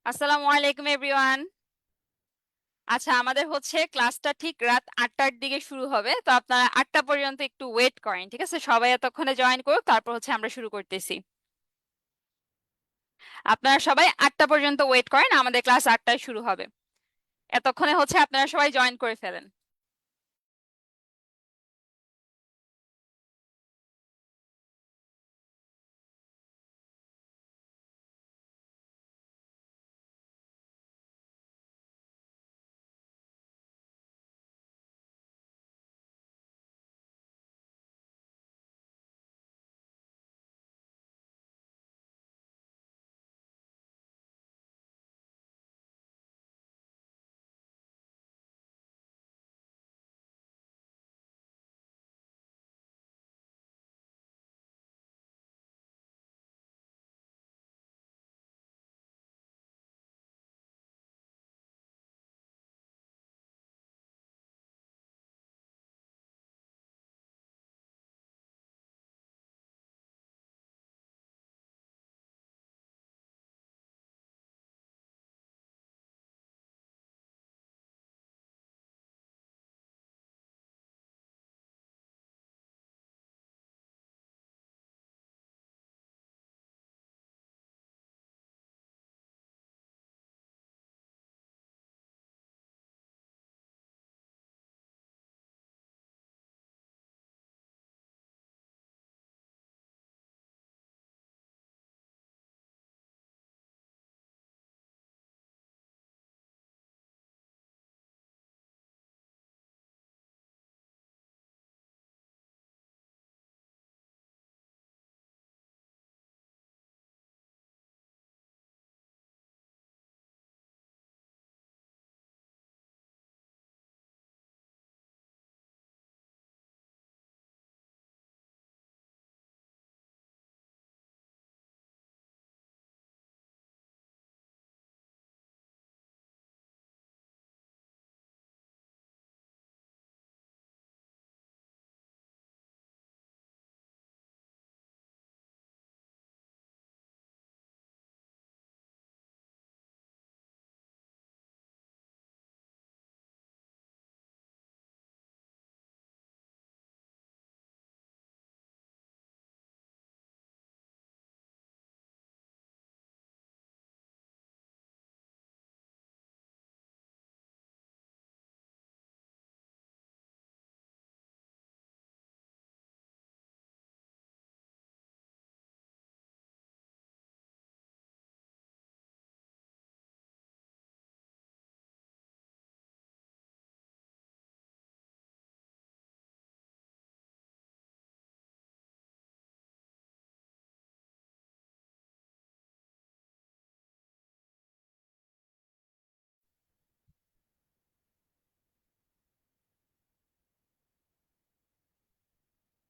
আসসালামু আলাইকুম এভরিওয়ান। আচ্ছা, আমাদের হচ্ছে ক্লাসটা ঠিক রাত 8টার দিকে শুরু হবে, তো আপনারা 8টা পর্যন্ত একটু ওয়েট করেন, ঠিক আছে? সবাই এতক্ষণে জয়েন করুক, তারপর হচ্ছে আমরা শুরু করতেছি। আপনারা সবাই 8টা পর্যন্ত ওয়েট করেন, আমাদের ক্লাস 8টায় শুরু হবে। এতক্ষণে হচ্ছে আপনারা সবাই জয়েন করে ফেলেন।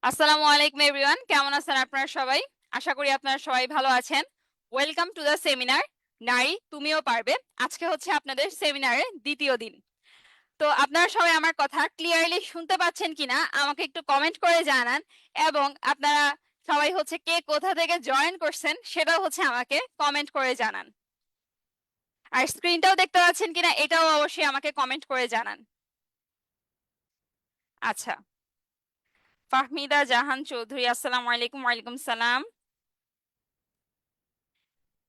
আসসালামু আলাইকুম এভরিওয়ান, কেমন আছেন আপনারা সবাই? আশা করি আপনারা সবাই ভালো আছেন। ওয়েলকাম টু দ্য সেমিনার নারী তুমিও পারবে। আজকে হচ্ছে আপনাদের সেমিনারের দ্বিতীয় দিন। তো আপনারা সবাই আমার কথা ক্লিয়ারলি শুনতে পাচ্ছেন কিনা আমাকে একটু কমেন্ট করে জানান, এবং আপনারা সবাই হচ্ছে কে কোথা থেকে জয়েন করছেন সেটাও হচ্ছে আমাকে কমেন্ট করে জানান। আর স্ক্রিনটাও দেখতে পাচ্ছেন কিনা এটাও অবশ্যই আমাকে কমেন্ট করে জানান। আচ্ছা, ফাহমিদা জাহান চৌধুরী, আসসালামু আলাইকুম। ওয়ালাইকুম সালাম।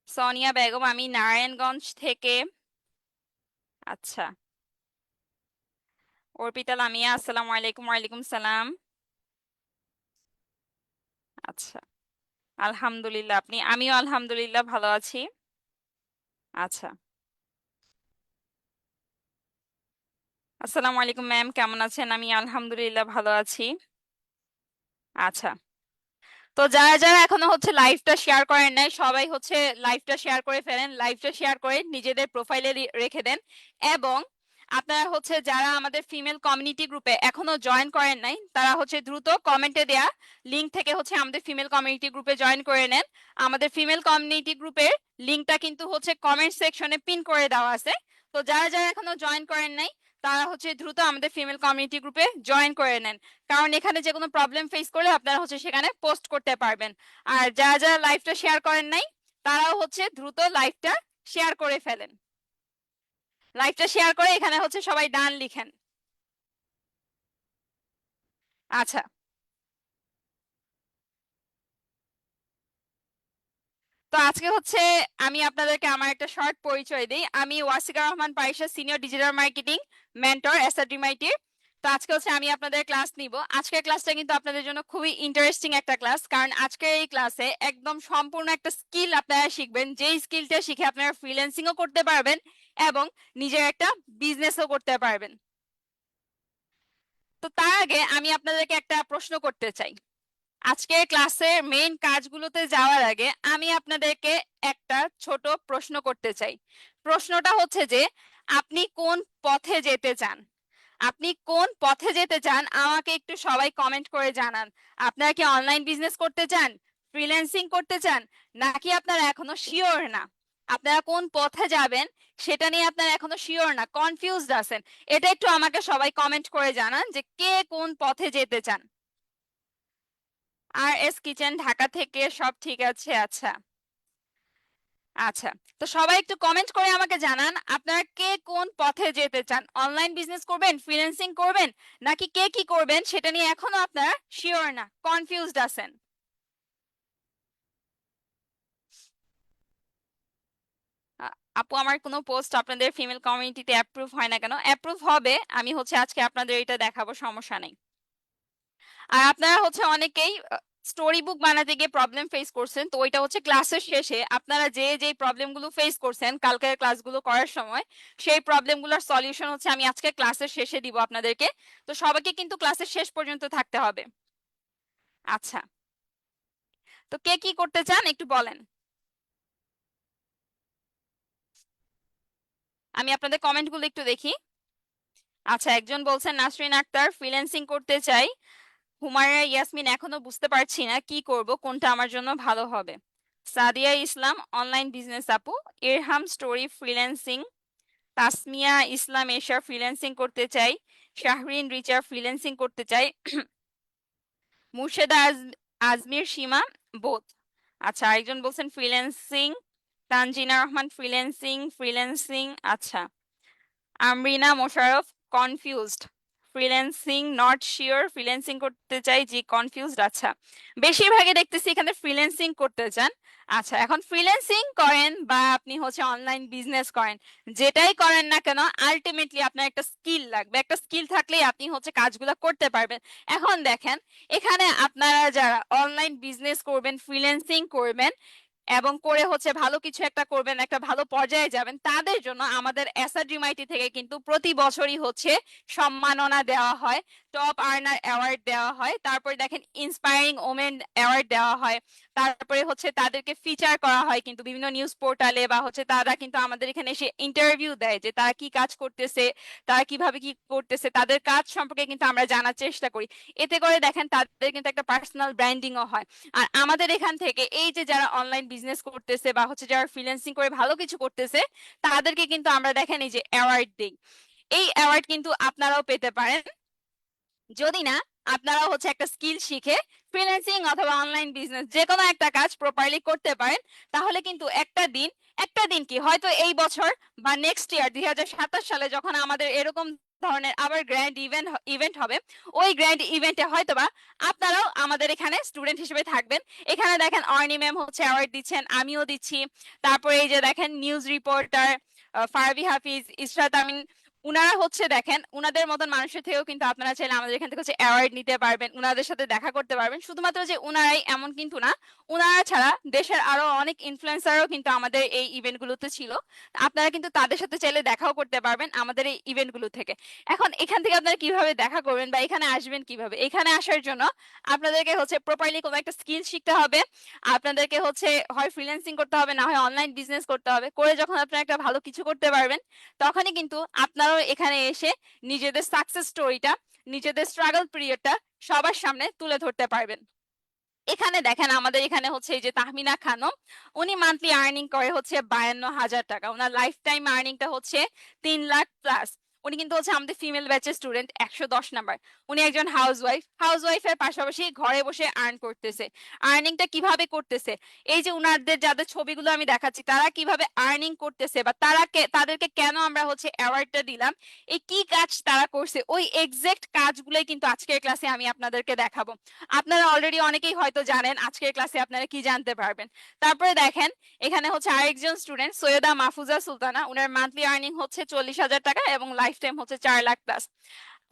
সোনিয়া বেগম, আমি নারায়ণগঞ্জ থেকে। আচ্ছা। অর্পিতা লামিয়া, আসসালামু আলাইকুম। ওয়ালাইকুম সালাম। আচ্ছা, আলহামদুলিল্লাহ। আমিও আলহামদুলিল্লাহ ভালো আছি। আচ্ছা, আসসালামু আলাইকুম ম্যাম, কেমন আছেন? আমি আলহামদুলিল্লাহ ভালো আছি। আচ্ছা, তো যারা যারা এখনো হচ্ছে লাইভটা শেয়ার করেন নাই, সবাই হচ্ছে লাইভটা শেয়ার করে ফেলেন। লাইভটা শেয়ার করে নিজেদের প্রোফাইলে রেখে দেন। এবং আপনারা হচ্ছে যারা আমাদের ফিমেল কমিউনিটি গ্রুপে এখনো জয়েন করেন নাই, তারা হচ্ছে দ্রুত কমেন্টে দেয়া লিংক থেকে হচ্ছে আমাদের ফিমেল কমিউনিটি গ্রুপে জয়েন করে নেন। আমাদের ফিমেল কমিউনিটি গ্রুপের লিংকটা কিন্তু হচ্ছে কমেন্ট সেকশনে পিন করে দেওয়া আছে। তো যারা যারা এখনো জয়েন করেন নাই, তারা হচ্ছে দ্রুত আমাদের ফিমেল কমিউনিটি গ্রুপে জয়েন করে নেন। কারণ এখানে যে কোনো প্রবলেম ফেস করলে আপনারা হচ্ছে সেখানে পোস্ট করতে পারবেন। আর যারা যারা লাইভটা শেয়ার করেন নাই, তারাও হচ্ছে দ্রুত লাইভটা শেয়ার করে ফেলেন, লাইভটা শেয়ার করে এখানে হচ্ছে সবাই ডান লিখেন। আচ্ছা, তো আজকে হচ্ছে আমি আপনাদেরকে আমার একটা শর্ট পরিচয় দিই। আমি Wasika Rahman Parisha, senior digital marketing mentor এসআরডিমাইটির। তো আজকে হচ্ছে আমি আপনাদের ক্লাস নিব। আজকের ক্লাসটা কিন্তু আপনাদের জন্য খুবই ইন্টারেস্টিং একটা ক্লাস, কারণ আজকের এই ক্লাসে একদম সম্পূর্ণ একটা স্কিল আপনারা শিখবেন, যেই স্কিলটা শিখে আপনারা ফ্রিল্যান্সিংও করতে পারবেন এবং নিজের একটা বিজনেসও করতে পারবেন। তো তার আগে আমি আপনাদেরকে একটা প্রশ্ন করতে চাই। আজকের ক্লাসের মেইন কাজগুলোতে যাওয়ার আগে আমি আপনাদেরকে একটা ছোট প্রশ্ন করতে চাই। প্রশ্নটা হচ্ছে যে আপনি কোন পথে যেতে চান? আপনি কোন পথে যেতে চান আমাকে একটু সবাই কমেন্ট করে জানান। আপনারা কি অনলাইন বিজনেস করতে চান, ফ্রিল্যান্সিং করতে চান, নাকি আপনারা এখনো শিওর না? আপনারা কোন পথে যাবেন সেটা নিয়ে আপনারা এখনো শিওর না, কনফিউজড আছেন? এটা একটু আমাকে সবাই কমেন্ট করে জানান যে কে কোন পথে যেতে চান। আর এস কিচেন ঢাকা থেকে, সব ঠিক আছে। আচ্ছা আচ্ছা, তো সবাই একটু কমেন্ট করে আমাকে জানান আপনারা কে কোন পথে যেতে চান। অনলাইন বিজনেস করবেন, ফ্রিল্যান্সিং করবেন, নাকি কে কি করবেন সেটা নিয়ে এখনো আপনারা শিওর না, কনফিউজড আছেন? আপু, আমার কোনো পোস্ট আপনাদের ফিমেল কমিউনিটিতে অ্যাপ্রুভ হয় না কেন? অ্যাপ্রুভ হবে, আমি হচ্ছে আজকে আপনাদের এটা দেখাবো, সমস্যা নেই। আর আপনারা হচ্ছে অনেকেই স্টোরি বুক বানাতে গিয়ে প্রবলেম ফেস করছেন, তো ওইটা হচ্ছে ক্লাসের শেষে আপনারা যে যে প্রবলেমগুলো ফেস করছেন কালকের ক্লাসগুলো করার সময়, সেই প্রবলেমগুলোর সলিউশন হচ্ছে আমি আজকে ক্লাসের শেষে দিব আপনাদেরকে। তো সবাইকে কিন্তু ক্লাসের শেষ পর্যন্ত থাকতে হবে। আচ্ছা, তো কে কি করতে চান একটু বলেন, আমি আপনাদের কমেন্টগুলো একটু দেখি। আচ্ছা, একজন বলছেন নাসরিন আক্তার ফ্রিল্যান্সিং করতে চাই। হুমায়রা ইয়াসমিন এখনো বুঝতে পারছি না কি করব, কোনটা আমার জন্য ভালো হবে। সাদিয়া ইসলাম অনলাইন বিজনেস আপু। ইরহাম স্টোরি ফ্রিল্যান্সিং। তাসমিয়া ইসলাম এশা ফ্রিল্যান্সিং করতে চাই। শাহরিন রিচা ফ্রিল্যান্সিং করতে চাই। মুর্শেদা আজমির সীমা বোথ। আচ্ছা, আরেকজন বলছেন freelancing. Tanzina Rahman freelancing freelancing. আচ্ছা, Amrina Mosharraf confused, freelancing not sure, freelancing করতে চাই, জি কনফিউজড। আচ্ছা, বেশিরভাগই দেখতেছি এখানে ফ্রিল্যান্সিং করতে চান। আচ্ছা, এখন ফ্রিল্যান্সিং করেন বা আপনি হচ্ছে অনলাইন বিজনেস করেন, যেটাই করেন না কেন আলটিমেটলি আপনার একটা স্কিল লাগবে। একটা স্কিল থাকলেই আপনি হচ্ছে কাজগুলো করতে পারবেন। এখন দেখেন, এখানে আপনারা যারা অনলাইন বিজনেস করবেন, ফ্রিল্যান্সিং করবেন এবং করে হচ্ছে ভালো কিছু একটা করবেন, একটা ভালো পর্যায়ে যাবেন, তাদের জন্য আমাদের এসআরডিমাইটি থেকে কিন্তু প্রতি বছরই হচ্ছে সম্মাননা দেওয়া হয়, টপ আর্নার অ্যাওয়ার্ড দেওয়া হয়, তারপরে দেখেন ইন্সপায়ারিং ওমেন অ্যাওয়ার্ড দেওয়া হয়, তারপরে হচ্ছে তাদেরকে ফিচার করা হয় কিন্তু বিভিন্ন নিউজ পোর্টালে, বা হচ্ছে তারা কিন্তু আমাদের এখানে এসে ইন্টারভিউ দেয় যে তারা কি কাজ করতেছে, তারা কিভাবে কি করতেছে, তাদের কাজ সম্পর্কে কিন্তু আমরা জানার চেষ্টা করি। এতে করে দেখেন তাদের কিন্তু একটা পার্সোনাল ব্র্যান্ডিংও হয়। আর আমাদের এখান থেকে এই যে যারা অনলাইন বিজনেস করতেছে বা হচ্ছে যারা ফ্রিল্যান্সিং করে ভালো কিছু করতেছে, তাদেরকে কিন্তু আমরা দেখেন এই যে অ্যাওয়ার্ড দিই। এই অ্যাওয়ার্ড কিন্তু আপনারাও পেতে পারেন যদি না আপনারা হচ্ছে একটা স্কিল শিখে ফ্রিল্যান্সিং অথবা অনলাইন বিজনেস যে কোনো একটা কাজ প্রপারলি করতে পারেন। তাহলে কিন্তু একটা দিন কি হয়তো এই বছর বা নেক্সট ইয়ার 2027 সালে যখন আমাদের এরকম ধরনের আবার গ্র্যান্ড ইভেন্ট হবে, ওই গ্র্যান্ড ইভেন্টে হয়তোবা আপনারাও আমাদের এখানে স্টুডেন্ট হিসেবে থাকবেন। এখানে দেখেন অর্নি ম্যাম হচ্ছে অ্যাওয়ার্ড দিচ্ছেন, আমিও দিচ্ছি। তারপরে এই যে দেখেন নিউজ রিপোর্টার ফারবি হাফিজ, ইশরাত আমিন, উনারা হচ্ছে দেখেন উনাদের মতন মানুষের থেকেও কিন্তু আপনারা চাইলে আমাদের এখান থেকে হচ্ছে অ্যাওয়ার্ড নিতে পারবেন, উনাদের সাথে দেখা করতে পারবেন। শুধুমাত্র যে উনারাই এমন কিন্তু না, উনারা ছাড়া দেশের আরো অনেক ইনফ্লুয়েন্সারও কিন্তু আমাদের এই ইভেন্ট গুলোতে ছিল। আপনারা কিন্তু তাদের সাথে চাইলে দেখাও করতে পারবেন আমাদের এই ইভেন্ট গুলো থেকে। এখন এখান থেকে আপনারা কিভাবে দেখা করবেন বা এখানে আসবেন কিভাবে? এখানে আসার জন্য আপনাদেরকে হচ্ছে প্রপারলি কোনো একটা স্কিল শিখতে হবে। আপনাদেরকে হচ্ছে হয় ফ্রিল্যান্সিং করতে হবে, না হয় অনলাইন বিজনেস করতে হবে। করে যখন আপনারা একটা ভালো কিছু করতে পারবেন, তখনই কিন্তু আপনারাও এখানে এসে নিজেদের সাকসেস স্টোরিটা, নিজেদের স্ট্রাগল পিরিয়ডটা সবার সামনে তুলে ধরতে পারবেন। এখানে দেখেন আমাদের এখানে হচ্ছে এই যে তাহমিনা খানম, উনি মান্থলি আর্নিং করে হচ্ছে 52,000 টাকা। ওনার লাইফ টাইম আর্নিংটা হচ্ছে 3 লাখ প্লাস। উনি কিন্তু হচ্ছে আমাদের ফিমেল ব্যাচের স্টুডেন্ট, 110 নাম্বার। উনি একজন হাউস ওয়াইফের পাশাপাশি ঘরে বসে আর্ন করতেছে। আর্নিংটা কিভাবে করতেছে, এই যে উনাদের যাদের ছবিগুলো আমি দেখাচ্ছি তারা কিভাবে আর্নিং করতেছে বা তাদেরকে কেন আমরা হচ্ছে অ্যাওয়ার্ডটা দিলাম, এই কি কাজ তারা করছে, ওই এক্সাক্ট কাজগুলোই কিন্তু আজকের ক্লাসে আমি আপনাদেরকে দেখাবো। আপনারা অলরেডি অনেকেই হয়তো জানেন, আজকের ক্লাসে আপনারা কি জানতে পারবেন। তারপরে দেখেন, এখানে হচ্ছে আরেকজন স্টুডেন্ট সৈয়দা মাহফুজা সুলতানা, উনার মান্থলি আর্নিং হচ্ছে 40,000 টাকা এবং লাইফ টাইম হচ্ছে 4 লাখ প্লাস।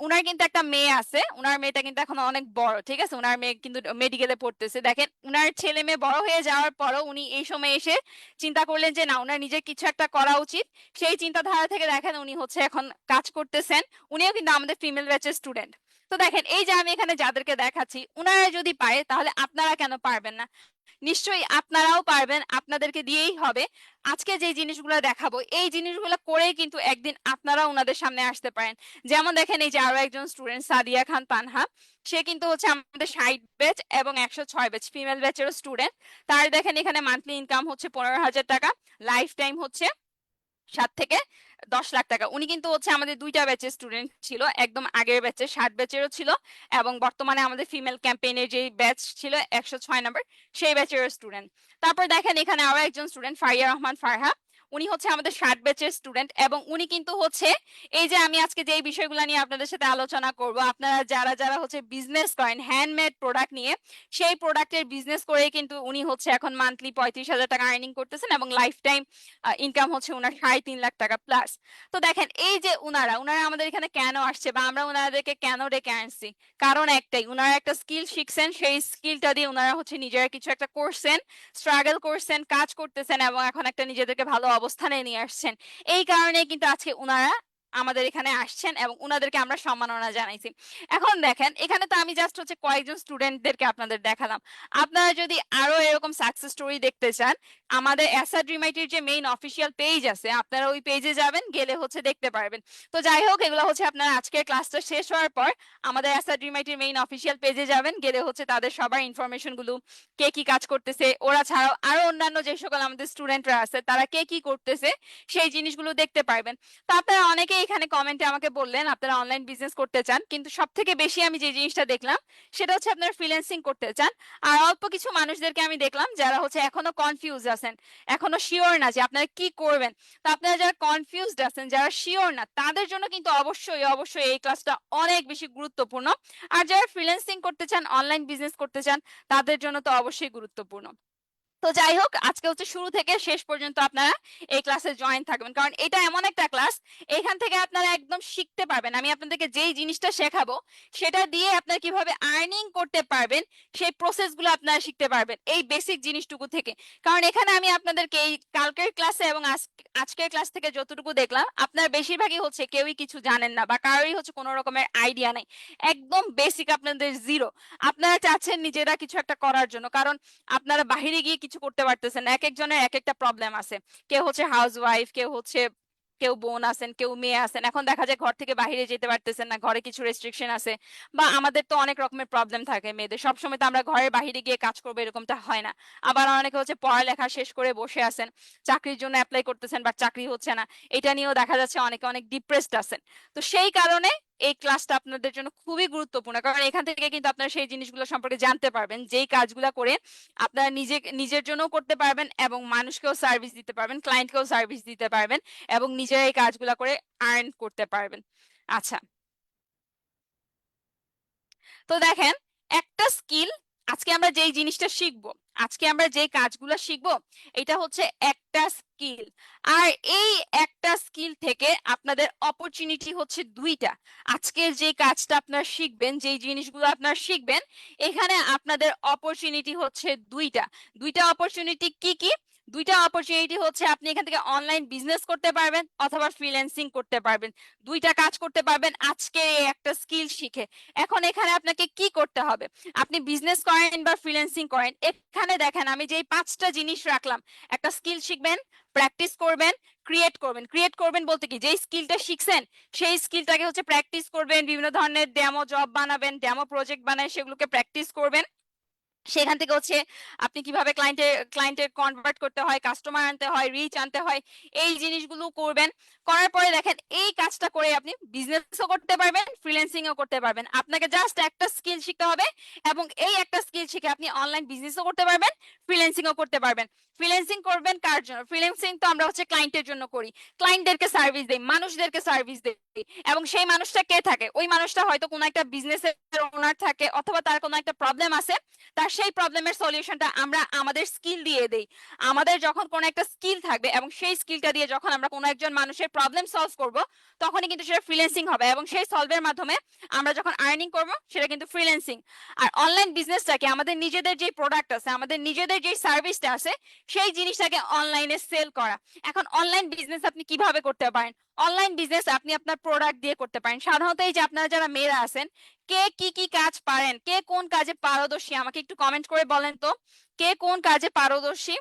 উনার কিন্তু একটা মেয়ে আছে, উনার মেয়েটা কিন্তু এখন অনেক বড়, ঠিক আছে, উনার মেয়ে কিন্তু মেডিকেলে পড়তেছে। দেখেন, উনার ছেলে মেয়ে বড় হয়ে যাওয়ার পরও উনি এই সময় এসে চিন্তা করলেন যে না, উনার নিজের কিছু একটা করা উচিত। সেই চিন্তাধারা থেকে দেখেন উনি হচ্ছে এখন কাজ করতেছেন। উনিও কিন্তু আমাদের ফিমেল ব্যাচের স্টুডেন্ট। তো দেখেন, এই যে আমি এখানে যাদেরকে দেখাচ্ছি, উনারা যদি পারে তাহলে আপনারা কেন পারবেন না? নিশ্চয়ই আপনারাও পারবেন, আপনাদেরকে দিয়েই হবে। আজকে যে জিনিসগুলো দেখাবো, এই জিনিসগুলো করেই কিন্তু একদিন আপনারা ওনাদের সামনে আসতে পারেন। যেমন দেখেন, এই যে আরো একজন স্টুডেন্ট সাদিয়া খান তানহা, সে কিন্তু হচ্ছে আমাদের 60 ব্যাচ এবং 106 ব্যাচ ফিমেল ব্যাচেরও স্টুডেন্ট। তার দেখেন এখানে মান্থলি ইনকাম হচ্ছে 15,000 টাকা, লাইফ টাইম হচ্ছে 7 থেকে 10 লাখ টাকা। উনি কিন্তু হচ্ছে আমাদের 2টা ব্যাচের স্টুডেন্ট ছিল, একদম আগের ব্যাচে 60 ব্যাচেরও ছিল এবং বর্তমানে আমাদের ফিমেল ক্যাম্পেইনের যে ব্যাচ ছিল 106 নাম্বার, সেই ব্যাচেরও স্টুডেন্ট। তারপর দেখেন এখানে আরো একজন স্টুডেন্ট ফারিয়া রহমান ফারহা, উনি হচ্ছে আমাদের 60 ব্যাচের স্টুডেন্ট এবং উনি কিন্তু হচ্ছে, এই যে আমি আজকে যে বিষয়গুলো নিয়ে আপনাদের সাথে আলোচনা করব, আপনারা যারা যারা হচ্ছে বিজনেস করেন হ্যান্ডমেড প্রোডাক্ট নিয়ে, সেই প্রোডাক্টের বিজনেস করে কিন্তু উনি হচ্ছে এখন মান্থলি 35,000 টাকা আর্নিং করতেছেন এবং লাইফ টাইম ইনকাম হচ্ছে উনার 3.5 লাখ টাকা প্লাস। তো দেখেন, এই যে উনারা উনারা আমাদের এখানে কেন আসছে বা আমরা উনাদেরকে কেন ডেকে আনছি, কারণ একটাই, উনারা একটা স্কিল শিখছেন, সেই স্কিলটা দিয়ে উনারা হচ্ছে নিজেরা কিছু একটা করছেন, স্ট্রাগল করছেন, কাজ করতেছেন এবং এখন একটা নিজেদেরকে ভালো অবস্থানে নিয়ে আসছেন। এই কারণে কিন্তু আজকে উনারা আমাদের এখানে আসছেন এবং উনাদেরকে আমরা সম্মাননা জানাইছি। এখন দেখেন, এখানে তো আমি জাস্ট হচ্ছে কয়েকজন স্টুডেন্টদেরকে আপনাদের দেখালাম। আপনারা যদি আরো এরকম সাকসেস স্টোরি দেখতে চান, আমাদের এসা ড্রিমাইটের যে মেইন অফিসিয়াল পেজ আছে, আপনারা ওই পেজে যাবেন, গেলে হচ্ছে দেখতে পারবেন। তো যাই হোক, এগুলো হচ্ছে আপনারা আজকের ক্লাসটা শেষ হওয়ার পর আমাদের এসা ড্রিমাইটের মেইন অফিসিয়াল পেজে যাবেন, গেলে হচ্ছে তাদের সবার ইনফরমেশন গুলো, কে কি কাজ করতেছে, ওরা ছাড়াও আরো অন্যান্য যে সকল আমাদের স্টুডেন্টরা আছে তারা কে কি করতেছে, সেই জিনিসগুলো দেখতে পারবেন। তো আপনারা অনেকেই এখানে কমেন্টে আমাকে বললেন আপনারা অনলাইন বিজনেস করতে চান, কিন্তু সব থেকে বেশি আমি যে জিনিসটা দেখলাম সেটা হচ্ছে আপনারা ফ্রিল্যান্সিং করতে চান। আর অল্প কিছু মানুষদেরকে আমি দেখলাম যারা হচ্ছে এখনো কনফিউজ আছেন, এখনো শিওর না যে আপনারা কি করবেন। তো আপনারা যারা কনফিউজড আছেন, যারা শিওর না, তাদের জন্য কিন্তু অবশ্যই অবশ্যই এই ক্লাসটা অনেক বেশি গুরুত্বপূর্ণ। আর যারা ফ্রিল্যান্সিং করতে চান, অনলাইন বিজনেস করতে চান, তাদের জন্য তো অবশ্যই গুরুত্বপূর্ণ। তো যাই হোক, আজকে হচ্ছে শুরু থেকে শেষ পর্যন্ত আপনারা এই ক্লাসে জয়েন থাকবেন, কারণ এটা এমন একটা ক্লাস, এখান থেকে আপনারা একদম শিখতে পারবেন। আমি আপনাদেরকে যেই জিনিসটা শেখাবো সেটা দিয়ে আপনারা কিভাবে আর্নিং করতে পারবেন, সেই প্রসেস গুলো আপনারা শিখতে পারবেন এই বেসিক জিনিসটুকু থেকে। কারণ এখানে আমি আপনাদেরকে এই কালকের ক্লাসে এবং আজকের ক্লাস থেকে যতটুকু দেখলাম, আপনারা বেশিরভাগই হচ্ছে কেউই কিছু জানেন না বা কারোরই হচ্ছে কোনো রকমের আইডিয়া নেই, একদম বেসিক, আপনাদের জিরো। আপনারা চাচ্ছেন নিজেরা কিছু একটা করার জন্য, কারণ আপনারা বাহিরে গিয়ে কিছু করতে পারতেছেন না। এক একজনের এক একটা প্রবলেম আছে, কেউ হচ্ছে হাউস ওয়াইফ, কেউ হচ্ছে কেউ বোন আছেন, কেউ মেয়ে আছেন, এখন দেখা যায় ঘর থেকে বাইরে যেতে পারতেছেন না, ঘরে কিছু রেস্ট্রিকশন আছে। বা আমাদের তো অনেক রকমের প্রবলেম থাকে মেয়েদের, সবসময় তো আমরা ঘরের বাইরে গিয়ে কাজ করবো এরকমটা হয় না। আবার অনেকে হচ্ছে পড়ালেখা শেষ করে বসে আছেন, চাকরির জন্য অ্যাপ্লাই করতেছেন বাট চাকরি হচ্ছে না, এটা নিয়েও দেখা যাচ্ছে অনেকে অনেক ডিপ্রেসড আছেন। তো সেই কারণে এই ক্লাসটা আপনাদের জন্য খুবই গুরুত্বপূর্ণ, কারণ এখান থেকে কিন্তু আপনারা সেই জিনিসগুলো সম্পর্কে জানতে পারবেন, যেই কাজগুলো করে আপনারা নিজের জন্য করতে পারবেন এবং মানুষকেও সার্ভিস দিতে পারবেন, ক্লায়েন্টকেও সার্ভিস দিতে পারবেন এবং নিজেরা এই কাজগুলো করে আর্ন করতে পারবেন। আচ্ছা, তো দেখেন, একটা স্কিল, আজকে আমরা যেই জিনিসটা শিখবো, আজকে আমরা যে কাজগুলো শিখবো, এটা হচ্ছে একটা স্কিল। আর এই একটা স্কিল থেকে আপনাদের অপরচুনিটি হচ্ছে দুইটা। আজকের যে কাজটা আপনারা শিখবেন, যেই জিনিসগুলো আপনারা শিখবেন, এখানে আপনাদের অপরচুনিটি হচ্ছে দুইটা। দুইটা অপরচুনিটি কি কি? দুইটা অপরচুনিটি হচ্ছে আপনি এখান থেকে অনলাইন বিজনেস করতে পারবেন অথবা ফ্রিল্যান্সিং করতে পারবেন, দুইটা কাজ করতে পারবেন আজকে এই একটা স্কিল শিখে। এখন এখানে আপনাকে কি করতে হবে? আপনি বিজনেস করেন বা ফ্রিল্যান্সিং করেন, এখানে দেখেন আমি যেই 5টা জিনিস রাখলাম, একটা স্কিল শিখবেন, প্র্যাকটিস করবেন, ক্রিয়েট করবেন। ক্রিয়েট করবেন বলতে কি, যেই স্কিলটা শিখছেন সেই স্কিলটাকে হচ্ছে প্র্যাকটিস করবেন, বিভিন্ন ধরনের ডেমো জব বানাবেন, ডেমো প্রজেক্ট বানায় সেগুলোকে প্র্যাকটিস করবেন। সেখান থেকে হচ্ছে আপনি কিভাবে ক্লায়েন্টের কনভার্ট করতে হয়, কাস্টমার আনতে হয়, রিচ আনতে হয়, এই জিনিসগুলো করবেন। করার পরে দেখেন এই কাজটা করে আপনি বিজনেসও করতে পারবেন, ফ্রিল্যান্সিংও করতে পারবেন। আপনাকে জাস্ট একটা স্কিল শিখতে হবে এবং এই একটা স্কিল শিখে আপনি অনলাইন বিজনেসও করতে পারবেন, ফ্রিল্যান্সিংও করতে পারবেন। ফ্রিল্যান্সিং করবেন কার জন্য? ফ্রিল্যান্সিং তো আমরা হচ্ছে ক্লায়েন্টের জন্য করি, ক্লায়েন্টদেরকে সার্ভিস দেই, মানুষদেরকে সার্ভিস দেই। এবং সেই মানুষটা কে থাকে? ওই মানুষটা হয়তো কোনো একটা বিজনেসের ওনার থাকে, অথবা তার কোনো একটা প্রবলেম আছে, তার সেই প্রবলেমের সলিউশনটা আমরা আমাদের স্কিল দিয়ে দেই। আমাদের যখন কোনো একটা স্কিল থাকবে এবং সেই স্কিলটা দিয়ে যখন আমরা কোনো একজন মানুষের প্রবলেম সলভ করব, তখনই কিন্তু সেটা ফ্রিল্যান্সিং হবে, এবং সেই সলভের মাধ্যমে আমরা যখন আর্নিং করব সেটা কিন্তু ফ্রিল্যান্সিং। আর অনলাইন বিজনেসটাকে আমাদের নিজেদের যে প্রোডাক্ট আছে, আমাদের নিজেদের যে সার্ভিসটা আছে, সেই জিনিসটাকে অনলাইনে সেল করা। এখন অনলাইন বিজনেস আপনি কিভাবে করতে পারেন? অনলাইন বিজনেস আপনি আপনার প্রোডাক্ট দিয়ে করতে পারেন। সাধারণত এই যে আপনারা যারা মেয়েরা আছেন, কে কি কি কাজ পারেন, কে কোন কাজে পারদর্শী, আমাকে একটু কমেন্ট করে বলেন তো, কে কোন কাজে পারদর্শী?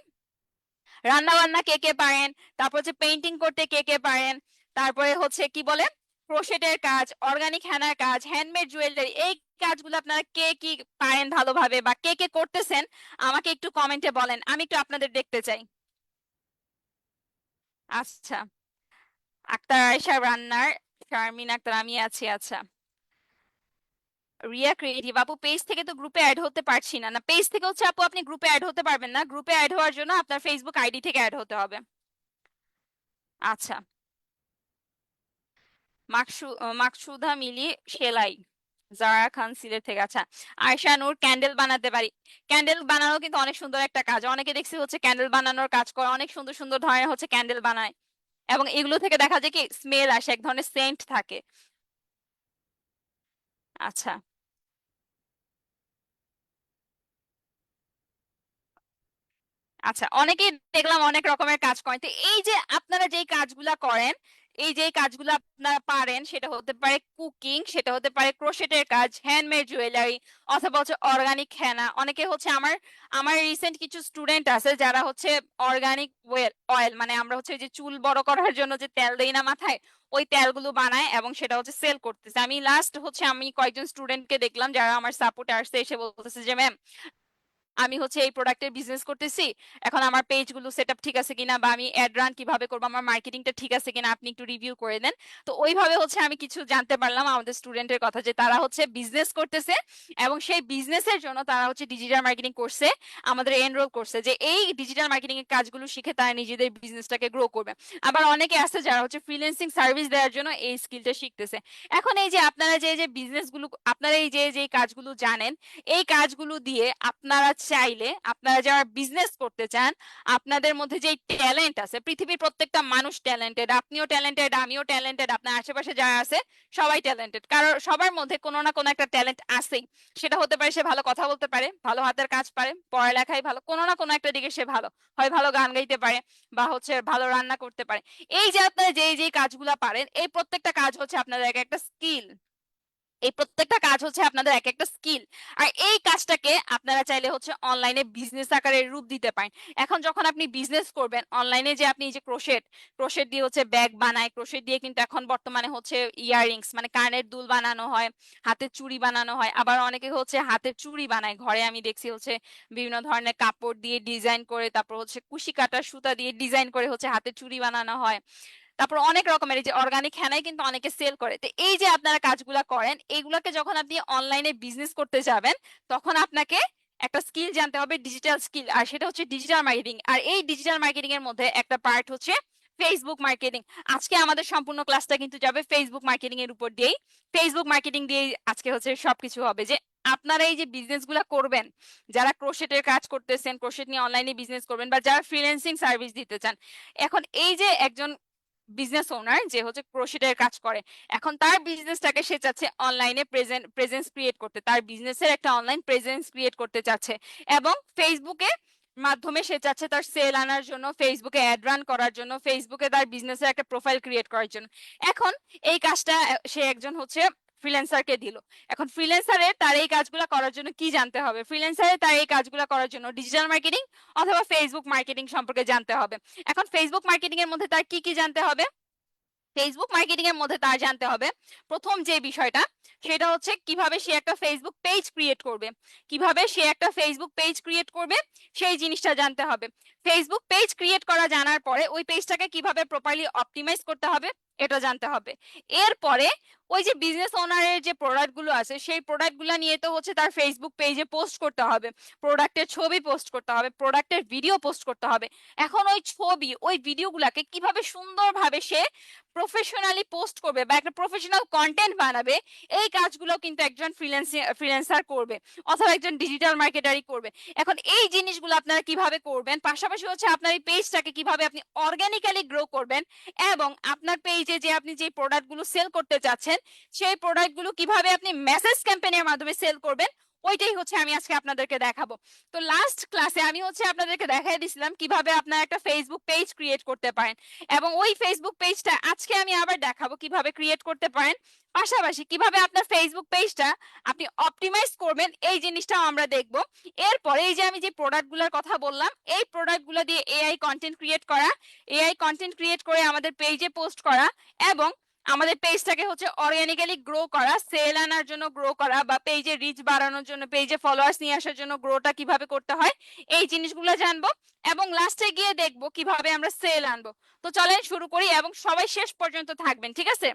রান্না বান্না কে কে পারেন, তারপর হচ্ছে পেইন্টিং করতে কে কে পারেন, তারপরে হচ্ছে কি বলে ক্রোশেটের কাজ, অর্গানিক হ্যানার কাজ, হ্যান্ডমেড জুয়েলারি, এই কাজগুলো আপনারা কে কি পারেন ভালোভাবে, বা কে কে করতেছেন, আমাকে একটু কমেন্টে বলেন, আমি একটু আপনাদের দেখতে চাই। আচ্ছা, আক্তার আয়েশা রান্নার, শারমিন আক্তার, আমি আছি। আচ্ছা, রিয়া ক্রিয়েটিভ আপু, পেজ থেকে তো গ্রুপে অ্যাড হতে পারছি না। না, পেজ থেকে হচ্ছে আপু আপনি গ্রুপে অ্যাড হতে পারবেন না, গ্রুপে অ্যাড হওয়ার জন্য আপনার ফেসবুক আইডি থেকে অ্যাড হতে হবে। আচ্ছা, মাকসুদা মিলি সেলাই, জারা খান সিলেট থেকে। আচ্ছা, আয়শা নূর, ক্যান্ডেল বানাতে পারি। ক্যান্ডেল বানানো কিন্তু অনেক সুন্দর একটা কাজ, অনেকে দেখছি হচ্ছে ক্যান্ডেল বানানোর কাজ করে, অনেক সুন্দর সুন্দর ধরনের হচ্ছে ক্যান্ডেল বানায়, এবং এগুলো থেকে দেখা যায় কি স্মেল আসে, এক ধরনের সেন্ট থাকে। আচ্ছা, আচ্ছা, অনেকেই দেখলাম অনেক রকমের কাজ করেন। তো এই যে আপনারা যেই কাজগুলা করেন, এই যে কাজগুলো আপনারা পারেন, সেটা হতে পারে কুকিং, সেটা হতে পারে ক্রোশেটের কাজ, হ্যান্ডমেড জুয়েলারি, অথবা হচ্ছে অর্গানিক হেনা। অনেকে হচ্ছে আমার আমার রিসেন্ট কিছু স্টুডেন্ট আছে যারা হচ্ছে অর্গানিক অয়েল, মানে আমরা হচ্ছে ওই যে চুল বড় করার জন্য যে তেল দেই না মাথায়, ওই তেলগুলো বানায় এবং সেটা হচ্ছে সেল করতেছে। আমি লাস্ট হচ্ছে আমি কয়েকজন স্টুডেন্টকে দেখলাম যারা আমার সাপোর্টে আসছে, এসে বলতেছে যে ম্যাম, আমি হচ্ছে এই প্রোডাক্টের বিজনেস করতেছি, এখন আমার পেজগুলো সেটআপ ঠিক আছে কিনা, বা আমি অ্যাড রান কিভাবে করবো, আমার মার্কেটিংটা ঠিক আছে কিনা, আপনি একটু রিভিউ করে দেন। তো ওইভাবে হচ্ছে আমি কিছু জানতে পারলাম আমাদের স্টুডেন্টের কথা, যে তারা হচ্ছে বিজনেস করতেছে এবং সেই বিজনেসের জন্য তারা হচ্ছে ডিজিটাল মার্কেটিং করছে, আমাদের এনরোল করছে, যে এই ডিজিটাল মার্কেটিং এর কাজগুলো শিখে তারা নিজেদের বিজনেসটাকে গ্রো করবে। আবার অনেকে আছে যারা হচ্ছে ফ্রিল্যান্সিং সার্ভিস দেওয়ার জন্য এই স্কিলটা শিখতেছে। এখন এই যে আপনারা যে বিজনেসগুলো, আপনারা এই যে কাজগুলো জানেন, এই কাজগুলো দিয়ে আপনারা চাইলে, আপনারা যারা বিজনেস করতে চান, আপনাদের মধ্যে যে ট্যালেন্ট আছে, পৃথিবীর প্রত্যেকটা মানুষ ট্যালেন্টেড, আপনিও ট্যালেন্টেড, আমিও ট্যালেন্টেড, আপনার আশেপাশে যারা আছে সবাই ট্যালেন্টেড, কারণ সবার মধ্যে কোনো না কোনো একটা ট্যালেন্ট আছেই। সেটা হতে পারে সে ভালো কথা বলতে পারে, ভালো হাতের কাজ পারে, পড়ালেখায় ভালো, কোনো না কোনো একটা দিকে সে ভালো, হয় ভালো গান গাইতে পারে, বা হচ্ছে ভালো রান্না করতে পারে। এই যে আপনারা যে কাজগুলা পারেন, এই প্রত্যেকটা কাজ হচ্ছে আপনাদের এক একটা স্কিল, এই প্রত্যেকটা কাজ হচ্ছে আপনাদের এক একটা স্কিল। আর এই কাজটাকে আপনারা চাইলে হচ্ছে অনলাইনে বিজনেস আকারে রূপ দিতে পারেন। এখন যখন আপনি বিজনেস করবেন অনলাইনে, যে আপনি যে ক্রোশেট ক্রোশেট দিয়ে হচ্ছে ব্যাগ বানায়, ক্রোশেট দিয়ে কিন্তু এখন বর্তমানে হচ্ছে ইয়াররিংস, মানে কানের দুল বানানো হয়, হাতের চুড়ি বানানো হয়, আবার অনেকে হচ্ছে হাতের চুড়ি বানায় ঘরে, আমি দেখছি হচ্ছে বিভিন্ন ধরনের কাপড় দিয়ে ডিজাইন করে, তারপর হচ্ছে কুশি কাটা সুতা দিয়ে ডিজাইন করে হচ্ছে হাতের চুড়ি বানানো হয়। তারপর অনেক রকমের এই যে অর্গানিক হ্যানাই কিন্তু অনেকে সেল করে। তো এই যে আপনারা কাজগুলা করেন, এগুলাকে যখন আপনি অনলাইনে বিজনেস করতে যাবেন, তখন আপনাকে একটা স্কিল জানতে হবে, ডিজিটাল স্কিল, আর সেটা হচ্ছে ডিজিটাল মার্কেটিং। আর এই ডিজিটাল মার্কেটিং এর মধ্যে একটা পার্ট হচ্ছে ফেসবুক মার্কেটিং। আজকে আমাদের সম্পূর্ণ ক্লাসটা কিন্তু যাবে ফেসবুক মার্কেটিং এর উপর দিয়েই। ফেসবুক মার্কেটিং দিয়ে আজকে হচ্ছে সবকিছু হবে, যে আপনারা এই যে বিজনেস গুলা করবেন, যারা ক্রোশেটের কাজ করতেছেন, ক্রোশেট নিয়ে অনলাইনে বিজনেস করবেন, বা যারা ফ্রিল্যান্সিং সার্ভিস দিতে চান, এখন এই যে একজন বিজনেস ওনার যে হচ্ছে ক্রোশেটের কাজ করে, এখন তার বিজনেসটাকে সে চাচ্ছে অনলাইনে প্রেজেন্স ক্রিয়েট করতে, তার বিজনেসের একটা অনলাইন প্রেজেন্স ক্রিয়েট করতে চাচ্ছে, এবং ফেসবুকে মাধ্যমে সে চাচ্ছে তার সেল আনার জন্য, ফেসবুকে অ্যাড রান করার জন্য, ফেসবুকে তার বিজনেসের একটা প্রোফাইল ক্রিয়েট করার জন্য। এখন এই কাজটা সে একজন হচ্ছে ফ্রিল্যান্সারকে দিল। এখন ফ্রিল্যান্সারে তার এই কাজগুলো করার জন্য কি জানতে হবে? ফ্রিল্যান্সারে তার এই কাজগুলো করার জন্য ডিজিটাল মার্কেটিং অথবা ফেসবুক মার্কেটিং সম্পর্কে জানতে হবে। এখন ফেসবুক মার্কেটিং এর মধ্যে তার কি কি জানতে হবে? ফেসবুক মার্কেটিং এর মধ্যে তার জানতে হবে প্রথম যে বিষয়টা, সেটা হচ্ছে কিভাবে সে একটা ফেসবুক পেজ ক্রিয়েট করবে। কিভাবে সে একটা ফেসবুক পেজ ক্রিয়েট করবে সেই জিনিসটা জানতে হবে। ফেসবুক পেজ ক্রিয়েট করা জানার পরে ওই পেজটাকে কিভাবে প্রপারলি অপটিমাইজ করতে হবে এটা জানতে হবে। এরপরে ওই যে বিজনেস ওনারের যে প্রোডাক্ট গুলো আছে সেই প্রোডাক্ট গুলো নিয়ে তো হচ্ছে তার ফেসবুক পেজে পোস্ট করতে হবে, প্রোডাক্টের ছবি পোস্ট করতে হবে, প্রোডাক্টের ভিডিও পোস্ট করতে হবে। এখন ওই ছবি ওই ভিডিওগুলোকে কিভাবে সুন্দরভাবে সে প্রফেশনালি পোস্ট করবে বা একটা প্রফেশনাল কন্টেন্ট বানাবে, এই কাজগুলো কিন্তু একজন ফ্রিল্যান্সার করবে অথবা একজন ডিজিটাল মার্কেটারই করবে। এখন এই জিনিসগুলো আপনারা কিভাবে করবেন, পাশাপাশি হচ্ছে আপনার এই পেজটাকে কিভাবে আপনি অর্গানিক্যালি গ্রো করবেন, এবং আপনার পেজে যে আপনি যে প্রোডাক্টগুলো সেল করতে চাচ্ছেন সেই প্রোডাক্টগুলো কিভাবে আপনি মেসেজ ক্যাম্পেইনের মাধ্যমে সেল করবেন, ওইটাই হচ্ছে আমি আজকে আপনাদেরকে দেখাবো। তো লাস্ট ক্লাসে আমি হচ্ছে আপনাদেরকে দেখাই দিছিলাম কিভাবে আপনারা একটা ফেসবুক পেজ ক্রিয়েট করতে পারেন, এবং ওই ফেসবুক পেজটা আজকে আমি আবার দেখাবো কিভাবে ক্রিয়েট করতে পারেন। পাশাপাশি কিভাবে আপনার ফেসবুক পেজটা আপনি অপটিমাইজ করবেন এই জিনিসটাও আমরা দেখব। এরপরে এই যে আমি যে প্রোডাক্টগুলোর কথা বললাম, এই প্রোডাক্টগুলো দিয়ে এআই কন্টেন্ট ক্রিয়েট করা, এআই কন্টেন্ট ক্রিয়েট করে আমাদের পেজে পোস্ট করা, এবং আমাদের পেজটাকে হচ্ছে অর্গানিক্যালি গ্রো করা, সেল আনার জন্য গ্রো করা, বা পেজে রিচ বাড়ানোর জন্য, পেজে ফলোয়ার্স নিয়ে আসার জন্য গ্রোটা কিভাবে করতে হয়, এই জিনিসগুলো জানবো। এবং লাস্টে গিয়ে দেখবো কিভাবে আমরা সেল আনবো। তো চলেন শুরু করি, এবং সবাই শেষ পর্যন্ত থাকবেন, ঠিক আছে?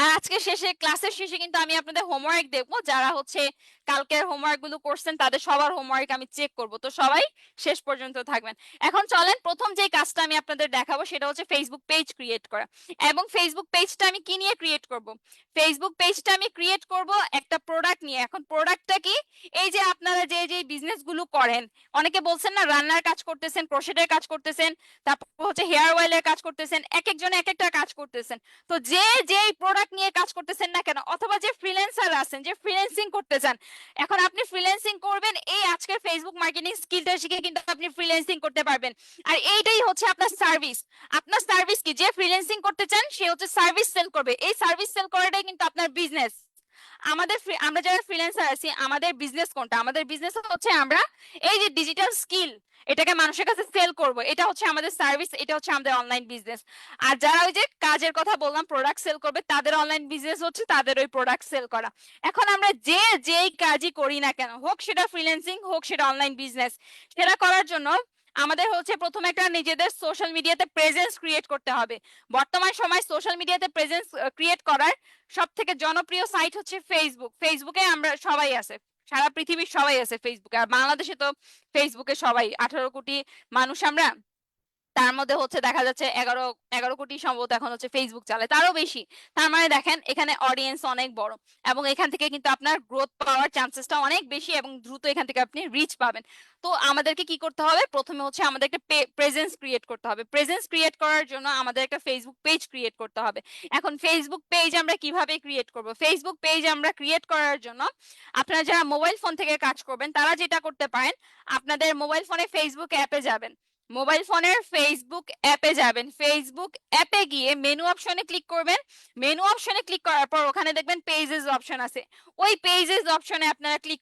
আর আজকে শেষে, ক্লাসের শেষে কিন্তু আমি আপনাদের হোমওয়ার্ক দেখবো, যারা হচ্ছে কালকের হোমওয়ার্ক গুলো করছেন তাদের সবার হোমওয়ার্ক আমি চেক করব। তো সবাই শেষ পর্যন্ত থাকবেন। এখন চলেন প্রথম যে কাজটা আমি আপনাদের দেখাবো সেটা হচ্ছে ফেসবুক পেজ ক্রিয়েট করা। এবং ফেসবুক পেজটা আমি কি নিয়ে ক্রিয়েট করব? ফেসবুক পেজটা আমি ক্রিয়েট করব একটা প্রোডাক্ট নিয়ে। এখন প্রোডাক্টটা কি? এই যে আপনারা যে যে বিজনেস গুলো করেন, অনেকে বলছেন না রান্নার কাজ করতেছেন, ক্রোশেটের কাজ করতেছেন, তারপর হচ্ছে হেয়ার অয়েলের কাজ করতেছেন, এক একজনে এক একটা কাজ করতেছেন। তো যে যে প্রোডাক্ট নিয়ে কাজ করতেছেন না কেন, অথবা যে ফ্রিল্যান্সার আছেন, যে ফ্রিল্যান্সিং করতে চান, এখন আপনি ফ্রিল্যান্সিং করবেন, এই আজকের ফেসবুক মার্কেটিং স্কিলটা শিখে কিন্তু আপনি ফ্রিল্যান্সিং করতে পারবেন। আর এইটাই হচ্ছে আপনার সার্ভিস। আপনার সার্ভিস কি? যে ফ্রিল্যান্সিং করতে চান সে হচ্ছে সার্ভিস সেল করবে। এই সার্ভিস সেল করাটাই কিন্তু আপনার বিজনেস। আমরা যারা ফ্রিল্যান্সার আছি, আমাদের বিজনেস কোনটা? আমাদের বিজনেস হচ্ছে আমরা এই যে ডিজিটাল স্কিল, এটাকে মানুষের কাছে সেল করব, এটা হচ্ছে আমাদের সার্ভিস, এটা হচ্ছে আমাদের অনলাইন বিজনেস। আর যারা ওই যে কাজের কথা বললাম প্রোডাক্ট সেল করবে, তাদের অনলাইন বিজনেস হচ্ছে তাদের ওই প্রোডাক্ট সেল করা। এখন আমরা যে যেই কাজই করি না কেন, হোক সেটা ফ্রিল্যান্সিং, হোক সেটা অনলাইন বিজনেস, সেটা করার জন্য আমাদের হচ্ছে প্রথমে একটা নিজেদের সোশ্যাল মিডিয়াতে প্রেজেন্স ক্রিয়েট করতে হবে। বর্তমান সময় সোশ্যাল মিডিয়াতে প্রেজেন্স ক্রিয়েট করার সব থেকে জনপ্রিয় সাইট হচ্ছে ফেসবুক। ফেসবুকে আমরা সবাই আছে, সারা পৃথিবীর সবাই আছে ফেসবুকে। আর বাংলাদেশে তো ফেসবুকে সবাই, 18 কোটি মানুষ আমরা, তার মধ্যে হচ্ছে দেখা যাচ্ছে 11 কোটি সম্ভবত এখন হচ্ছে ফেসবুক চালায়, তারও বেশি। তার মানে দেখেন এখানে অডিয়েন্স অনেক বড়, এবং এখান থেকে কিন্তু আপনার গ্রোথ পাওয়ার চান্সেসটা অনেক বেশি, এবং দ্রুত এখান থেকে আপনি রিচ পাবেন। তো আমাদেরকে কি করতে হবে? প্রথমে হচ্ছে আমাদের একটা প্রেজেন্স ক্রিয়েট করতে হবে। প্রেজেন্স ক্রিয়েট করার জন্য আমাদের একটা ফেসবুক পেজ ক্রিয়েট করতে হবে। এখন ফেসবুক পেজ আমরা কিভাবে ক্রিয়েট করব? ফেসবুক পেজ আমরা ক্রিয়েট করার জন্য আপনারা যারা মোবাইল ফোন থেকে কাজ করবেন তারা যেটা করতে পারেন, আপনাদের মোবাইল ফোনে ফেসবুক অ্যাপে যাবেন, মোবাইল ফোনের ফেসবুক অ্যাপে যাবেন, ফেসবুক অ্যাপে গিয়ে মেনু অপশনে ক্লিক করবেন। মেনু অপশনে ক্লিক করার পর ওখানে দেখবেন পেজেস অপশন আছে, ওই পেজেস অপশনে আপনারা ক্লিক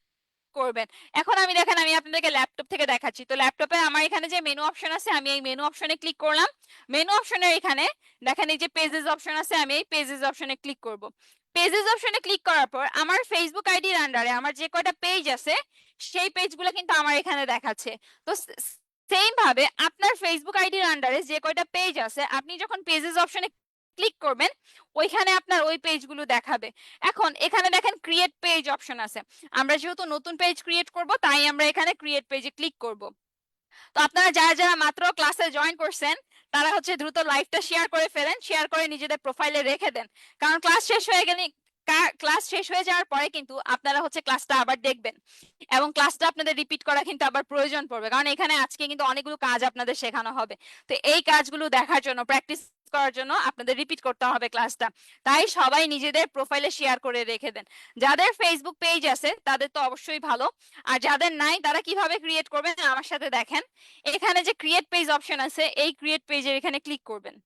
করবেন। এখন আমি দেখেন আমি আপনাদেরকে ল্যাপটপ থেকে দেখাচ্ছি। তো ল্যাপটপে আমার এখানে যে মেনু অপশন আছে, আমি এই মেনু অপশনে ক্লিক করলাম। মেনু অপশনের এখানে দেখেন এই যে পেজেস অপশন আছে, আমি এই পেজেস অপশনে ক্লিক করব। পেজেস অপশনে ক্লিক করার পর আমার ফেসবুক আইডির আন্ডারে আমার যে কয়টা পেজ আছে সেই পেজগুলো কিন্তু আমার এখানে দেখাচ্ছে। তো সেম ভাবে আপনার ফেসবুক আইডির আন্ডারে যে কয়টা পেজ আছে, আপনি যখন পেজেস অপশনে ক্লিক করবেন ওইখানে আপনার ওই পেজগুলো দেখাবে। এখন এখানে দেখেন ক্রিয়েট পেজ অপশন আছে, আমরা যেহেতু নতুন পেজ ক্রিয়েট করব তাই আমরা এখানে ক্রিয়েট পেজে ক্লিক করব। তো আপনারা যারা যারা মাত্র ক্লাসে জয়েন করছেন তারা হচ্ছে দ্রুত লাইভটা শেয়ার করে ফেলেন, শেয়ার করে নিজেদের প্রোফাইলে রেখে দেন। কারণ ক্লাস শেষ হয়ে যাওয়ার পরে কিন্তু আপনারা হচ্ছে ক্লাসটা আবার দেখবেন, এবং ক্লাসটা আপনাদের রিপিট করা কিন্তু আবার প্রয়োজন পড়বে, কারণ এখানে আজকে কিন্তু অনেকগুলো কাজ আপনাদের শেখানো হবে। তো এই কাজগুলো দেখার জন্য, প্র্যাকটিস করার জন্য আপনাদের রিপিট করতে হবে ক্লাসটা। তাই সবাই নিজেদের প্রোফাইলে শেয়ার করে রেখে দেন। যাদের ফেসবুক পেজ আছে তাদের তো অবশ্যই ভালো, আর যাদের নাই তারা কিভাবে ক্রিয়েট করবেন আমার সাথে দেখেন। এখানে যে ক্রিয়েট পেজ অপশন আছে, এই ক্রিয়েট পেজের এখানে ক্লিক করবেন।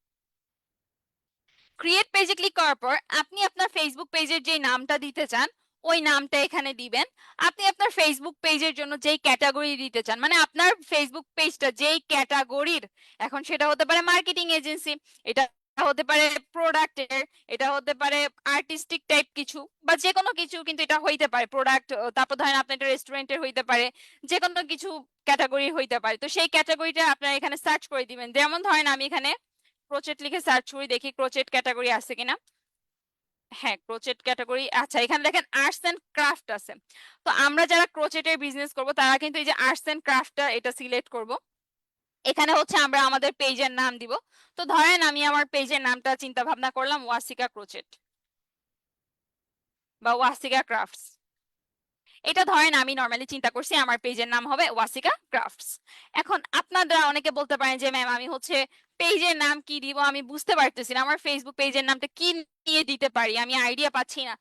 ক্রিয়েট পেজে ক্লিক করার পর আপনি আপনার ফেসবুক পেজের যে নামটা দিতে চান ওই নামটা এখানে দিবেন। আপনি আপনার ফেসবুক পেজের জন্য যেই ক্যাটাগরি দিতে চান, মানে আপনার ফেসবুক পেজটা যেই ক্যাটাগরির, এখন সেটা হতে পারে মার্কেটিং এজেন্সি, এটা হতে পারে প্রোডাক্টের, এটা হতে পারে আর্টিস্টিক টাইপ কিছু, বা যে কোনো কিছু, কিন্তু এটা হইতে পারে প্রোডাক্ট। তারপর ধরেন আপনার একটা রেস্টুরেন্টের হইতে পারে, যে কোনো কিছু ক্যাটাগরি হইতে পারে। তো সেই ক্যাটাগরিটা আপনারা এখানে সার্চ করে দিবেন। যেমন ধরেন আমি এখানে ক্রোচেট লিখে সার্চ করি, দেখি ক্রোচেট ক্যাটাগরি আছে কিনা। হ্যাঁ, ক্রোচেট ক্যাটাগরি, আচ্ছা এখানে দেখেন আর্টস এন্ড ক্রাফট আছে। তো আমরা যারা ক্রোচেটের বিজনেস করব তারা কিন্তু এই যে আর্টস এন্ড ক্রাফটটা এটা সিলেক্ট করব। এখানে হচ্ছে আমরা আমাদের পেজের নাম দিব। তো ধরেন আমি আমার পেজের নামটা চিন্তা ভাবনা করলাম ওয়াসিকা ক্রোচেট বা ওয়াসিকা ক্রাফটস। এটা ধরেন আমি নর্মালি চিন্তা করছি আমার পেজের নাম হবে ওয়াসিকা ক্রাফটস। এখন আপনারা অনেকে বলতে পারেন যে ম্যাম আমি হচ্ছে পেজের নাম কি দিব আমি বুঝতে পারতেছি না, আমার ফেসবুক পেজের নামটা কি নিয়ে দিতে পারি আমি আইডিয়া পাচ্ছি না।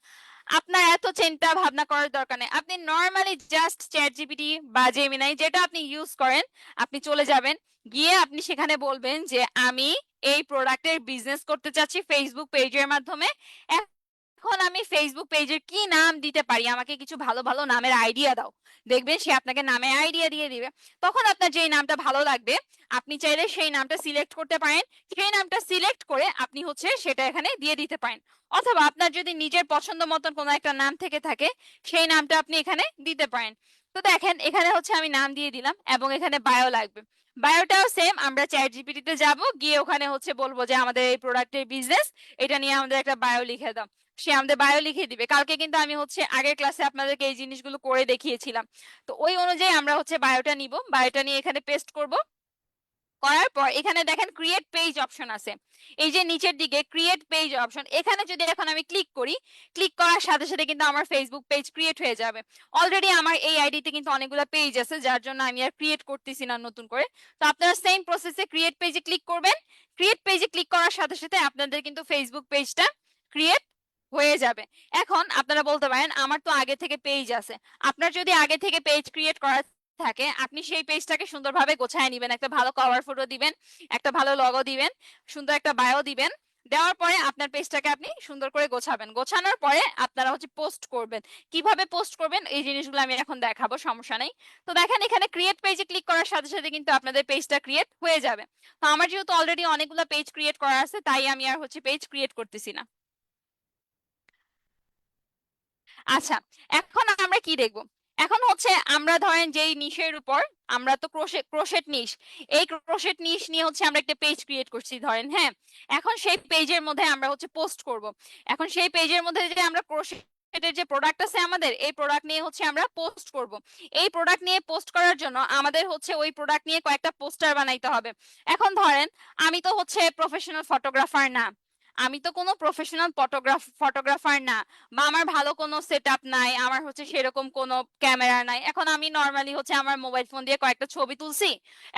আপনার এত চিন্তা ভাবনা করার দরকার নেই, আপনি নর্মালি জাস্ট চ্যাট জিপিটি বা জেমিনাই যেটা আপনি ইউজ করেন, আপনি চলে যাবেন, গিয়ে আপনি সেখানে বলবেন যে আমি এই প্রোডাক্টের বিজনেস করতে চাচ্ছি ফেসবুক পেজের মাধ্যমে। এখন আমি ফেসবুক পেজের কি নাম দিতে পারি, আমাকে কিছু ভালো ভালো নামের আইডিয়া দাও। দেখবেন সে আপনাকে নামে আইডিয়া দিয়ে দিবে। তখন আপনার যেই নামটা ভালো লাগবে আপনি চাইলে সেই নামটা সিলেক্ট করতে পারেন। সেই নামটা সিলেক্ট করে আপনি হচ্ছে সেটা এখানে দিয়ে দিতে পারেন। অথবা আপনার যদি নিজের পছন্দ মতন কোনো একটা নাম থেকে থাকে সেই নামটা আপনি এখানে দিতে পারেন। তো দেখেন এখানে হচ্ছে আমি নাম দিয়ে দিলাম এবং এখানে বায়ো লাগবে। বায়োটাও সেম, আমরা চ্যাট জিপিটিতে যাব, গিয়ে ওখানে হচ্ছে বলবো যে আমাদের এই প্রোডাক্টের বিজনেস, এটা নিয়ে আমাদের একটা বায়ো লিখে দাও। সে আমাদের বায়ো লিখে দিবে। কালকে কিন্তু আমি হচ্ছে আগের ক্লাসে আপনাদেরকে এই জিনিসগুলো করে দেখিয়েছিলাম। তো ওই অনুযায়ী আমরা হচ্ছে বায়োটা নিব, বায়োটা নিয়ে এখানে পেস্ট করব। করার পর এখানে দেখেন ক্রিয়েট পেজ অপশন আছে, এই যে নিচের দিকে ক্রিয়েট পেজ অপশন, এখানে যদি এখন আমি ক্লিক করি, ক্লিক করার সাথে সাথে কিন্তু আমার ফেসবুক পেজ ক্রিয়েট হয়ে যাবে। অলরেডি আমার এই আইডিতে কিন্তু অনেকগুলো পেজ আছে, যার জন্য আমি আর ক্রিয়েট করতেছি না নতুন করে। তো আপনারা সেম প্রসেসে ক্রিয়েট পেজে ক্লিক করবেন। ক্রিয়েট পেজে ক্লিক করার সাথে সাথে আপনাদের কিন্তু ফেসবুক পেজটা ক্রিয়েট হয়ে যাবে। এখন আপনারা বলতে পারেন আমার তো আগে থেকে পেজ আছে। আপনার যদি আগে থেকে পেজ ক্রিয়েট করা থাকে আপনি সেই পেজটাকে সুন্দরভাবে গোছায় নিবেন, একটা ভালো কভার ফটো দিবেন, একটা ভালো লগো দিবেন, সুন্দর একটা বায়ো দিবেন। দেওয়ার পরে আপনার পেজটাকে আপনি সুন্দর করে গোছাবেন। গোছানোর পরে আপনারা হচ্ছে পোস্ট করবেন। কিভাবে পোস্ট করবেন এই জিনিসগুলো আমি এখন দেখাবো, সমস্যা নেই। তো দেখেন এখানে ক্রিয়েট পেজে ক্লিক করার সাথে সাথে কিন্তু আপনাদের পেজটা ক্রিয়েট হয়ে যাবে। তো আমার যেহেতু অলরেডি অনেকগুলো পেজ ক্রিয়েট করা আছে তাই আমি আর হচ্ছে পেজ ক্রিয়েট করতেছি না। আচ্ছা, এখন আমরা কি দেখব? এখন হচ্ছে আমরা ধরেন যেই নিশের উপর, আমরা তো ক্রোশেট নিশ, এই ক্রোশেট নিশ নিয়ে হচ্ছে আমরা একটা পেজ ক্রিয়েট করছি ধরেন, হ্যাঁ। এখন সেই পেজের মধ্যে আমরা হচ্ছে পোস্ট করব। এখন সেই পেজের মধ্যে যে আমরা ক্রোশেটের যে প্রোডাক্ট আছে আমাদের, এই প্রোডাক্ট নিয়ে হচ্ছে আমরা পোস্ট করব। এই প্রোডাক্ট নিয়ে পোস্ট করার জন্য আমাদের হচ্ছে ওই প্রোডাক্ট নিয়ে কয়েকটা পোস্টার বানাইতে হবে। এখন ধরেন আমি তো হচ্ছে প্রফেশনাল ফটোগ্রাফার না, আমি তো কোনো প্রফেশনাল ফটোগ্রাফার না, বা আমার ভালো কোনো সেট আপ নাই, আমার হচ্ছে সেরকম কোনো ক্যামেরা নাই। এখন আমি নর্মালি হচ্ছে আমার মোবাইল ফোন দিয়ে কয়েকটা ছবি তুলছি,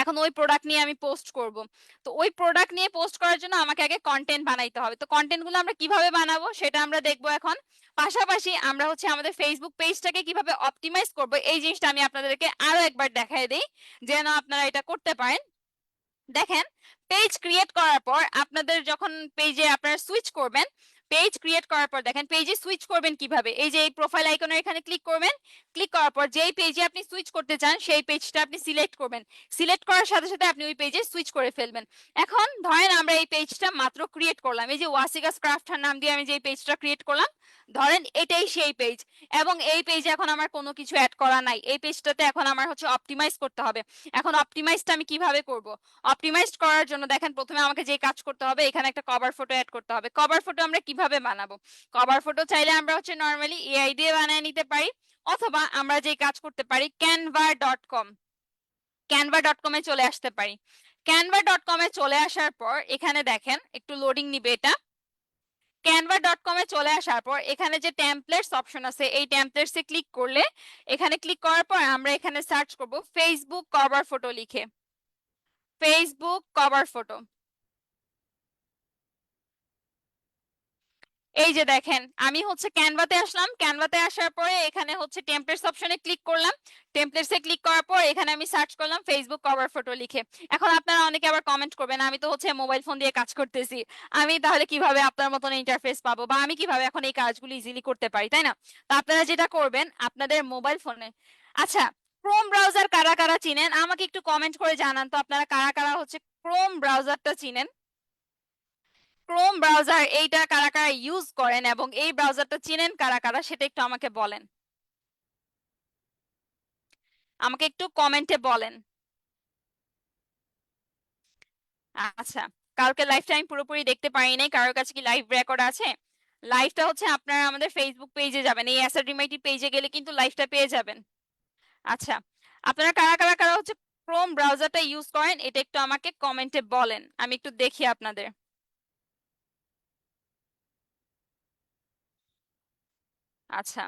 এখন ওই প্রোডাক্ট নিয়ে আমি পোস্ট করব। তো ওই প্রোডাক্ট নিয়ে পোস্ট করার জন্য আমাকে আগে কন্টেন্ট বানাইতে হবে। তো কন্টেন্ট গুলো আমরা কিভাবে বানাবো সেটা আমরা দেখবো এখন। পাশাপাশি আমরা হচ্ছে আমাদের ফেসবুক পেজটাকে কিভাবে অপটিমাইজ করব এই জিনিসটা আমি আপনাদেরকে আরো একবার দেখাই দিই, যেন আপনারা এটা করতে পারেন। দেখেন পেজ ক্রিয়েট করার পর আপনাদের যখন পেজে আপনারা সুইচ করবেন, পেজ ক্রিয়েট করার পর দেখেন পেজে সুইচ করবেন কিভাবে, এই যে এই প্রোফাইল আইকনের এখানে ক্লিক করবেন। ক্লিক করার পর যেই পেজে আপনি সুইচ করতে চান সেই পেজটা আপনি সিলেক্ট করবেন। সিলেক্ট করার সাথে সাথে আপনি ওই পেজে সুইচ করে ফেলবেন। এখন ধরেন আমরা এই পেজটা মাত্র ক্রিয়েট করলাম, এই যে ওয়াসিকাস ক্রাফটার নাম দিয়ে আমি যে পেজটা ক্রিয়েট করলাম, ধরেন এটাই সেই পেজ। এবং এই পেজে এখন আমার কোনো কিছু অ্যাড করা নাই, এই পেজটাতে এখন আমার হচ্ছে অপটিমাইজ করতে হবে। এখন অপটিমাইজটা আমি কিভাবে করব? অপটিমাইজড করার জন্য দেখেন প্রথমে আমাকে যে কাজ করতে হবে, এখানে একটা কভার ফটো অ্যাড করতে হবে। কভার ফটো আমরা কিভাবে বানাবো? কভার ফটো চাইলে আমরা হচ্ছে নরমালি এআই দিয়ে বানিয়ে নিতে পারি, অথবা আমরা যে কাজ করতে পারি canva.com, canva.com এ চলে আসতে পারি। canva.com এ চলে আসার পর এখানে দেখেন একটু লোডিং নিবে এটা। canva.com এ চলে আসার পর এখানে যে টেমপ্লেটস অপশন আছে এই টেমপ্লেটস এ ক্লিক করলে, এখানে ক্লিক করার পর আমরা এখানে সার্চ করব ফেসবুক কভার ফটো লিখে, ফেসবুক কভার ফটো। এই যে দেখেন আমি হচ্ছে ক্যানভাতে আসলাম, ক্যানভাতে আসার পরে এখানে হচ্ছে টেমপ্লেটস অপশনে ক্লিক করলাম। টেমপ্লেটসে ক্লিক করার পর এখানে আমি সার্চ করলাম ফেসবুক কভার ফটো লিখে। এখন আপনারা অনেকে আবার কমেন্ট করবেন আমি তো হচ্ছে মোবাইল ফোন দিয়ে কাজ করতেছি, আমি তাহলে কিভাবে আপনার মতন ইন্টারফেস পাবো, বা আমি কিভাবে এখন এই কাজগুলো ইজিলি করতে পারি, তাই না? তো আপনারা যেটা করবেন আপনাদের মোবাইল ফোনে, আচ্ছা ক্রোম ব্রাউজার কারা কারা চিনেন আমাকে একটু কমেন্ট করে জানান তো, আপনারা কারা কারা হচ্ছে ক্রোম ব্রাউজারটা চিনেন। ক্রোম ব্রাউজার এইটা কারা কারা ইউজ করেন এবং এই ব্রাউজারটা চিনেন কারা কারা সেটা একটু আমাকে বলেন, আমাকে একটু কমেন্টে বলেন। আচ্ছা, কালকে লাইভটা আমি পুরোপুরি দেখতে পারি নাই, কারোর কাছে কি লাইভ রেকর্ড আছে? লাইভটা হচ্ছে আপনারা আমাদের ফেসবুক পেজে যাবেন, এই এসআরডিমাইটি পেজে গেলে কিন্তু লাইভটা পেয়ে যাবেন। আচ্ছা, আপনারা কারা কারা কারা হচ্ছে ক্রোম ব্রাউজারটা ইউজ করেন এটা একটু আমাকে কমেন্টে বলেন, আমি একটু দেখি আপনাদের। আচ্ছা,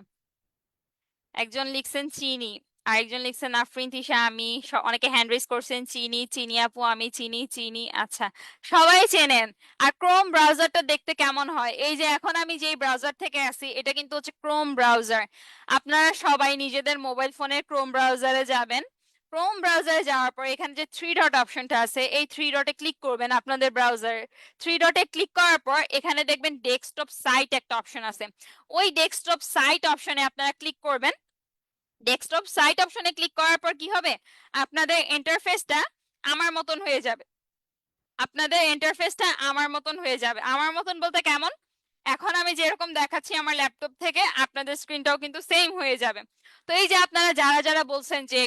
একজন লিখছেন চিনি, আরেকজন লিখছেন আফরিন তিশা আমি, অনেকে হ্যান্ড রেজ করছেন চিনি, চিনি আপু আমি চিনি, চিনি। আচ্ছা, সবাই চেনেন। আর ক্রোম ব্রাউজারটা দেখতে কেমন হয়? এই যে এখন আমি যেই ব্রাউজার থেকে আসি এটা কিন্তু হচ্ছে ক্রোম ব্রাউজার। আপনারা সবাই নিজেদের মোবাইল ফোনের ক্রোম ব্রাউজারে যাবেন। ক্রোম ব্রাউজারে যাওয়ার পর এখানে যে থ্রি ডট অপশনটা আছে এই থ্রি ডটে ক্লিক করবেন আপনাদের ব্রাউজারে। থ্রি ডটে ক্লিক করার পর এখানে দেখবেন ডেস্কটপ সাইট একটা অপশন আছে, ওই ডেস্কটপ সাইট অপশনে আপনারা ক্লিক করবেন। ডেস্কটপ সাইট অপশনে ক্লিক করার পর কি হবে, আপনাদের ইন্টারফেসটা আমার মতন হয়ে যাবে। আপনাদের ইন্টারফেসটা আমার মতন হয়ে যাবে, আমার মতন বলতে কেমন, এখন আমি যেরকম দেখাচ্ছি আমার ল্যাপটপ থেকে আপনাদের স্ক্রিনটাও কিন্তু সেম হয়ে যাবে। তো এই যে আপনারা যারা যারা বলছেন যে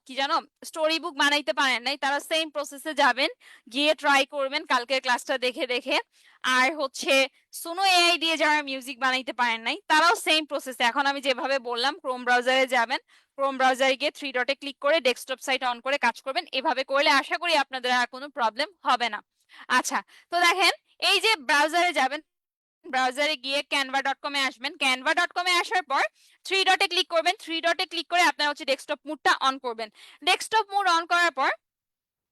কি জানো স্টোরি বুক বানাইতে পারেন নাই, তারা সেম প্রসেসে যাবেন, গিয়ে ট্রাই করবেন কালকের ক্লাসটা দেখে দেখে। আর হচ্ছে সুনো এআই দিয়ে যারা মিউজিক বানাইতে পারেন নাই তারাও সেম প্রসেসে এখন আমি যেভাবে বললাম ক্রোম ব্রাউজারে যাবেন, ক্রোম ব্রাউজারে গিয়ে থ্রি ডটে ক্লিক করে ডেস্কটপ সাইট অন করে কাজ করবেন, এভাবে করলে আশা করি আপনাদের আর কোনো প্রবলেম হবে না। আচ্ছা, তো দেখেন এই যে ব্রাউজারে যাবেন, ব্রাউজারে গিয়ে canva.com-এ আসবেন, canva.com-এ আসার পর থ্রি ডটে ক্লিক করবেন, থ্রি ডটে ক্লিক করে আপনারা হচ্ছে ডেস্কটপ মোডটা অন করবেন। ডেস্কটপ মোড অন করার পর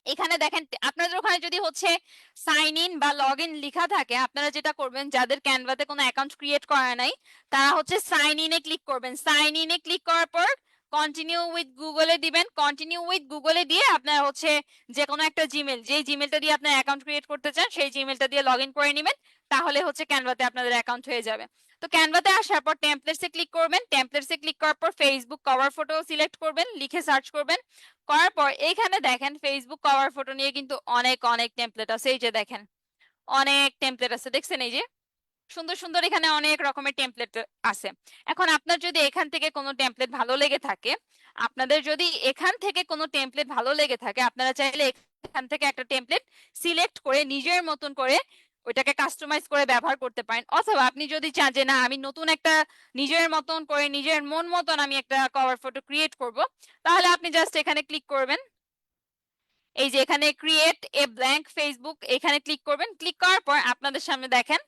এখানে দেখেন আপনাদের ওখানে যদি হচ্ছে সাইন ইন বা লগ ইন লেখা থাকে, আপনারা যেটা করবেন যাদের ক্যানভাতে কোনো অ্যাকাউন্ট ক্রিয়েট করা নাই তারা হচ্ছে সাইন ইনে ক্লিক করবেন। সাইন ইনে ক্লিক করার পর কন্টিনিউ উইথ গুগলে দিবেন, কন্টিনিউ উইথ গুগলে দিয়ে আপনারা হচ্ছে যে কোনো একটা জিমেল, যেই জিমেলটা দিয়ে আপনার অ্যাকাউন্ট ক্রিয়েট করতে চান সেই জিমেলটা দিয়ে লগ ইন করে নেবেন, তাহলে হচ্ছে ক্যানভাতে আপনাদের অ্যাকাউন্ট হয়ে যাবে। তো ক্যানভাতে আসার পর টেমপ্লেটসে ক্লিক করবেন, টেমপ্লেটসে ক্লিক করার পর ফেসবুক কভার ফটো সিলেক্ট করবেন, লিখে সার্চ করবেন, করার পর এখানে দেখেন ফেসবুক কভার ফটো নিয়ে কিন্তু অনেক অনেক টেমপ্লেট আছে, এই যে দেখেন অনেক টেমপ্লেট আছে, দেখছেন এই যে সুন্দর সুন্দর এখানে অনেক রকমের টেমপ্লেট আছে। এখন আপনার যদি এখান থেকে কোনো টেমপ্লেট ভালো লেগে থাকে, আপনাদের যদি এখান থেকে কোনো টেমপ্লেট ভালো লেগে থাকে আপনারা চাইলে এখান থেকে একটা টেমপ্লেট সিলেক্ট করে নিজের মতন করে ওইটাকে কাস্টমাইজ করে ব্যবহার করতে পারেন, অথবা আপনি যদি চান যে না আমি নতুন একটা নিজের মতন করে নিজের মন মতন আমি একটা কভার ফটো ক্রিয়েট করব, তাহলে আপনি জাস্ট এখানে ক্লিক করবেন, এই যে এখানে ক্রিয়েট এ ব্ল্যাঙ্ক ফেসবুক এখানে ক্লিক করবেন। ক্লিক করার পর আপনাদের সামনে দেখেন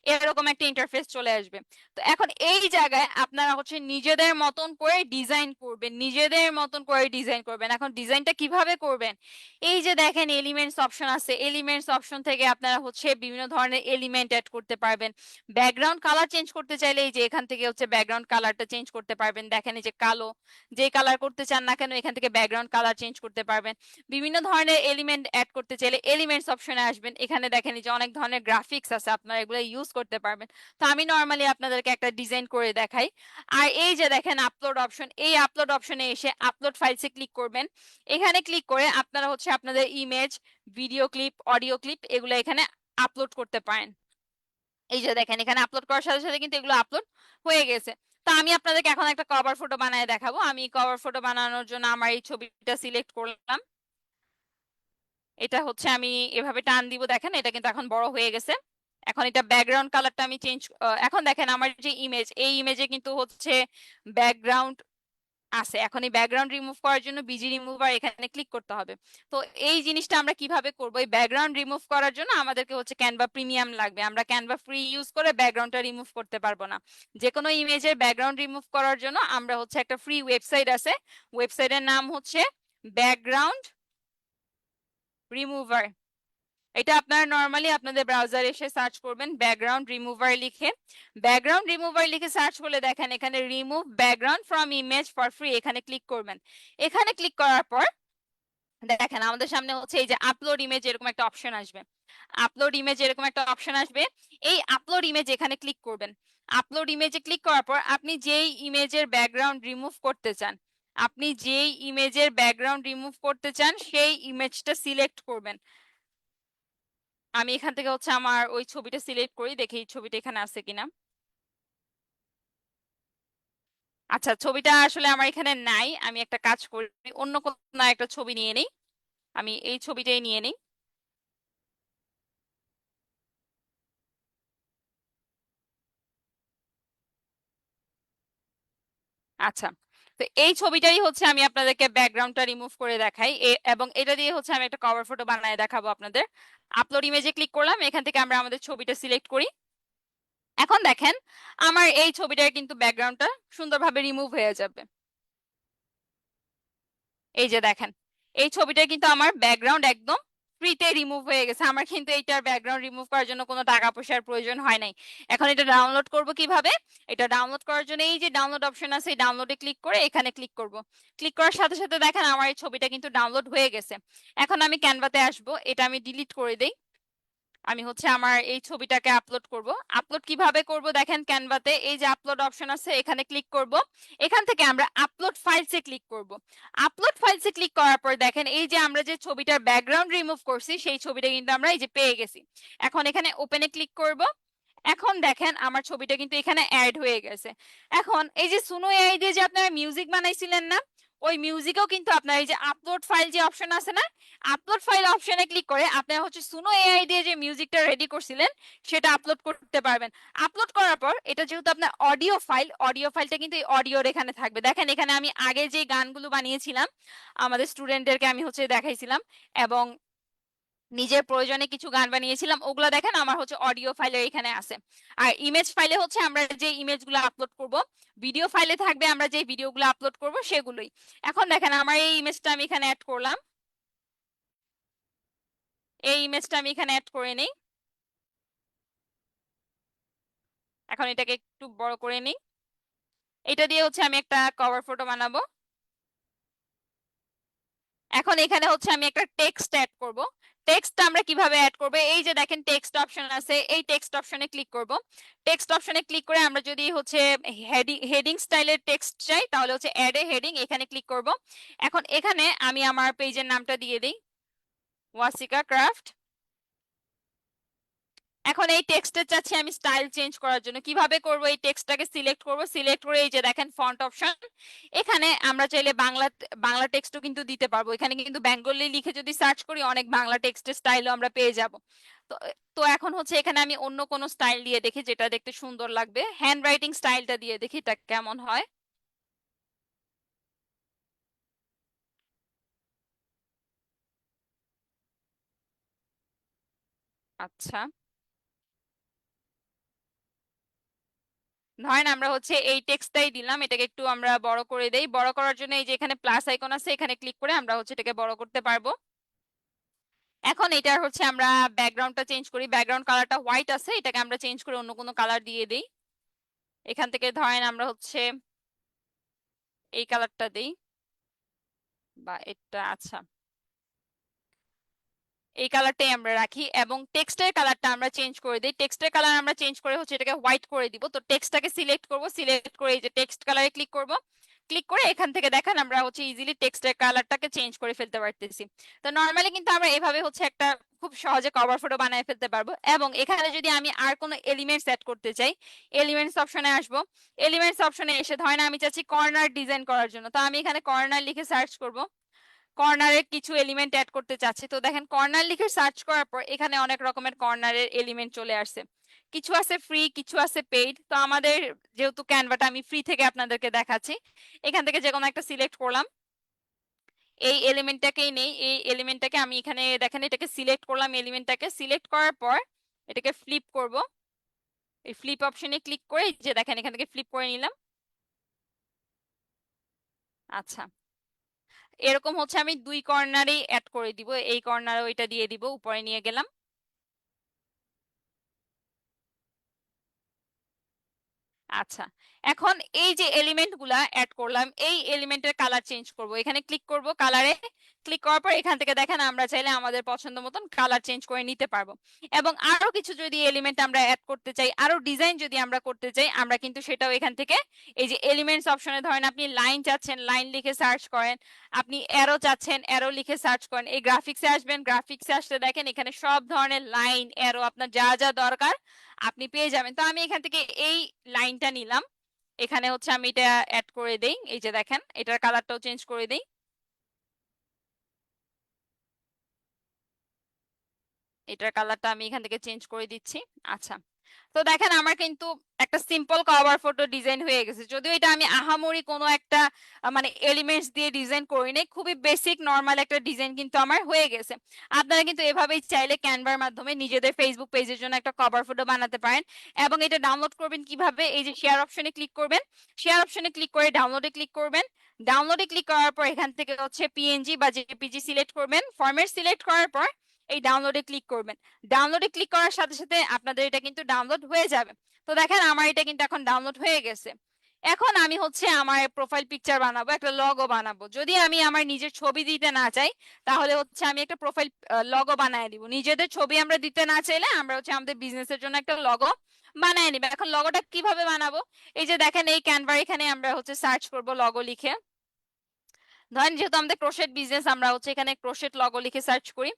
এরকম একটা ইন্টারফেস চলে আসবে। তো এখন এই জায়গায় আপনারা হচ্ছে নিজেদের মতন করে ডিজাইন করবেন, নিজেদের মতন করে ডিজাইন করবেন। এখন ডিজাইনটা কিভাবে করবেন, এই যে দেখেন এলিমেন্টস অপশন আছে, এলিমেন্টস অপশন থেকে আপনারা হচ্ছে বিভিন্ন ধরনের এলিমেন্ট অ্যাড করতে পারবেন। ব্যাকগ্রাউন্ড কালার চেঞ্জ করতে চাইলে এই যে এখান থেকে হচ্ছে ব্যাকগ্রাউন্ড কালারটা চেঞ্জ করতে পারবেন, দেখেন এই যে কালো, যে কালার করতে চান না কেন এখান থেকে ব্যাকগ্রাউন্ড কালার চেঞ্জ করতে পারবেন। বিভিন্ন ধরনের এলিমেন্ট অ্যাড করতে চাইলে এলিমেন্টস অপশনে আসবেন, এখানে দেখেন যে অনেক ধরনের গ্রাফিক্স আছে আপনারা এগুলো ইউজ করতে পারবেন। তো আমি নর্মালি আপনাদেরকে একটা ডিজাইন করে দেখাই। আর এই যে দেখেন আপলোড অপশন, এই আপলোড অপশনে এসে আপলোড ফাইলসে ক্লিক করবেন, এখানে ক্লিক করে আপনারা হচ্ছে আপনাদের image, video clip, audio clip এগুলো এখানে আপলোড করতে পারেন। এই যে দেখেন এখানে আপলোড করার সাথে সাথে কিন্তু এগুলো আপলোড হয়ে গেছে। তো আমি আপনাদেরকে এখন একটা কভার ফটো বানায় দেখাবো। আমি কভার ফটো বানানোর জন্য আমার এই ছবিটা সিলেক্ট করলাম, এটা হচ্ছে আমি এভাবে টান দিব, দেখেন এটা কিন্তু এখন বড় হয়ে গেছে। এখন এটা ব্যাকগ্রাউন্ড কালারটা আমি চেঞ্জ, এখন দেখেন আমার যে ইমেজ, এই ইমেজে কিন্তু হচ্ছে ব্যাকগ্রাউন্ড আছে, এখন এই ব্যাকগ্রাউন্ড রিমুভ করার জন্য বিজি রিমুভার এখানে ক্লিক করতে হবে। তো এই জিনিসটা আমরা কিভাবে করবো, এই ব্যাকগ্রাউন্ড রিমুভ করার জন্য আমাদেরকে হচ্ছে ক্যানভা প্রিমিয়াম লাগবে, আমরা ক্যানভা ফ্রি ইউজ করে ব্যাকগ্রাউন্ডটা রিমুভ করতে পারবো না। যে কোনো ইমেজের ব্যাকগ্রাউন্ড রিমুভ করার জন্য আমরা হচ্ছে একটা ফ্রি ওয়েবসাইট আছে, ওয়েবসাইটের নাম হচ্ছে ব্যাকগ্রাউন্ড রিমুভার। এটা আপনারা নর্মালি আপনাদের ব্রাউজারে এসে সার্চ করবেন ব্যাকগ্রাউন্ড রিমুভার লিখে, ব্যাকগ্রাউন্ড রিমুভার লিখে সার্চ করলে দেখেন এখানে remove background from image for free এখানে ক্লিক করবেন। এখানে ক্লিক করার পর দেখেন আমাদের সামনে হচ্ছে এই যে আপলোড ইমেজ এরকম একটা অপশন আসবে, আপলোড ইমেজ এরকম একটা অপশন আসবে, এই আপলোড ইমেজ এখানে ক্লিক করবেন। আপলোড ইমেজে ক্লিক করার পর আপনি যেই ইমেজের ব্যাকগ্রাউন্ড রিমুভ করতে চান, আপনি যেই ইমেজের ব্যাকগ্রাউন্ড রিমুভ করতে চান সেই ইমেজটা সিলেক্ট করবেন। আমি এখান থেকে হচ্ছে আমার ওই ছবিটা সিলেক্ট করি, দেখি এই ছবিটা এখানে আছে কিনা। আচ্ছা, ছবিটা আসলে আমার এখানে নাই, আমি একটা কাজ করি, অন্য কোনো একটা ছবি নিয়ে নিই। আমি এই ছবিটাই নিয়ে নিই। আচ্ছা, তো এই ছবিটাই হচ্ছে আমি আপনাদেরকে ব্যাকগ্রাউন্ডটা রিমুভ করে দেখাই, এবং এটা দিয়ে হচ্ছে আমি একটা কভার ফটো বানায় দেখাবো আপনাদের। আপলোড ইমেজে ক্লিক করলাম, এখান থেকে আমরা আমাদের ছবিটা সিলেক্ট করি। এখন দেখেন আমার এই ছবিটার কিন্তু ব্যাকগ্রাউন্ডটা সুন্দরভাবে রিমুভ হয়ে যাবে। এই যে দেখেন, এই ছবিটা কিন্তু আমার ব্যাকগ্রাউন্ড একদম ফ্রিতে রিমুভ হয়ে গেছে, আমার কিন্তু এইটার ব্যাকগ্রাউন্ড রিমুভ করার জন্য কোনো টাকা পয়সার প্রয়োজন হয় নাই। এখন এটা ডাউনলোড করব কিভাবে? এটা ডাউনলোড করার জন্য এই যে ডাউনলোড অপশন আছে, এই ডাউনলোডে ক্লিক করে এখানে ক্লিক করব। ক্লিক করার সাথে সাথে দেখেন আমার এই ছবিটা কিন্তু ডাউনলোড হয়ে গেছে। এখন আমি ক্যানভাতে আসব, এটা আমি ডিলিট করে দেই। আমি হচ্ছে আমার এই ছবিটাকে আপলোড করব। আপলোড কিভাবে করব দেখেন, ক্যানভাতে এই যে আপলোড অপশন আছে এখানে ক্লিক করব। এখান থেকে আমরা আপলোড ফাইলসে ক্লিক করব। আপলোড ফাইলসে ক্লিক করার পর দেখেন এই যে আমরা যে ছবিটার ব্যাকগ্রাউন্ড রিমুভ করছি সেই ছবিটা কিন্তু আমরা এই যে পেয়ে গেছি। এখন এখানে ওপেনে ক্লিক করব। এখন দেখেন আমার ছবিটা কিন্তু এখানে অ্যাড হয়ে গেছে। এখন এই যে সুনো এআই দিয়ে যে আপনারা মিউজিক বানাইছিলেন না, ওই মিউজিকেও কিন্তু আপনার এই যে আপলোড ফাইল যে অপশন আছে না, আপলোড ফাইল অপশনে ক্লিক করে আপনারা হচ্ছে সুনো এআই দিয়ে যে মিউজিকটা রেডি করছিলেন সেটা আপলোড করতে পারবেন। আপলোড করার পর এটা যেহেতু আপনার অডিও ফাইল, অডিও ফাইলটা কিন্তু এই অডিওর এখানে থাকবে। দেখেন এখানে আমি আগে যে গানগুলো বানিয়েছিলাম আমাদের স্টুডেন্টদেরকে আমি হচ্ছে দেখাইছিলাম, এবং নিজের প্রয়োজনে কিছু গান বানিয়েছিলাম, ওগুলো দেখেন আমার হচ্ছে অডিও ফাইলে এখানে আছে। আর ইমেজ ফাইলে হচ্ছে আমরা যে ইমেজগুলো আপলোড করব, ভিডিও ফাইলে থাকবে আমরা যে ভিডিওগুলো আপলোড করব সেগুলোই। এখন দেখেন আমার এই ইমেজটা আমি এখানে অ্যাড করলাম, এই ইমেজটা আমি এখানে অ্যাড করে নিই। এখন এটাকে একটু বড় করে নিই। এটা দিয়ে হচ্ছে আমি একটা কভার ফটো বানাবো। এখন এখানে হচ্ছে আমি একটা টেক্সট অ্যাড করব। টেক্সটটা আমরা কিভাবে অ্যাড করব? এই যে দেখেন টেক্সট অপশন আছে, এই টেক্সট অপশনে ক্লিক করব। টেক্সট অপশনে ক্লিক করে আমরা যদি হচ্ছে হেডিং স্টাইলের টেক্সট চাই তাহলে হচ্ছে অ্যাড এ হেডিং, এখানে ক্লিক করব। এখন এখানে আমি আমার পেজের নামটা দিয়ে দিই, ওয়াসিকা ক্রাফট। এখন এই টেক্সটে চাচ্ছি আমি স্টাইল চেঞ্জ করার জন্য, কিভাবে করব? এই টেক্সটটাকে সিলেক্ট করব, সিলেক্ট করে এই যে দেখেন ফন্ট অপশন, এখানে আমরা চাইলে বাংলা বাংলা টেক্সটও কিন্তু দিতে পারবো। এখানে কিন্তু বেঙ্গলি লিখে যদি সার্চ করি অনেক বাংলা টেক্সটের স্টাইলও আমরা পেয়ে যাব। তো তো এখন হচ্ছে এখানে আমি অন্য কোনো স্টাইল দিয়ে দেখি যেটা দেখতে সুন্দর লাগবে, হ্যান্ড রাইটিং স্টাইলটা দিয়ে দেখি এটা কেমন হয়। আচ্ছা, ধরেন আমরা হচ্ছে এই টেক্সটটাই দিলাম, এটাকে একটু আমরা বড় করে দেই। বড় করার জন্য এই যে এখানে প্লাস আইকন আছে, এখানে ক্লিক করে আমরা হচ্ছে এটাকে বড় করতে পারবো। এখন এটার হচ্ছে আমরা ব্যাকগ্রাউন্ডটা চেঞ্জ করি, ব্যাকগ্রাউন্ড কালারটা হোয়াইট আছে, এটাকে আমরা চেঞ্জ করে অন্য কোনো কালার দিয়ে দিই। এখান থেকে ধরেন আমরা হচ্ছে এই কালারটা দিই, বা এটা, আচ্ছা এই কালারটাই আমরা রাখি, এবং টেক্সটের কালারটা আমরা চেঞ্জ করে দিই। টেক্সটের কালার আমরা চেঞ্জ করে হচ্ছে এটাকে হোয়াইট করে দিব। তো টেক্সটটাকে সিলেক্ট করব, সিলেক্ট করে এই যে টেক্সট কালারে ক্লিক করব। ক্লিক করে এখান থেকে দেখেন আমরা হচ্ছে ইজিলি টেক্সটের কালারটাকে চেঞ্জ করে ফেলতে পারতেছি। তো নর্মালি কিন্তু আমরা এভাবে হচ্ছে একটা খুব সহজে কভার ফটো বানিয়ে ফেলতে পারবো। এবং এখানে যদি আমি আর কোনো এলিমেন্টস অ্যাড করতে চাই, এলিমেন্টস অপশনে আসবো। এলিমেন্টস অপশনে এসে ধরেন আমি চাচ্ছি কর্নার ডিজাইন করার জন্য, তো আমি এখানে কর্নার লিখে সার্চ করব, কর্নারের কিছু এলিমেন্ট অ্যাড করতে চাচ্ছি। তো দেখেন কর্নার লিখে সার্চ করার পর এখানে অনেক রকমের কর্নারের এলিমেন্ট চলে আসছে, কিছু আছে ফ্রি, কিছু আছে পেইড। তো আমাদের যেহেতু ক্যানভাটা আমি ফ্রি থেকে আপনাদেরকে দেখাচ্ছি, এখান থেকে যে কোনো একটা সিলেক্ট করলাম, এই এলিমেন্টটাকেই নেই, এই এলিমেন্টটাকে আমি এখানে দেখেন এটাকে সিলেক্ট করলাম, এলিমেন্টটাকে সিলেক্ট করার পর এটাকে ফ্লিপ করব। এই ফ্লিপ অপশনে ক্লিক করে এই যে দেখেন এখান থেকে ফ্লিপ করে নিলাম। আচ্ছা, এরকম হচ্ছে আমি দুই কর্নারেই অ্যাড করে দিব, এই কর্নারে ওইটা দিয়ে দিব, উপরে নিয়ে গেলাম। আচ্ছা, এখন এই যে এলিমেন্ট গুলা অ্যাড করলাম, এই এলিমেন্টের কালার চেঞ্জ করব। এখানে ক্লিক করব, কালারে ক্লিক করার পর এখান থেকে দেখেন আমরা চাইলে আমাদের পছন্দ মতন কালার চেঞ্জ করে নিতে পারবো। এবং আরো কিছু যদি এলিমেন্ট আমরা অ্যাড করতে চাই, আরো ডিজাইন যদি আমরা করতে চাই, আমরা কিন্তু সেটাও এখান থেকে এই যে এলিমেন্টস অপশনে, ধরেন আপনি লাইন চাচ্ছেন, লাইন লিখে সার্চ করেন, আপনি অ্যারো চাচ্ছেন, অ্যারো লিখে সার্চ করেন, এই গ্রাফিক্সে আসবেন, গ্রাফিক্সে আসলে দেখেন এখানে সব ধরনের লাইন, অ্যারো, আপনার যা যা দরকার আপনি পেয়ে যাবেন। তো আমি এখান থেকে এই লাইনটা নিলাম, এখানে হচ্ছে আমি এটা অ্যাড করে দেই। এই যে দেখেন এটার কালারটাও চেঞ্জ করে দেই, এটার কালারটা আমি এখান থেকে চেঞ্জ করে দিচ্ছি। আচ্ছা, তো দেখেন আমার কিন্তু একটা সিম্পল কভার ফটো ডিজাইন হয়ে গেছে। যদিও এটা আমি আহামরি কোনো একটা মানে এলিমেন্টস দিয়ে ডিজাইন করি নাই, খুবই বেসিক নর্মাল একটা ডিজাইন কিন্তু আমার হয়ে গেছে। আপনারা কিন্তু এভাবেই চাইলে ক্যানভার মাধ্যমে নিজেদের ফেসবুক পেজের জন্য একটা কভার ফটো বানাতে পারেন। এবং এটা ডাউনলোড করবেন কিভাবে, এই যে শেয়ার অপশনে ক্লিক করবেন, শেয়ার অপশনে ক্লিক করে ডাউনলোডে ক্লিক করবেন। ডাউনলোডে ক্লিক করার পর এখান থেকে হচ্ছে পিএনজি বা জেপিজি সিলেক্ট করবেন, ফরম্যাট সিলেক্ট করার পর এই ডাউনলোডে ক্লিক করবেন। ডাউনলোডে ক্লিক করার সাথে সাথে আপনাদের এটা কিন্তু ডাউনলোড হয়ে যাবে। তো দেখেন আমার এটা কিন্তু এখন ডাউনলোড হয়ে গেছে। এখন আমি হচ্ছে আমার প্রোফাইল পিকচার বানাবো, একটা লগো বানাবো। যদি আমি আমার নিজের ছবি দিতে না চাই, তাহলে হচ্ছে আমি একটা প্রোফাইল লগো বানায় দিব। নিজেদের ছবি আমরা দিতে না চাইলে আমরা হচ্ছে আমাদের বিজনেসের জন্য একটা লগো বানায় নিব। এখন লগোটা কিভাবে বানাবো, এই যে দেখেন এই ক্যানভা, এখানে আমরা হচ্ছে সার্চ করব লগো লিখে। ধরেন যেহেতু আমাদের ক্রোশেট বিজনেস, আমরা হচ্ছে এখানে ক্রোশেট লগো লিখে সার্চ করি।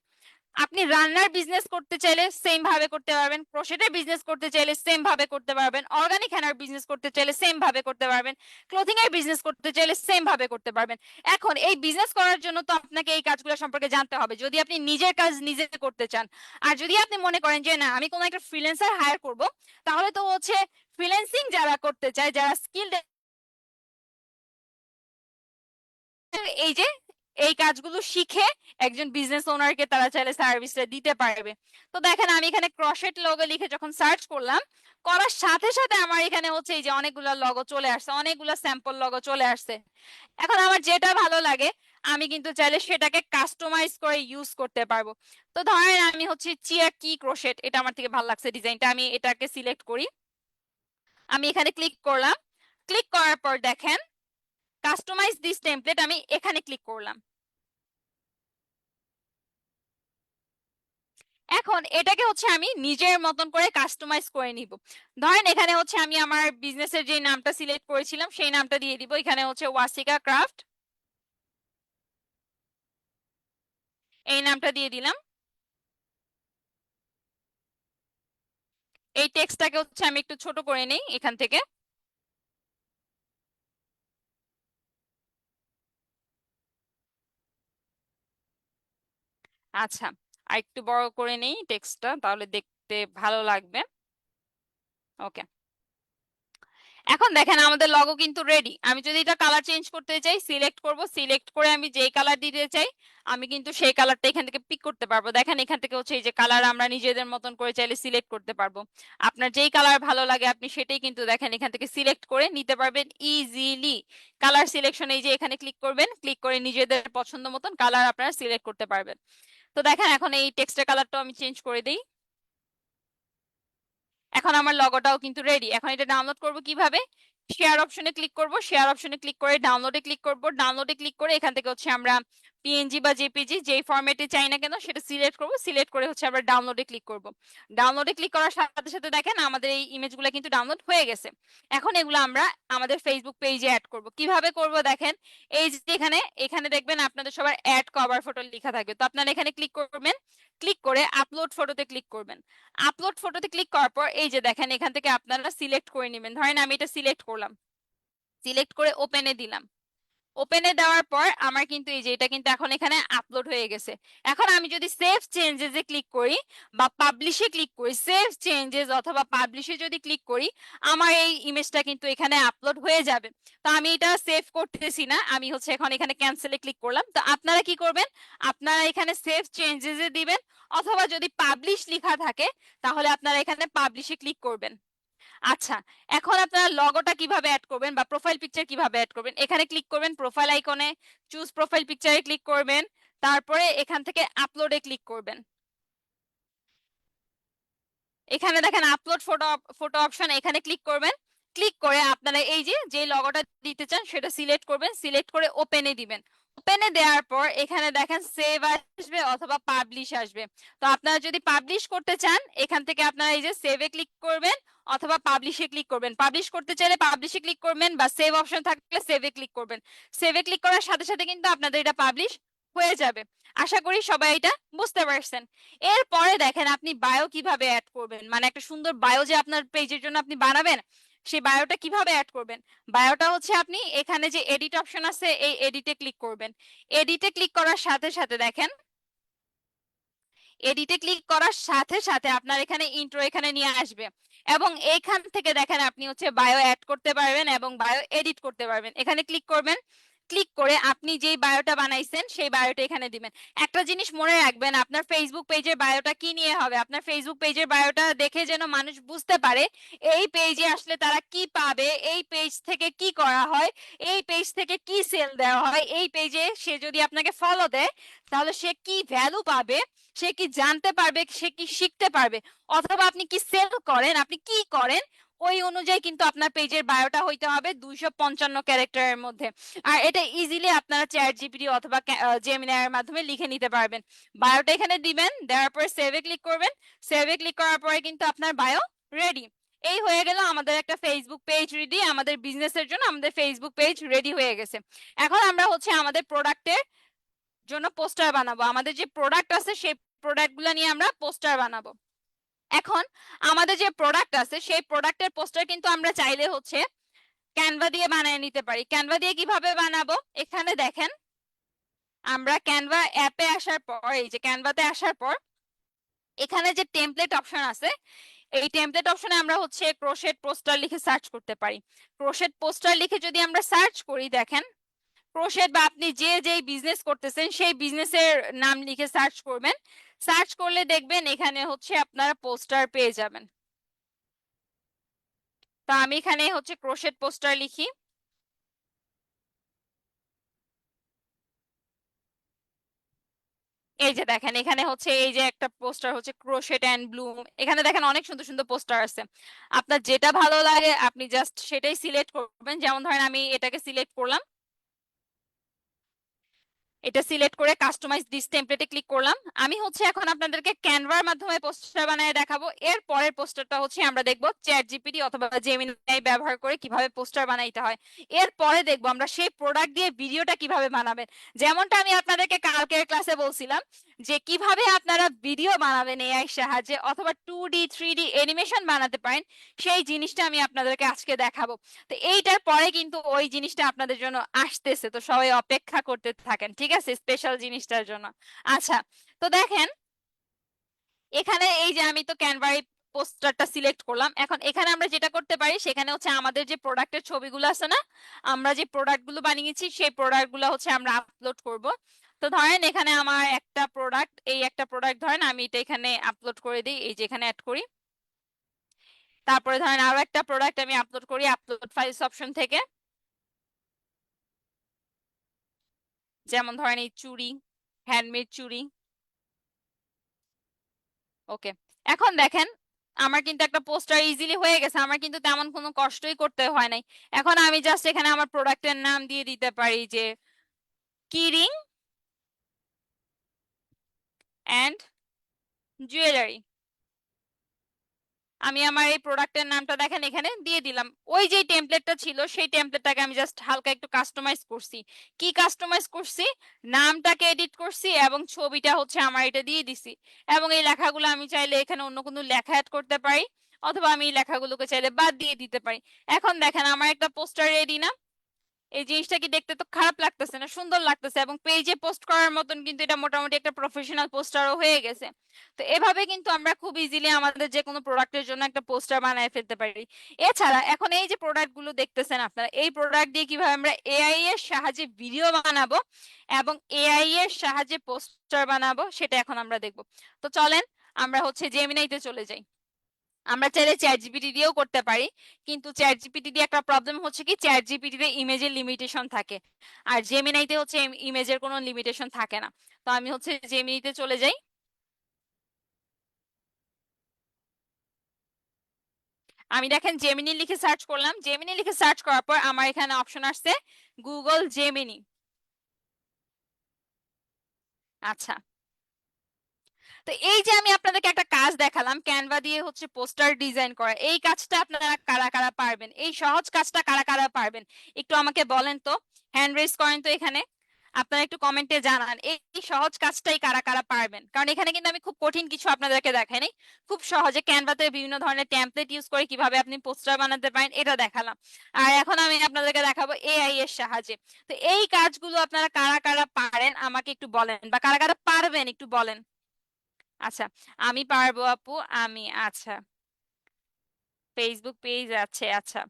আপনি রান্নার বিজনেস করতে চাইলে সেম ভাবে করতে পারবেন, ক্রোশেটের বিজনেস করতে চাইলে সেম ভাবে করতে পারবেন, অর্গানিক হ্যানার বিজনেস করতে চাইলে সেম ভাবে করতে পারবেন, ক্লোথিং এর বিজনেস করতে চাইলে সেম ভাবে করতে পারবেন। এখন এই বিজনেস করার জন্য তো আপনাকে এই কাজগুলো সম্পর্কে জানতে হবে, যদি আপনি নিজের কাজ নিজে করতে চান। আর যদি আপনি মনে করেন যে না আমি কোনো একটা ফ্রিল্যান্সার হায়ার করব, তাহলে তো হচ্ছে ফ্রিল্যান্সিং যারা করতে চায়, যারা স্কিল, এই যে এই কাজগুলো শিখে একজন বিজনেস ওনারকে তারা চাইলে সার্ভিসটা দিতে পারবে। তো দেখেন আমি এখানে ক্রোশেট লগো লিখে যখন সার্চ করলাম, করার সাথে সাথে আমার এখানে হচ্ছে এই যে অনেকগুলো লগো চলে আসছে, অনেকগুলো স্যাম্পল লগো চলে আসছে। এখন আমার যেটা ভালো লাগে আমি কিন্তু চাইলে সেটাকে কাস্টমাইজ করে ইউজ করতে পারবো। তো ধরেন আমি হচ্ছে চিয়া কি ক্রোশেট, এটা আমার থেকে ভালো লাগছে ডিজাইনটা, আমি এটাকে সিলেক্ট করি। আমি এখানে ক্লিক করলাম, ক্লিক করার পর দেখেন কাস্টমাইজ দিস টেমপ্লেট, আমি এখানে ক্লিক করলাম। এখন এটাকে হচ্ছে আমি নিজের মতন করে কাস্টমাইজ করে নিব। ধরেন এখানে হচ্ছে আমি আমার বিজনেসের যে নামটা সিলেক্ট করেছিলাম সেই নামটা দিয়ে দিব, এখানে হচ্ছে ওয়াসিকা ক্রাফট, এই নামটা দিয়ে দিলাম। এই টেক্সটটাকে হচ্ছে আমি একটু ছোট করে নেই এখান থেকে। আচ্ছা, আর একটু বড় করে নেই টেক্সটটা, তাহলে দেখতে ভালো লাগবে। ওকে, এখন দেখেন আমাদের লগো কিন্তু রেডি। আমি যদি এটা কালার চেঞ্জ করতে চাই, সিলেক্ট করব, সিলেক্ট করে আমি যেই কালার দিতে চাই আমি কিন্তু সেই কালারটা এখান থেকে পিক করতে পারবো। দেখেন এখান থেকে হচ্ছে এই যে কালার আমরা নিজেদের মতন করে চাইলে সিলেক্ট করতে পারবো। আপনার যেই কালার ভালো লাগে আপনি সেটাই কিন্তু দেখেন এখান থেকে সিলেক্ট করে নিতে পারবেন ইজিলি। কালার সিলেকশন, এই যে এখানে ক্লিক করবেন, ক্লিক করে নিজেদের পছন্দ মতন কালার আপনারা সিলেক্ট করতে পারবেন। তো দেখেন এখন এই টেক্সটের কালারটাও আমি চেঞ্জ করে দিই। এখন আমার লগোটাও কিন্তু রেডি। এখন এটা ডাউনলোড করব কিভাবে, শেয়ার অপশনে ক্লিক করব, শেয়ার অপশনে ক্লিক করে ডাউনলোডে ক্লিক করব, ডাউনলোডে ক্লিক করে এখান থেকে হচ্ছে আমরা পিএনজি বা জেপিজি যেই ফরম্যাটে চাই না কেন সেটা সিলেক্ট করব, সিলেক্ট করে হচ্ছে আমরা ডাউনলোডে ক্লিক করব। ডাউনলোডে ক্লিক করার সাথে সাথে দেখেন আমাদের এই ইমেজগুলো কিন্তু ডাউনলোড হয়ে গেছে। এখন এগুলো আমরা আমাদের ফেসবুক পেজে অ্যাড করব। কিভাবে করব দেখেন, এই যে এখানে এখানে দেখবেন আপনাদের সবার অ্যাড কভার ফটো লেখা থাকবে। তো আপনারা এখানে ক্লিক করবেন, ক্লিক করে আপলোড ফটোতে ক্লিক করবেন। আপলোড ফটোতে ক্লিক করার পর এই যে দেখেন এখান থেকে আপনারা সিলেক্ট করে নেবেন। ধরেন আমি এটা সিলেক্ট করলাম, সিলেক্ট করে ওপেনে দিলাম। ওপেনে দেওয়ার পর আমার কিন্তু এই যে এটা কিন্তু এখন এখানে আপলোড হয়ে গেছে। এখন আমি যদি সেভ চেঞ্জেস এ ক্লিক করি বা পাবলিশে ক্লিক করি, সেভ চেঞ্জেস অথবা পাবলিশে যদি ক্লিক করি, আমার এই ইমেজটা কিন্তু এখানে আপলোড হয়ে যাবে। তো আমি এটা সেভ করতেছি না, আমি হচ্ছে এখন এখানে ক্যান্সেলে ক্লিক করলাম। তো আপনারা কি করবেন, আপনারা এখানে সেভ চেঞ্জেস এ দিবেন, অথবা যদি পাবলিশ লেখা থাকে তাহলে আপনারা এখানে পাবলিশে ক্লিক করবেন। আচ্ছা, এখন আপনারা লগোটা কিভাবে অ্যাড করবেন বা প্রোফাইল পিকচার কিভাবে অ্যাড করবেন, এখানে ক্লিক করবেন, প্রোফাইল আইকনে চুজ প্রোফাইল পিকচারে ক্লিক করবেন, তারপরে এখান থেকে আপলোডে ক্লিক করবেন। এখানে দেখেন আপলোড ফটো, ফটো অপশন, এখানে ক্লিক করবেন। ক্লিক করে আপনারা এই যে যে লগোটা দিতে চান সেটা সিলেক্ট করবেন, সিলেক্ট করে ওপেনে দিবেন। ওপেনে দেওয়ার পর এখানে দেখেন সেভ আসবে অথবা পাবলিশ আসবে। তো আপনারা যদি পাবলিশ করতে চান এখান থেকে আপনারা এই যে সেভে ক্লিক করবেন অথবা পাবলিশে ক্লিক করবেন। পাবলিশ করতে চাইলে পাবলিশে ক্লিক করবেন বা সেভ অপশন থাকলে সেভে ক্লিক করবেন। সেভে ক্লিক করার সাথে সাথে কিন্তু আপনাদের এটা পাবলিশ হয়ে যাবে। আশা করি সবাই এটা বুঝতে পারছেন। এরপরে দেখেন আপনি বায়ো কিভাবে অ্যাড করবেন, মানে একটা সুন্দর বায়ো যে আপনার পেজের জন্য আপনি বানাবেন সেই বায়োটা কিভাবে অ্যাড করবেন। বায়োটা হচ্ছে আপনি এখানে যে এডিট অপশন আছে এই এডিটে ক্লিক করবেন। এডিটে ক্লিক করার সাথে সাথে দেখেন, এডিটে ক্লিক করার সাথে সাথে আপনার এখানে ইন্ট্রো এখানে নিয়ে আসবে এবং এখান থেকে দেখেন আপনি হচ্ছে বায়ো অ্যাড করতে পারবেন এবং বায়ো এডিট করতে পারবেন। এখানে ক্লিক করবেন, ক্লিক করে আপনি যেই বায়োটা বানাইছেন সেই বায়োটা এখানে দিবেন। একটা জিনিস মনে রাখবেন, আপনার ফেসবুক পেজের বায়োটা কি নিয়ে হবে, আপনার ফেসবুক পেজের বায়োটা দেখে যেন মানুষ বুঝতে পারে এই পেজে আসলে তারা কি পাবে, এই পেজ থেকে কি করা হয়, এই পেজ থেকে কি সেল দেওয়া হয়, এই পেজে সে যদি আপনাকে ফলো দেয় তাহলে সে কি ভ্যালু পাবে, সে কি জানতে পারবে, সে কি শিখতে পারবে, অথবা আপনি কি সেল করেন, আপনি কি করেন, ওই অনুযায়ী কিন্তু আপনার পেজের বায়োটা হইতে হবে 255 ক্যারেক্টারের মধ্যে। আর এটা ইজিলি আপনারা চ্যাট জিপিটি অথবা জেমিনাই এর মাধ্যমে লিখে নিতে পারবেন। বায়োটা এখানে দিবেন, দেওয়ার পরে সেভে ক্লিক করবেন। সেভে ক্লিক করার পরে কিন্তু আপনার বায়ো রেডি। এই হয়ে গেল আমাদের একটা ফেসবুক পেজ রেডি, আমাদের বিজনেসের জন্য আমাদের ফেসবুক পেজ রেডি হয়ে গেছে। এখন আমরা হচ্ছে আমাদের প্রোডাক্টের জন্য পোস্টার বানাবো, আমাদের যে প্রোডাক্ট আছে সেই প্রোডাক্টগুলো নিয়ে আমরা পোস্টার বানাবো। এখন আমাদের যে প্রোডাক্ট আছে সেই প্রোডাক্টের পোস্টার কিন্তু আমরা চাইলে হচ্ছে ক্যানভা দিয়ে বানিয়ে নিতে পারি। ক্যানভা দিয়ে কিভাবে বানাবো, এখানে দেখেন আমরা ক্যানভা অ্যাপে আসার পর, এই যে ক্যানভাতে আসার পর এখানে যে টেমপ্লেট অপশন আছে এই টেমপ্লেট অপশনে আমরা হচ্ছে ক্রোশেট পোস্টার লিখে সার্চ করতে পারি। ক্রোশেট পোস্টার লিখে যদি আমরা সার্চ করি, দেখেন ক্রোশেট বা আপনি যে যেই বিজনেস করতেছেন সেই বিজনেসের নাম লিখে সার্চ করবেন। সার্চ করলে দেখবেন এখানে হচ্ছে আপনারা পোস্টার পেয়ে যাবেন। তো আমি এখানে হচ্ছে ক্রোশেট পোস্টার লিখি। এই যে দেখেন এখানে হচ্ছে এই যে একটা পোস্টার হচ্ছে ক্রোশেট এন্ড ব্লুম, এখানে দেখেন অনেক সুন্দর সুন্দর পোস্টার আছে। আপনার যেটা ভালো লাগে আপনি জাস্ট সেটাই সিলেক্ট করবেন। যেমন ধরেন আমি এটাকে সিলেক্ট করলাম, এটা সিলেক্ট করে কাস্টমাইজ দিস টেমপ্লেটে ক্লিক করলাম। আমি হচ্ছে এখন আপনাদেরকে ক্যানভার মাধ্যমে পোস্টার বানিয়ে দেখাবো। এর পরের পোস্টারটা হচ্ছে আমরা দেখবো চ্যাট জিপিটি অথবা জেমিনাই ব্যবহার করে কিভাবে পোস্টার বানাইতে হয়। এরপরে দেখবো আমরা সেই প্রোডাক্ট দিয়ে ভিডিওটা কিভাবে বানাবেন। যেমনটা আমি আপনাদেরকে কালকের ক্লাসে বলছিলাম যে কিভাবে আপনারা ভিডিও বানাবেন এআই সাহায্যে অথবা 2D 3D অ্যানিমেশন বানাতে পারেন, সেই জিনিসটা আমি আপনাদেরকে আজকে দেখাবো। তো এইটার পরে কিন্তু ওই জিনিসটা আপনাদের জন্য আসতেছে, তো সবাই অপেক্ষা করতে থাকেন, ঠিক আছে, স্পেশাল জিনিসটার জন্য। আচ্ছা, তো দেখেন এখানে এই যে আমি তো ক্যানভায় পোস্টারটা সিলেক্ট করলাম। এখন এখানে আমরা যেটা করতে পারি সেখানে হচ্ছে আমাদের যে প্রোডাক্টের ছবিগুলো আছে না, আমরা যে প্রোডাক্টগুলো বানিয়েছি সেই প্রোডাক্টগুলো হচ্ছে আমরা আপলোড করব। তো ধরেন এখানে আমার একটা প্রোডাক্ট, এই একটা প্রোডাক্ট ধরেন আমি এটা এখানে আপলোড করে দিই, এই যে এখানে অ্যাড করি। তারপরে ধরেন আরো একটা প্রোডাক্ট আমি আপলোড করি আপলোড ফাইলস অপশন থেকে, যেমন ধরেন এই চুড়ি, হ্যান্ডমেড চুড়ি। ওকে, এখন দেখেন আমার কিন্তু একটা পোস্টার ইজিলি হয়ে গেছে, আমার কিন্তু তেমন কোনো কষ্টই করতে হয় নাই। এখন আমি জাস্ট এখানে আমার প্রোডাক্টের নাম দিয়ে দিতে পারি যে কিরিং অ্যান্ড জুয়েলারি। আমি আমার এই প্রোডাক্টের নামটা দেখেন এখানে দিয়ে দিলাম। ওই যে টেমপ্লেটটা ছিল সেই টেমপ্লেটটাকে আমি জাস্ট হালকা একটু কাস্টমাইজ করছি। কি কাস্টমাইজ করছি, নামটাকে এডিট করছি এবং ছবিটা হচ্ছে আমার এটা দিয়ে দিছি। এবং এই লেখাগুলো আমি চাইলে এখানে অন্য কোনো লেখা অ্যাড করতে পারি অথবা আমি এই লেখাগুলোকে চাইলে বাদ দিয়ে দিতে পারি। এখন দেখেন আমার একটা পোস্টার রেডি না? এই জিনিসটা কি দেখতে তো খারাপ লাগতেছে না, সুন্দর লাগতেছে, এবং পেজে পোস্ট করার মতন কিন্তু এটা মোটামুটি একটা প্রফেশনাল পোস্টারও হয়ে গেছে। তো এভাবে কিন্তু আমরা খুব ইজিলি আমাদের যে কোনো প্রোডাক্টের জন্য একটা পোস্টার বানায় ফেলতে পারি। এছাড়া এখন এই যে প্রোডাক্ট গুলো দেখতেছেন আপনারা, এই প্রোডাক্ট দিয়ে কিভাবে আমরা এআই এর সাহায্যে ভিডিও বানাবো এবং এআই এর সাহায্যে পোস্টার বানাবো সেটা এখন আমরা দেখবো। তো চলেন আমরা হচ্ছে জেমিনাইতে চলে যাই। আমরা চাইলে চ্যাট জিপিটি দিয়েও করতে পারি, কিন্তু চ্যাট জিপিটি দিয়ে একটা প্রবলেম হচ্ছে কি চ্যাট জিপিটিতে ইমেজের লিমিটেশন থাকে আর জেমিনাইতে হচ্ছে ইমেজের কোনো লিমিটেশন থাকে না। তো আমি হচ্ছে জেমিনিতে চলে যাই। আমি দেখেন জেমিনি লিখে সার্চ করলাম, জেমিনি লিখে সার্চ করার পর আমার এখানে অপশন আসছে গুগল জেমিনি। আচ্ছা, তো এই যে আমি আপনাদেরকে একটা কাজ দেখালাম ক্যানভা দিয়ে হচ্ছে পোস্টার ডিজাইন করা, এই কাজটা আপনারা কারা কারা পারবেন, এই সহজ কাজটা কারা কারা পারবেন একটু আমাকে বলেন তো, হ্যান্ড রেজ করেন তো এখানে, আপনারা একটু কমেন্টে জানান এই এই সহজ কাজটাই কারা কারা পারবেন। কারণ এখানে কিন্তু আমি খুব কঠিন কিছু আপনাদেরকে দেখাইনি, খুব সহজে ক্যানভাতে বিভিন্ন ধরনের টেমপ্লেট ইউজ করে কিভাবে আপনি পোস্টার বানাতে পারেন এটা দেখালাম। আর এখন আমি আপনাদেরকে দেখাবো এআই এর সাহায্যে। তো এই কাজগুলো আপনারা কারা কারা পারেন আমাকে একটু বলেন, বা কারা কারা পারবেন একটু বলেন। আচ্ছা, আমি পারবো আপু, আমি, আচ্ছা, ফেসবুক পেজ আছে, আচ্ছা,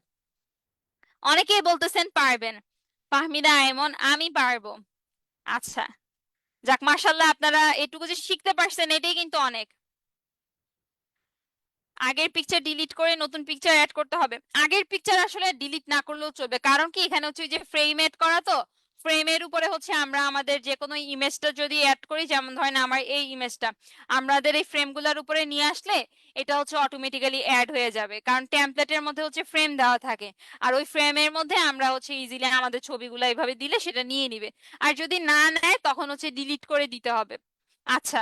অনেকেই বলতেছেন পারবেন। ফাহমিদা আইমন, আমি পারবো। আচ্ছা, যাক মাশাল্লাহ, আপনারা এটুকু যে শিখতে পারছেন এটাই কিন্তু অনেক। আগের পিকচার ডিলিট করে নতুন পিকচার অ্যাড করতে হবে, আগের পিকচার আসলে ডিলিট না করলেও চলবে, কারণ কি এখানে হচ্ছে যে ফ্রেম এড করা, তো ফ্রেমের উপরে হচ্ছে আমরা আমাদের যে কোনো ইমেজটা যদি অ্যাড করি, যেমন ধরেন আমার এই ইমেজটা আমাদের এই ফ্রেমগুলোর উপরে নিয়ে আসলে এটা হচ্ছে অটোমেটিক্যালি অ্যাড হয়ে যাবে, কারণ টেমপ্লেটের মধ্যে হচ্ছে ফ্রেম দেওয়া থাকে, আর ওই ফ্রেমের মধ্যে আমরা হচ্ছে ইজিলি আমাদের ছবিগুলো এইভাবে দিলে সেটা নিয়ে নিবে। আর যদি না নেয় তখন হচ্ছে ডিলিট করে দিতে হবে। আচ্ছা,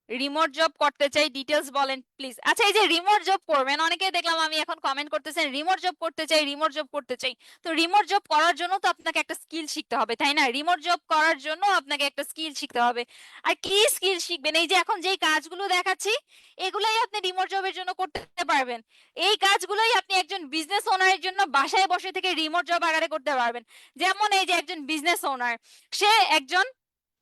রিমোট জব করতে চাই, ডিটেলস বলেন প্লিজ। আচ্ছা, এই যে রিমোট জব করবেন, অনেকে দেখলাম আমি এখন কমেন্ট করতেছেন রিমোট জব করতে চাই, রিমোট জব করতে চাই। তো রিমোট জব করার জন্য তো আপনাকে একটা স্কিল শিখতে হবে, তাই না? রিমোট জব করার জন্য আপনাকে একটা স্কিল শিখতে হবে। আর কি স্কিল শিখবেন? এই যে এখন যেই কাজগুলো দেখাচ্ছি এগুলাই আপনি রিমোট জবের জন্য করতে পারবেন। এই কাজগুলোই আপনি একজন বিজনেস ওনারের জন্য বাসায় বসে থেকে রিমোট জব আকারে করতে পারবেন। যেমন এই যে একজন বিজনেস ওনার, সে একজন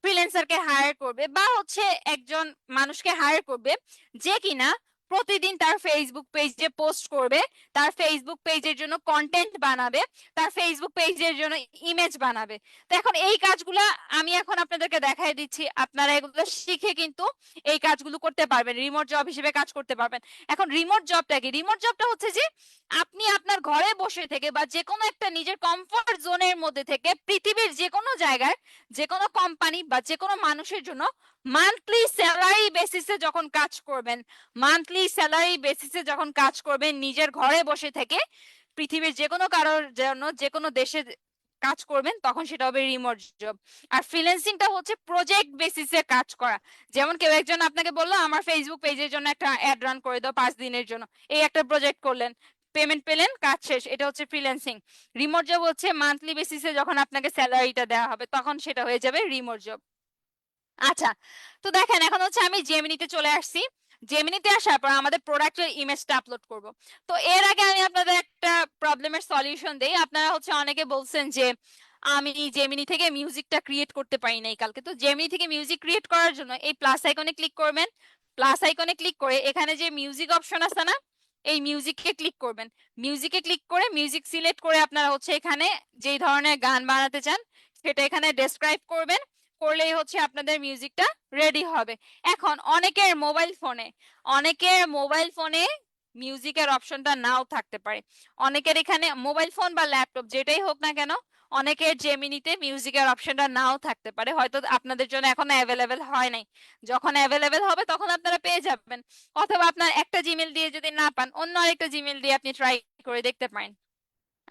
ফ্রিল্যান্সারকে হায়ার করবে বা হচ্ছে একজন মানুষকে হায়ার করবে যে কিনা প্রতিদিন তার ফেসবুক পেজে পোস্ট করবে, তার ফেসবুক পেজের জন্য কন্টেন্ট বানাবে, তার ফেসবুক পেজের জন্য ইমেজ বানাবে। তো এখন এই কাজগুলা আমি এখন আপনাদেরকে দেখাই দিচ্ছি, আপনারা এগুলো শিখে কিন্তু এই কাজগুলো করতে পারবেন, রিমোট জব হিসেবে কাজ করতে পারবেন। এখন রিমোট জবটা কি? রিমোট জবটা হচ্ছে যে আপনি আপনার ঘরে বসে থেকে বা যে কোনো একটা নিজের কমফোর্ট জোনের মধ্যে থেকে পৃথিবীর যে কোনো জায়গায় যে কোনো কোম্পানি বা যে কোনো মানুষের জন্য মান্থলি স্যালারি বেসিসে যখন কাজ করবেন, মান্থলি স্যালারি বেসিসে যখন কাজ করবেন নিজের ঘরে বসে থেকে পৃথিবীর যে কোনো কারোর জন্য যে কোনো দেশে কাজ করবেন, তখন সেটা হবে রিমোট জব। আর ফ্রিল্যান্সিংটা হচ্ছে প্রজেক্ট বেসিসে কাজ করা। যেমন কেউ একজন আপনাকে বললো আমার ফেসবুক পেজের জন্য একটা অ্যাড রান করে দাও 5 দিনের জন্য, এই একটা প্রজেক্ট করলেন, পেমেন্ট পেলেন, কাজ শেষ, এটা হচ্ছে ফ্রিল্যান্সিং। রিমোট জব হচ্ছে মান্থলি বেসিসে যখন আপনাকে স্যালারিটা দেওয়া হবে তখন সেটা হয়ে যাবে রিমোট জব। আচ্ছা, তো দেখেন এখন হচ্ছে আমি জেমিনিতে চলে আসছি। জেমিনিতে আসার পর আমাদের প্রোডাক্টের ইমেজটা আপলোড করব। তো এর আগে আমি আপনাদের একটা প্রবলেমের সলিউশন দেই। আপনারা হচ্ছে অনেকে বলছেন যে আমি জেমিনি থেকে মিউজিকটা ক্রিয়েট করতে পারি নাই কালকে। তো জেমিনি থেকে মিউজিক ক্রিয়েট করার জন্য এই প্লাস আইকনে ক্লিক করবেন। প্লাস আইকনে ক্লিক করে এখানে যে মিউজিক অপশন আছে না, এই মিউজিকে ক্লিক করবেন। মিউজিকে ক্লিক করে মিউজিক সিলেক্ট করে আপনারা হচ্ছে এখানে যেই ধরনের গান বানাতে চান সেটা এখানে ডেসক্রাইব করবেন, করলেই হচ্ছে আপনাদের মিউজিকটা রেডি হবে। এখন অনেকের মোবাইল ফোনে মিউজিকের অপশনটা নাও থাকতে পারে, অনেকের এখানে মোবাইল ফোন বা ল্যাপটপ যেটাই হোক না কেন, অনেকের জেমিনিতে মিউজিকের অপশনটা নাও থাকতে পারে, হয়তো আপনাদের জন্য এখন অ্যাভেলেবেল হয় নাই। যখন অ্যাভেলেবেল হবে তখন আপনারা পেয়ে যাবেন, অথবা আপনার একটা জিমেল দিয়ে যদি না পান অন্য আরেকটা জিমেল দিয়ে আপনি ট্রাই করে দেখতে পারেন।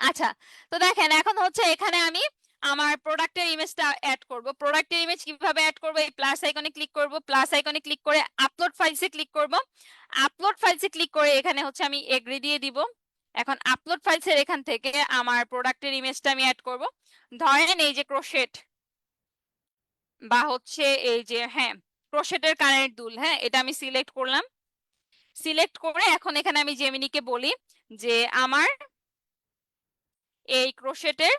আচ্ছা, তো দেখেন এখন হচ্ছে এখানে আমি আমার প্রোডাক্টের ইমেজটা অ্যাড করব। প্রোডাক্টের ইমেজ কিভাবে অ্যাড করব? এই প্লাস আইকনে ক্লিক করব, প্লাস আইকনে ক্লিক করে আপলোড ফাইলসে ক্লিক করব। আপলোড ফাইলসে ক্লিক করে এখানে হচ্ছে আমি এগ্রি দিয়ে দিব। এখন আপলোড ফাইলসের এখান থেকে আমার প্রোডাক্টের ইমেজটা আমি অ্যাড করব। ধরেন এই যে ক্রোশেট, বা হচ্ছে এই যে, হ্যাঁ, ক্রোশেটের কানের দুল, হ্যাঁ, এটা আমি সিলেক্ট করলাম। সিলেক্ট করে এখন এখানে আমি জেমিনিকে বলি যে আমার এই ক্রোশেটের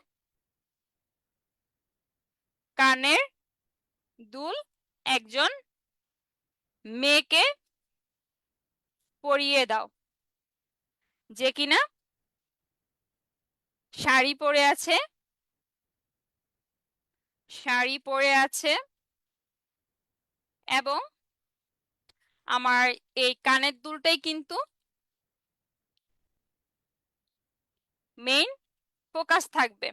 কানের দুল একজন মেয়েকে পরিয়ে দাও, যে কিনা শাড়ি পরে আছে, শাড়ি পরে আছে এবং আমার এই কানের দুলটাই কিন্তু মেইন ফোকাস থাকবে।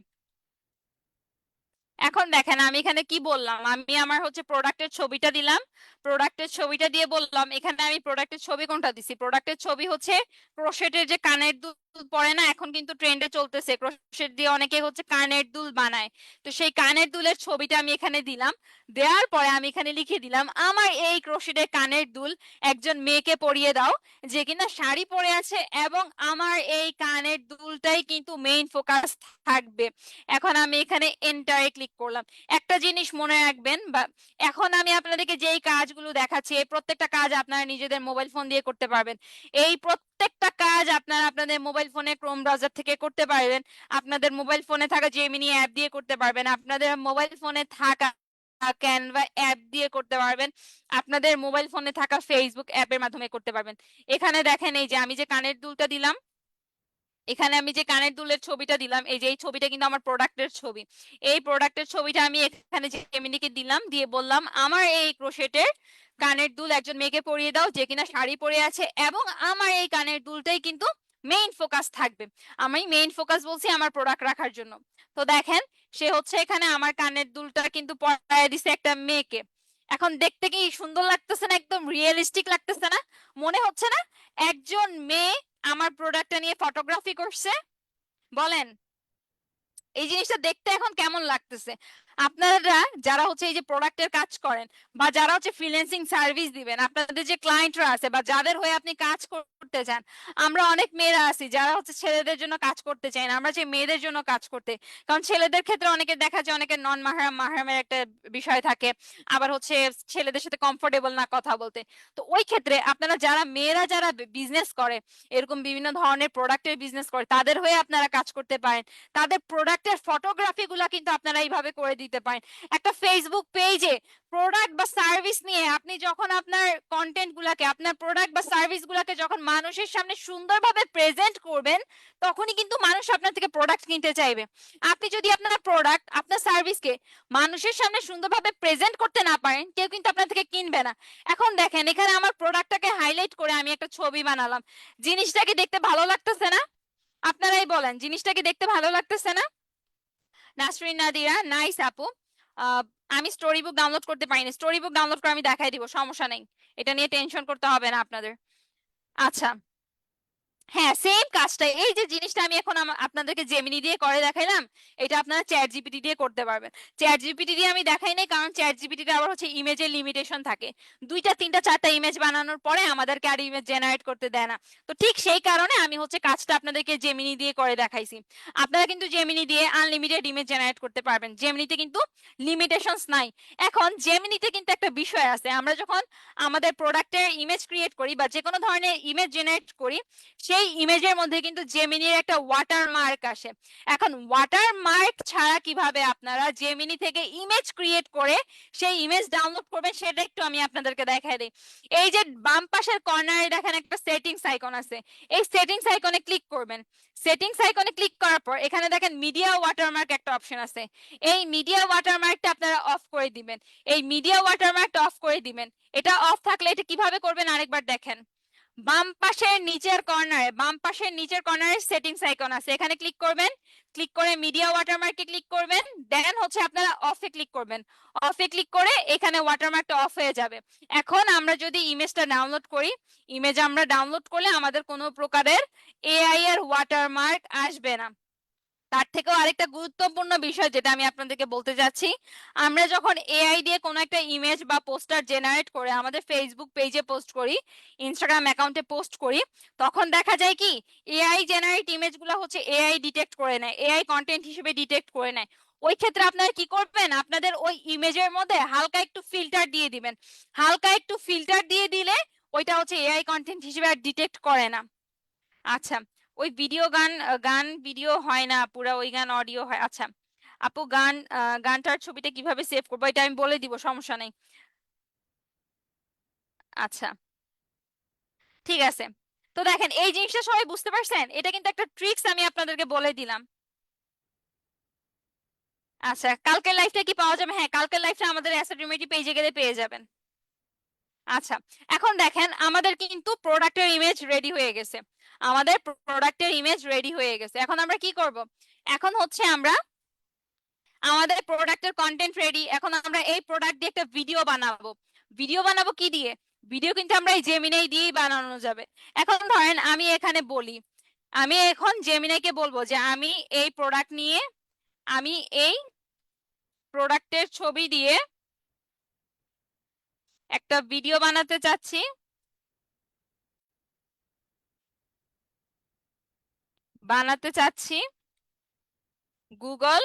এখন দেখেন আমি এখানে কি বললাম, আমি আমার হচ্ছে প্রোডাক্টের ছবিটা দিলাম, প্রোডাক্টের ছবিটা দিয়ে বললাম এখানে আমি প্রোডাক্টের ছবি কোনটা দিছি, প্রোডাক্টের ছবি হচ্ছে ক্রোশেটের যে কানের দুল পরে না, এখন কিন্তু ট্রেন্ডে চলতেছে ক্রোশেট দিয়ে অনেকে হচ্ছে কানের দুল বানায়, তো সেই কানের দুলের ছবিটা আমি এখানে দিলাম। দেওয়ার পরে আমি এখানে লিখে দিলাম আমার এই ক্রোশেটের কানের দুল একজন মেয়েকে পরিয়ে দাও যে কিনা শাড়ি পরে আছে, এবং আমার এই কানের দুলটাই কিন্তু মেইন ফোকাস থাকবে। এখন আমি এখানে এন্টারে ক্লিক করলাম। একটা জিনিস মনে রাখবেন, বা এখন আমি আপনাদেরকে যেই কাজগুলো দেখাচ্ছি এই প্রত্যেকটা কাজ আপনারা নিজেদের মোবাইল ফোন দিয়ে করতে পারবেন। এই প্রত্যেকটা কাজ আপনারা আপনাদের মোবাইল ফোনে ক্রোম ব্রাউজার থেকে করতে পারবেন, আপনাদের মোবাইল ফোনে থাকা জেমিনি অ্যাপ দিয়ে করতে পারবেন, আপনাদের মোবাইল ফোনে থাকা ক্যানভা অ্যাপ দিয়ে করতে পারবেন, আপনাদের মোবাইল ফোনে থাকা ফেসবুক অ্যাপের মাধ্যমে করতে পারবেন। এখানে দেখেন এই যে আমি যে কানের দুলটা দিলাম, এখানে আমি যে কানের দুলের ছবিটা দিলাম, এই যে এই ছবিটা কিন্তু আমার প্রোডাক্টের ছবি, এই প্রোডাক্টের ছবিটা আমি এখানে জেমিনিকে দিলাম, দিয়ে বললাম আমার এই ক্রোশেটের কানের দুল একজন মেয়েকে পরিয়ে দাও যে কিনা শাড়ি পরে আছে, এবং আমার এই কানের দুলটাই কিন্তু মেইন ফোকাস থাকবে। আমি মেইন ফোকাস বলছি আমার প্রোডাক্ট রাখার জন্য। তো দেখেন সে হচ্ছে এখানে আমার কানের দুলটা কিন্তু পরায় দিছে একটা মেয়েকে। এখন দেখতে কি সুন্দর লাগতেছে না, একদম রিয়েলিস্টিক লাগতেছে না, মনে হচ্ছে না একজন মেয়ে আমার প্রোডাক্টটা নিয়ে ফটোগ্রাফি করছে? বলেন এই জিনিসটা দেখতে এখন কেমন লাগতেছে? আপনারা যারা হচ্ছে এই যে প্রোডাক্টের কাজ করেন, বা যারা হচ্ছে ফ্রিল্যান্সিং সার্ভিস দিবেন, আপনাদের যে ক্লায়েন্টরা আছে বা যাদের হয়ে আপনি কাজ করতে চান, আমরা অনেক মেয়েরা আছি যারা হচ্ছে ছেলেদের জন্য কাজ করতে চাই না, আমরা যে মেয়েদের জন্য কাজ করতে, কারণ ছেলেদের ক্ষেত্রে অনেকে দেখা যায় অনেকে নন মাহরাম মাহরামের একটা বিষয় থাকে, আবার হচ্ছে ছেলেদের সাথে কমফোর্টেবল না কথা বলতে। তো ওই ক্ষেত্রে আপনারা যারা মেয়েরা যারা বিজনেস করে, এরকম বিভিন্ন ধরনের প্রোডাক্টের বিজনেস করে, তাদের হয়ে আপনারা কাজ করতে পারেন, তাদের প্রোডাক্টের ফটোগ্রাফি গুলা কিন্তু আপনারা এইভাবে করে দিতে পারেন। একটা ফেসবুক পেজে প্রোডাক্ট বা সার্ভিস নিয়ে আপনি যখন আপনার কন্টেন্ট গুলাকে, আপনার প্রোডাক্ট বা সার্ভিস গুলাকে যখন মানুষের সামনে সুন্দরভাবে প্রেজেন্ট করবেন, তখনই কিন্তু মানুষ আপনার থেকে প্রোডাক্ট কিনতে চাইবে। আপনি যদি আপনার প্রোডাক্ট আপনার সার্ভিসকে মানুষের সামনে সুন্দরভাবে প্রেজেন্ট করতে না পারেন, কেউ কিন্তু আপনার থেকে কিনবে না। এখন দেখেন এখানে আমার প্রোডাক্টটাকে হাইলাইট করে আমি একটা ছবি বানালাম, জিনিসটাকে দেখতে ভালো লাগতেছে না? আপনারাই বলেন জিনিসটা কি দেখতে ভালো লাগতেছে না? নাসরিন নাদিরা, নাইস আপু। আহ, আমি স্টোরি বুক ডাউনলোড করতে পারিনি, স্টোরি বুক ডাউনলোড করে আমি দেখাই দিব, সমস্যা নেই, এটা নিয়ে টেনশন করতে হবে না আপনাদের। আচ্ছা, হ্যাঁ সেম কাজটাই, এই যে জিনিসটা আমি এখন আপনাদেরকে জেমিনি দিয়ে করে দেখাইলাম, এটা আপনারা চ্যাট জিপিটি দিয়ে করতে পারবেন। চ্যাট জিপিটি দিয়ে আমি দেখাই নাই কারণ চ্যাট জিপিটিতে আবার হচ্ছে ইমেজের লিমিটেশন থাকে, দুইটা তিনটা চারটা ইমেজ বানানোর পরে আমাদেরকে আর ইমেজ জেনারেট করতে দেয় না। তো ঠিক সেই কারণে আমি হচ্ছে কাজটা আপনাদেরকে জেমিনি দিয়ে করে দেখাইছি। আপনারা কিন্তু জেমিনি দিয়ে আনলিমিটেড ইমেজ জেনারেট করতে পারবেন, জেমিনিতে কিন্তু লিমিটেশনস নাই। এখন জেমিনিতে কিন্তু একটা বিষয় আছে, আমরা যখন আমাদের প্রোডাক্টের ইমেজ ক্রিয়েট করি বা যে কোনো ধরনের ইমেজ জেনারেট করি, সেই ইমেজের মধ্যে কিন্তু জেমিনির একটা ওয়াটারমার্ক আসে। এখন ওয়াটারমার্ক ছাড়া কিভাবে আপনারা জেমিনি থেকে ইমেজ ক্রিয়েট করে সেই ইমেজ ডাউনলোড করবেন সেটা একটু আমি আপনাদেরকে দেখাই দিই। এই যে বাম পাশের কর্নারে দেখেন একটা সেটিংস আইকন আছে, এই সেটিংস আইকনে ক্লিক করবেন। সেটিংস আইকনে ক্লিক করার পর এখানে দেখেন মিডিয়া ওয়াটারমার্ক একটা অপশন আছে, এই মিডিয়া ওয়াটারমার্কটা আপনারা অফ করে দিবেন। এই মিডিয়া ওয়াটারমার্কটা অফ করে দিবেন। এটা অফ থাকলে এটা কিভাবে করবেন আরেকবার দেখেন। বাম পাশের নিচের কর্নারে, বাম পাশের নিচের কর্নারে সেটিংস আইকন আছে, এখানে ক্লিক করবেন, ক্লিক করে মিডিয়া ওয়াটারমার্কে ক্লিক করবেন, দেন হচ্ছে আপনারা অফে ক্লিক করবেন। অফে ক্লিক করে এখানে ওয়াটারমার্কটা অফ হয়ে যাবে। এখন আমরা যদি ইমেজটা ডাউনলোড করি, ইমেজ আমরা ডাউনলোড করলে আমাদের কোনো প্রকারের এআই এর ওয়াটারমার্ক আসবে না। তার থেকেও আরেকটা গুরুত্বপূর্ণ বিষয় যেটা আমি আপনাদেরকে বলতে যাচ্ছি, আমরা যখন এআই দিয়ে কোনো একটা ইমেজ বা পোস্টার জেনারেট করে আমাদের ফেসবুক পেজে পোস্ট করি, ইনস্টাগ্রাম অ্যাকাউন্টে পোস্ট করি, তখন দেখা যায় কি এআই জেনারেট ইমেজগুলো হচ্ছে এআই ডিটেক্ট করে নেয়, এআই কন্টেন্ট হিসেবে ডিটেক্ট করে নেয়। ওই ক্ষেত্রে আপনারা কি করবেন, আপনাদের ওই ইমেজের মধ্যে হালকা একটু ফিল্টার দিয়ে দিবেন। হালকা একটু ফিল্টার দিয়ে দিলে ওইটা হচ্ছে এআই কন্টেন্ট হিসেবে আর ডিটেক্ট করে না। আচ্ছা, ওই ভিডিও গান, গান ভিডিও হয় না, পুরা ওই গান অডিও হয়। আচ্ছা আপু, গানটার ছবিটা কিভাবে সেভ করবো এটা আমি বলে দিব, সমস্যা নেই। আচ্ছা ঠিক আছে, তো দেখেন এই জিনিসটা সবাই বুঝতে পারছেন, এটা কিন্তু একটা ট্রিক্স আমি আপনাদেরকে বলে দিলাম। আচ্ছা কালকের লাইফটা কি পাওয়া যাবে? হ্যাঁ কালকের লাইফটা আমাদের অ্যাসেট রিমেডি পেজে গেলে পেয়ে যাবেন। আচ্ছা, এখন দেখেন আমাদের কিন্তু প্রোডাক্টের ইমেজ রেডি হয়ে গেছে, আমাদের প্রোডাক্টের ইমেজ রেডি হয়ে গেছে। এখন আমরা কি করব, এখন হচ্ছে আমরা আমাদের প্রোডাক্টের কন্টেন্ট রেডি। এখন আমরা এই প্রোডাক্ট দিয়ে একটা ভিডিও বানাবো। ভিডিও বানাবো কি দিয়ে? ভিডিও কিন্তু আমরা এই জেমিনাই দিয়েই বানানো যাবে। এখন ধরেন আমি এখানে বলি, আমি এখন জেমিনাইকে বলবো যে আমি এই প্রোডাক্ট নিয়ে, আমি এই প্রোডাক্টের ছবি দিয়ে একটা ভিডিও বানাতে চাচ্ছি। গুগল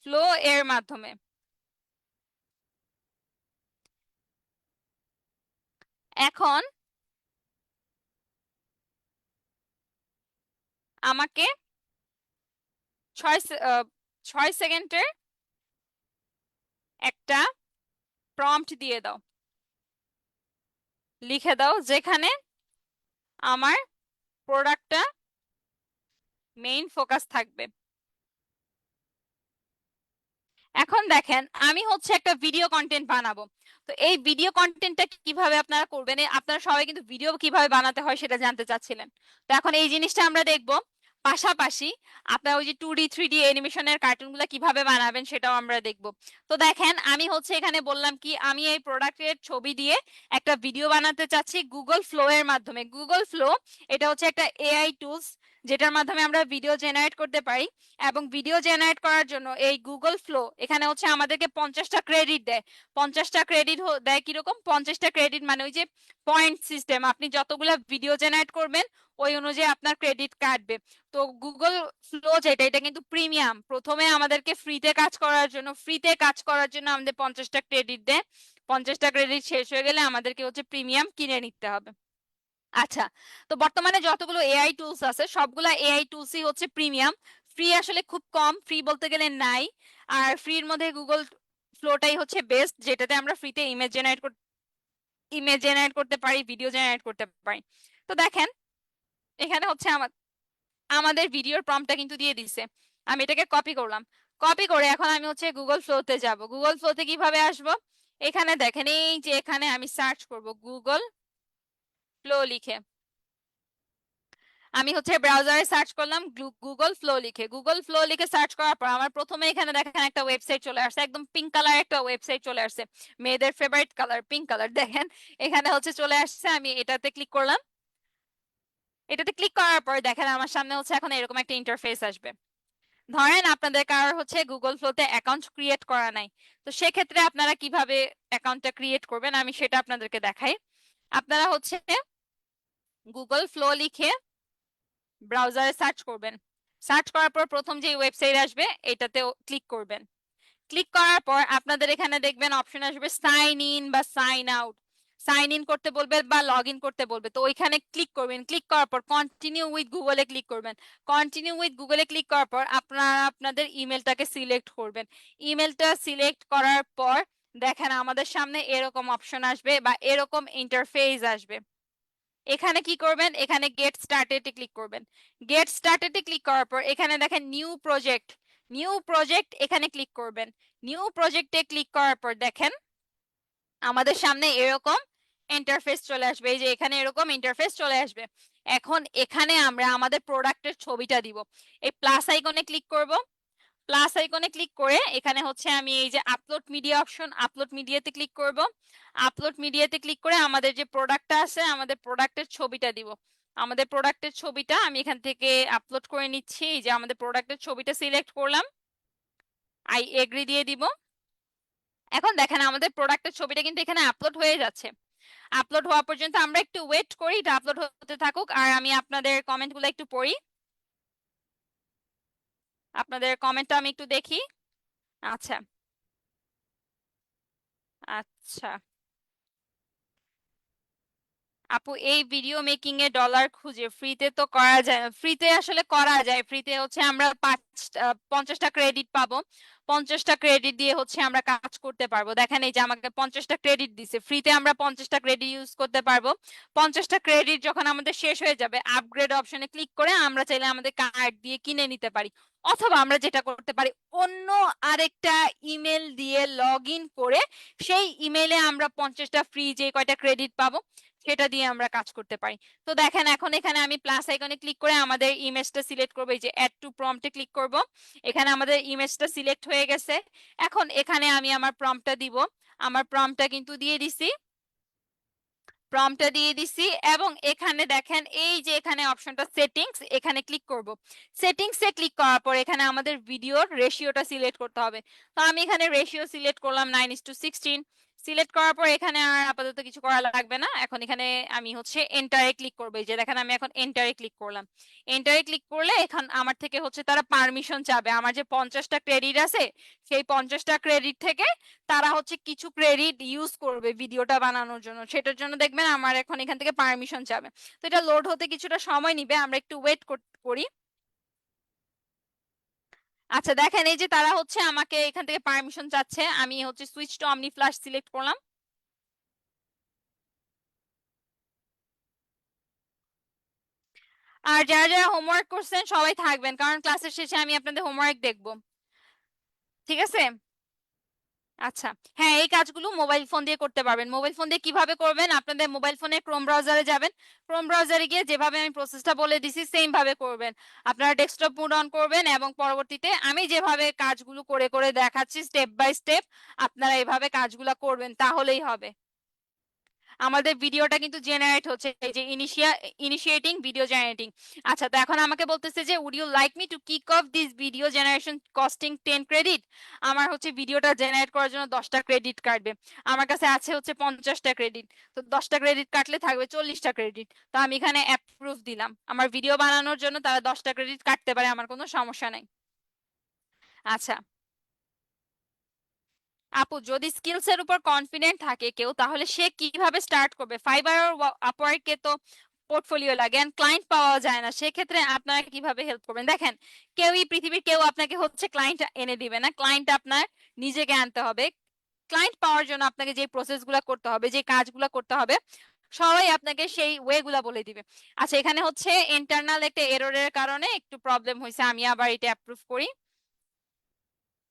ফ্লো এর মাধ্যমে। এখন আমাকে 6 সেকেন্ডের একটা প্রম্পট দিয়ে দাও, লিখে দাও যেখানে আমার প্রোডাক্টটা মেইন ফোকাস থাকবে। এখন দেখেন আমি হচ্ছে একটা ভিডিও কন্টেন্ট বানাবো। তো এই ভিডিও কন্টেন্টটা কিভাবে আপনারা করবেন, আপনারা সবাই কিন্তু ভিডিও কিভাবে বানাতে হয় সেটা জানতে চাচ্ছিলেন। তো এখন এই জিনিসটা আমরা দেখব। পাশাপাশি আপনারা ওই যে 2D 3D অ্যানিমেশনের কার্টুনগুলো কিভাবে বানাবেন সেটাও আমরা দেখব। তো দেখেন আমি হচ্ছে এখানে বললাম কি, আমি এই প্রোডাক্টের ছবি দিয়ে একটা ভিডিও বানাতে চাচ্ছি গুগল ফ্লো এর মাধ্যমে। গুগল ফ্লো এটা হচ্ছে একটা এআই টুলস, যেটার মাধ্যমে আমরা ভিডিও জেনারেট করতে পারি। এবং ভিডিও জেনারেট করার জন্য এই গুগল ফ্লো এখানে হচ্ছে আমাদেরকে 50টা ক্রেডিট দেয়। 50টা ক্রেডিট দেয় কিরকম? 50টা ক্রেডিট মানে ওই যে পয়েন্ট সিস্টেম, আপনি যতগুলা ভিডিও জেনারেট করবেন ওই অনুযায়ী আপনার ক্রেডিট কাটবে। তো গুগল ফ্লো যেটা, এটা কিন্তু প্রিমিয়াম। প্রথমে আমাদেরকে ফ্রিতে কাজ করার জন্য আমাদের 50টা ক্রেডিট দেয়। 50টা ক্রেডিট শেষ হয়ে গেলে আমাদেরকে হচ্ছে প্রিমিয়াম কিনে নিতে হবে। আচ্ছা, তো বর্তমানে যতগুলো এআই টুলস আছে সবগুলা এআই টুলসই হচ্ছে প্রিমিয়াম। ফ্রি আসলে খুব কম, ফ্রি বলতে গেলে নাই। আর ফ্রির মধ্যে গুগল ফ্লোটাই হচ্ছে বেস্ট, যেটাতে আমরা ফ্রিতে ইমেজ জেনারেট করতে পারি, ভিডিও জেনারেট করতে পারি। তো দেখেন এখানে হচ্ছে আমাদের ভিডিওর প্রম্পটটা কিন্তু দিয়ে দিছে। আমি এটাকে কপি করলাম। কপি করে এখন আমি হচ্ছে গুগল ফ্লোতে যাব। গুগল ফ্লোতে কিভাবে আসব? এখানে দেখেন এই যে এখানে আমি সার্চ করব গুগল ফ্লো লিখে। আমি হচ্ছে ব্রাউজারে সার্চ করলাম গুগল ফ্লো লিখে। গুগল ফ্লো লিখে সার্চ করার পর আমার প্রথমে এখানে দেখেন একটা ওয়েবসাইট চলে আসছে, একদম পিঙ্ক কালার একটা ওয়েবসাইট চলে আসছে। মেয়েদের ফেভারিট কালার পিঙ্ক কালার, দেখেন এখানে হচ্ছে চলে আসছে। আমি এটাতে ক্লিক করলাম। এটাতে ক্লিক করার পর দেখেন আমার সামনে হচ্ছে এখন এরকম একটা ইন্টারফেস আসবে। ধরেন আপনাদের কারোর হচ্ছে গুগল ফ্লোতে অ্যাকাউন্ট ক্রিয়েট করা নাই, তো সেক্ষেত্রে আপনারা কিভাবে অ্যাকাউন্টটা ক্রিয়েট করবেন আমি সেটা আপনাদেরকে দেখাই। আপনারা হচ্ছে গুগল ফ্লো লিখে ব্রাউজারে সার্চ করবেন। সার্চ করার পর প্রথম যে ওয়েবসাইট আসবে এটাতে ক্লিক করবেন। ক্লিক করার পর আপনাদের এখানে দেখবেন অপশন আসবে সাইন ইন বা সাইন আউট। সাইন ইন করতে বলবে বা লগ ইন করতে বলবে, তো ওইখানে ক্লিক করবেন। ক্লিক করার পর কন্টিনিউ উইথ গুগলে ক্লিক করবেন। কন্টিনিউ উইথ গুগলে ক্লিক করার পর আপনারা আপনাদের ইমেলটাকে সিলেক্ট করবেন। ইমেলটা সিলেক্ট করার পর দেখেন আমাদের সামনে এরকম অপশন আসবে বা এরকম ইন্টারফেস আসবে। এখানে কি করবেন? এখানে গেট স্টার্টেড ক্লিক করবেন। গেট স্টার্টেড ক্লিক করার পর এখানে দেখেন নিউ প্রজেক্ট এখানে ক্লিক করবেন। নিউ প্রজেক্টে ক্লিক করার পর দেখেন আমাদের সামনে এরকম ইন্টারফেস চলে আসবে। এই যে এখানে এরকম ইন্টারফেস চলে আসবে। এখন এখানে আমরা আমাদের প্রোডাক্টের ছবিটা দিব। এই প্লাস আইকনে ক্লিক করব। প্লাস আইকনে ক্লিক করে এখানে হচ্ছে আমি এই যে আপলোড মিডিয়া অপশন, আপলোড মিডিয়াতে ক্লিক করব। আপলোড মিডিয়াতে ক্লিক করে আমাদের যে প্রোডাক্টটা আছে আমাদের প্রোডাক্টের ছবিটা দিব। আমাদের প্রোডাক্টের ছবিটা আমি এখান থেকে আপলোড করে নিচ্ছি। এই যে আমাদের প্রোডাক্টের ছবিটা সিলেক্ট করলাম, আই এগ্রি দিয়ে দিব। এখন দেখেন আমাদের প্রোডাক্টের ছবিটা কিন্তু এখানে আপলোড হয়ে যাচ্ছে। আপলোড হওয়া পর্যন্ত আমরা একটু ওয়েট করি, এটা আপলোড হতে থাকুক। আর আমি আপনাদের কমেন্টগুলো একটু পড়ি, আপনাদের কমেন্টটা আমি একটু দেখি। আচ্ছা আচ্ছা আপু, এই ভিডিও মেকিং এ ডলার খুঁজে ফ্রিতে তো করা যায়, ফ্রিতে আসলে করা যায়। ফ্রিতে হচ্ছে আমরা 50টা ক্রেডিট পাবো। 50টা ক্রেডিট দিয়ে হচ্ছে আমরা কাজ করতে পারবো। দেখেন এই যে আমাকে 50টা ক্রেডিট দিছে, ফ্রিতে আমরা 50টা ক্রেডিট ইউজ করতে পারবো। 50টা ক্রেডিট যখন আমাদের শেষ হয়ে যাবে আপগ্রেড অপশনে ক্লিক করে আমরা চাইলে আমাদের কার্ড দিয়ে কিনে নিতে পারি। অথবা আমরা যেটা করতে পারি, অন্য আরেকটা ইমেল দিয়ে লগ ইন করে সেই ইমেলে আমরা 50টা ফ্রি যে কয়টা ক্রেডিট পাবো সেটা দিয়ে আমরা কাজ করতে পারি। তো দেখেন এখন এখানে আমি প্লাস আইকনে ক্লিক করে আমাদের ইমেজটা সিলেক্ট করবো, এই যে অ্যাড টু প্রম্পটে ক্লিক করব। এখানে আমাদের ইমেজটা সিলেক্ট হয়ে গেছে। এখন এখানে আমি আমার প্রম্পটটা দিব। আমার প্রম্পটটা কিন্তু দিয়ে দিছি, প্রম্পটটা দিয়ে দিছি। এবং এখানে দেখেন এই যে এখানে অপশনটা সেটিংস, এখানে ক্লিক করব। সেটিংসে ক্লিক করার পর এখানে আমাদের ভিডিওর রেশিওটা সিলেক্ট করতে হবে। তো আমি এখানে রেশিও সিলেক্ট করলাম 9:16। সিলেক্ট করার পর এখানে আর আপাতত কিছু করা লাগবে না। এখন এখানে আমি হচ্ছে এন্টারে ক্লিক করবো। এই যে দেখেন আমি এখন এন্টারে ক্লিক করলাম। এন্টারে ক্লিক করলে এখন আমার থেকে হচ্ছে তারা পারমিশন চাবে। আমার যে 50টা ক্রেডিট আছে, সেই 50টা ক্রেডিট থেকে তারা হচ্ছে কিছু ক্রেডিট ইউজ করবে ভিডিওটা বানানোর জন্য। সেটার জন্য দেখবেন আমার এখন এখান থেকে পারমিশন যাবে। তো এটা লোড হতে কিছুটা সময় নিবে, আমরা একটু ওয়েট করি। আচ্ছা দেখেন এই যে তারা হচ্ছে আমাকে এখান থেকে পারমিশন চাচ্ছে। আমি হচ্ছে সুইচ টু অমনি ফ্ল্যাশ সিলেক্ট করলাম। আর যারা যারা হোমওয়ার্ক করছেন সবাই থাকবেন, কারণ ক্লাসের শেষে আমি আপনাদের হোমওয়ার্ক দেখবো। ঠিক আছে? আচ্ছা, হ্যাঁ এই কাজগুলো মোবাইল ফোন দিয়ে করতে পারবেন। মোবাইল ফোন দিয়ে কিভাবে করবেন, আপনাদের মোবাইল ফোনে ক্রোম ব্রাউজারে যাবেন। ক্রোম ব্রাউজারে গিয়ে যেভাবে আমি প্রসেসটা বলে দিছি সেম ভাবে করবেন। আপনারা ডেস্কটপ মোড অন করবেন এবং পরবর্তীতে আমি যেভাবে কাজগুলো করে করে দেখাচ্ছি স্টেপ বাই স্টেপ আপনারা এভাবে কাজগুলো করবেন, তাহলেই হবে। আমাদের ভিডিওটা কিন্তু জেনারেট হচ্ছে, এই যে ইনিশিয়েটিং ভিডিও জেনারেটিং। আচ্ছা, তো এখন আমাকে বলতেছে যে would you like me to kick off this video generation costing 10 credit. আমার হচ্ছে ভিডিওটা জেনারেট করার জন্য 10টা ক্রেডিট কাটবে। আমার কাছে আছে হচ্ছে 50টা ক্রেডিট। তো 10টা ক্রেডিট কাটলে থাকবে 40টা ক্রেডিট। তো আমি এখানে অ্যাপ্রুভ দিলাম। আমার ভিডিও বানানোর জন্য তারা 10টা ক্রেডিট কাটতে পারে, আমার কোনো সমস্যা নাই। আচ্ছা আপু, যদি স্কিলস এর উপর কনফিডেন্ট থাকে কেউ, তাহলে সে কিভাবে স্টার্ট করবে? ফাইবার আর আপওয়ার্কে তো পোর্টফোলিও লাগে এন্ড ক্লায়েন্ট পাওয়া যায় না, সেক্ষেত্রে আপনারা কিভাবে হেল্প করবেন? দেখেন, কেউই পৃথিবীর কেউ আপনাকে হচ্ছে ক্লায়েন্ট এনে দিবে না। ক্লায়েন্ট আপনার নিজেকে আনতে হবে। ক্লায়েন্ট পাওয়ার জন্য আপনাকে যে প্রসেস গুলা করতে হবে, যে কাজগুলা করতে হবে, সবাই আপনাকে সেই ওয়ে গুলা বলে দিবে। আচ্ছা, এখানে হচ্ছে ইন্টারনাল একটা এররের কারণে একটু প্রবলেম হয়েছে, আমি আবার এটা অ্যাপ্রুভ করি।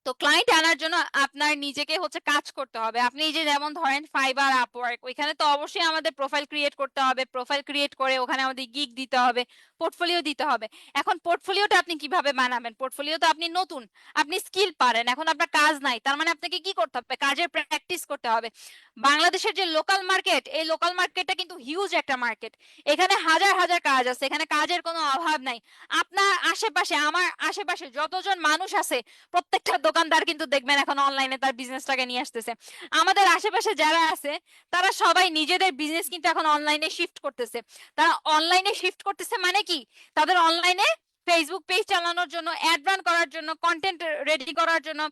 তো ক্লায়েন্ট আনার জন্য আপনার নিজেকে হচ্ছে কাজ করতে হবে। আপনি এই যে যেমন ধরেন ফাইবার আপওয়ার্ক, ওইখানে তো অবশ্যই আমাদের প্রোফাইল ক্রিয়েট করতে হবে। প্রোফাইল ক্রিয়েট করে ওখানে আমাদের গিগ দিতে হবে, পোর্টফোলিও দিতে হবে। এখন পোর্টফোলিওটা আপনি কিভাবে বানাবেন? পোর্টফোলিও তো আপনি নতুন, আপনি স্কিল পারেন, এখন আপনার কাজ নাই, তার মানে আপনাকে কি করতে হবে? কাজের প্র্যাকটিস করতে হবে। বাংলাদেশের যে লোকাল মার্কেট, এই লোকাল মার্কেটটা কিন্তু হিউজ একটা মার্কেট। এখানে হাজার হাজার কাজ আছে, এখানে কাজের কোনো অভাব নাই। আপনার আশেপাশে, আমার আশেপাশে যতজন মানুষ আছে, প্রত্যেকটা দোকানদার কিন্তু দেখবেন এখন অনলাইনে তার বিজনেসটাকে নিয়ে আসতেছে। আমাদের আশেপাশে যারা আছে তারা সবাই নিজেদের বিজনেস কিন্তু এখন অনলাইনে শিফট করতেছে। তারা অনলাইনে শিফট করতেছে মানে কি, তাদের অনলাইনে ফেসবুক পেজ চালানোর জন্য, অ্যাড রান করার জন্য, কন্টেন্ট রেডি করার জন্য,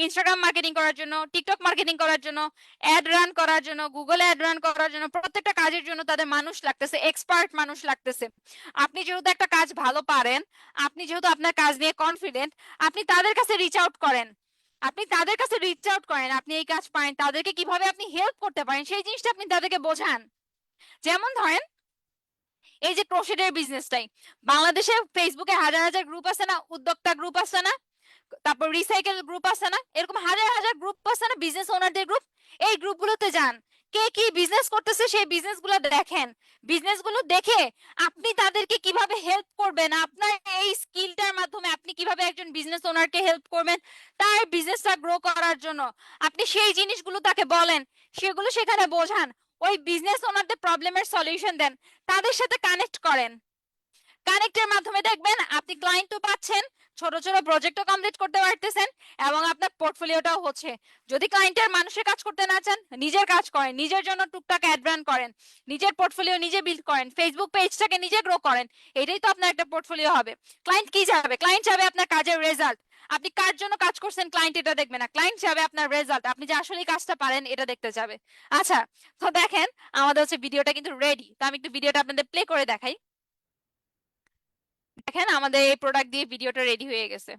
ইনস্টাগ্রাম মার্কেটিং করার জন্য, টিকটক মার্কেটিং করার জন্য, অ্যাড রান করার জন্য, গুগলে অ্যাড রান করার জন্য, প্রত্যেকটা কাজের জন্য তাদের মানুষ লাগতেছে, এক্সপার্ট মানুষ লাগতেছে। আপনি যেহেতু একটা কাজ ভালো পারেন, আপনি যেহেতু আপনার কাজ নিয়ে কনফিডেন্ট, আপনি তাদের কাছে রিচ আউট করেন। আপনি তাদের কাছে রিচ আউট করেন, আপনি এই কাজ পারেন, তাদেরকে কিভাবে আপনি হেল্প করতে পারেন সেই জিনিসটা আপনি তাদেরকে বোঝান। যেমন ধরেন এই যে ক্রোশেটের বিজনেসটাই, বাংলাদেশে ফেসবুকে হাজার হাজার গ্রুপ আছে না, উদ্যোক্তা গ্রুপ আছে না, তারপর রিসাইকেল গ্রুপ আছে না, এরকম হাজার হাজার গ্রুপ আছে না, বিজনেস ওনারদের গ্রুপ। এই গ্রুপগুলোতে যান, কে কি বিজনেস করতেছে সেই বিজনেস গুলো দেখেন। বিজনেস গুলো দেখে আপনি তাদেরকে কিভাবে হেল্প করবেন, আপনার এই স্কিলটার মাধ্যমে আপনি কিভাবে একজন বিজনেস ওনারকে হেল্প করবেন তার বিজনেসটা গ্রো করার জন্য, আপনি সেই জিনিসগুলো তাকে বলেন, সেগুলো সেখানে বোঝান। ওই বিজনেস ওনারদের প্রবলেমের সলিউশন দেন, তাদের সাথে কানেক্ট করেন। কানেক্টের মাধ্যমে দেখবেন আপনি ক্লায়েন্টও পাচ্ছেন, ছোট ছোট প্রজেক্টও কমপ্লিট করতে পারতেছেন, এবং আপনার পোর্টফোলিওটাও হচ্ছে। যদি ক্লায়েন্টের মানুষের কাজ করতে না চান, নিজের কাজ করেন, নিজের জন্য টুকটাক অ্যাড রান করেন, নিজের পোর্টফোলিও নিজে বিল্ড করেন, ফেসবুক পেজটাকে নিজে গ্রো করেন, এটাই তো আপনার একটা পোর্টফোলিও হবে। ক্লায়েন্ট কি চাবে? ক্লায়েন্ট চাবে আপনার কাজের রেজাল্ট। আপনি কার জন্য কাজ করছেন ক্লায়েন্ট এটা দেখবে না, ক্লায়েন্ট চাবে আপনার রেজাল্ট, আপনি যে আসলে কাজটা পারেন এটা দেখতে চাবে। আচ্ছা, তো দেখেন আমাদের হচ্ছে ভিডিওটা কিন্তু রেডি। তো আমি একটু ভিডিওটা আপনাদের প্লে করে দেখাই। দেখেন আমাদের এই প্রোডাক্ট দিয়ে ভিডিওটা রেডি হয়ে গেছে।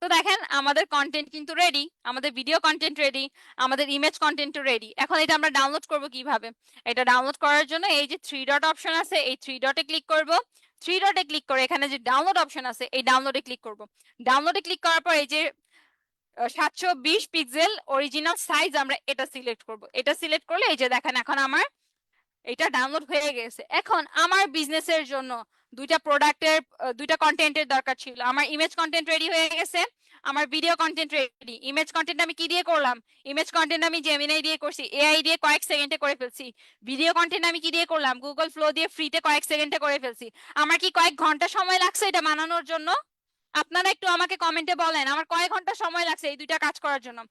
তো দেখেন আমাদের কন্টেন্ট কিন্তু রেডি, আমাদের ভিডিও কন্টেন্ট রেডি, আমাদের ইমেজ কন্টেন্ট রেডি। এখন এটা আমরা ডাউনলোড করব কিভাবে? এটা ডাউনলোড করার জন্য এই যে থ্রি ডট অপশন আছে, এই থ্রি ডটে ক্লিক করব। থ্রি ডটে ক্লিক করে এখানে যে ডাউনলোড অপশন আছে এই ডাউনলোডে ক্লিক করব। ডাউনলোডে ক্লিক করার পর এই যে 720 পিক্সেল অরিজিনাল সাইজ আমরা এটা সিলেক্ট করব। এটা সিলেক্ট করলে এই যে দেখেন এখন আমার এটা ডাউনলোড হয়ে গেছে। এখন আমার বিজনেসের জন্য দুইটা কন্টেন্টের দরকার ছিল। আমার ইমেজ কন্টেন্ট রেডি হয়ে গেছে, আমার video content ready. Image content আমি কি দিয়ে করলাম? ইমেজ কন্টেন্ট আমি জেমিনাই দিয়ে করছি, এআই দিয়ে কয়েক সেকেন্ডে করে ফেলছি। ভিডিও কন্টেন্ট আমি কি দিয়ে করলাম? গুগল ফ্লো দিয়ে ফ্রিতে কয়েক সেকেন্ডে করে ফেলছি। আমার কি কয়েক ঘন্টা সময় লাগছে এটা বানানোর জন্য? আপনারা একটু আমাকে কমেন্টে বলেন আমার কয়েক ঘন্টা সময় লাগছে এই দুইটা কাজ করার জন্য।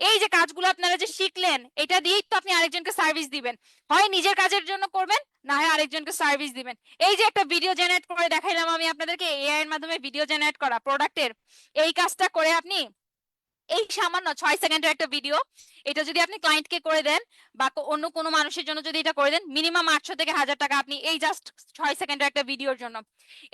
এই যে কাজগুলো আপনারা যে শিখলেন এটা দিয়েই তো আপনি আরেকজনকে সার্ভিস দিবেন। হয় নিজের কাজের জন্য করবেন, না হয় আরেকজনকে সার্ভিস দিবেন। এই যে একটা ভিডিও জেনারেট করে দেখাইলাম আমি আপনাদেরকে, এআই এর মাধ্যমে ভিডিও জেনারেট করা প্রোডাক্টের, এই কাজটা করে আপনি এই সামান্য 6 সেকেন্ডের একটা ভিডিও, এটা যদি আপনি ক্লায়েন্টকে করে দেন বা অন্য কোনো মানুষের জন্য যদি এটা করে দেন, মিনিমাম 800 থেকে 1000 টাকা আপনি এই জাস্ট 6 সেকেন্ডের একটা ভিডিওর জন্য,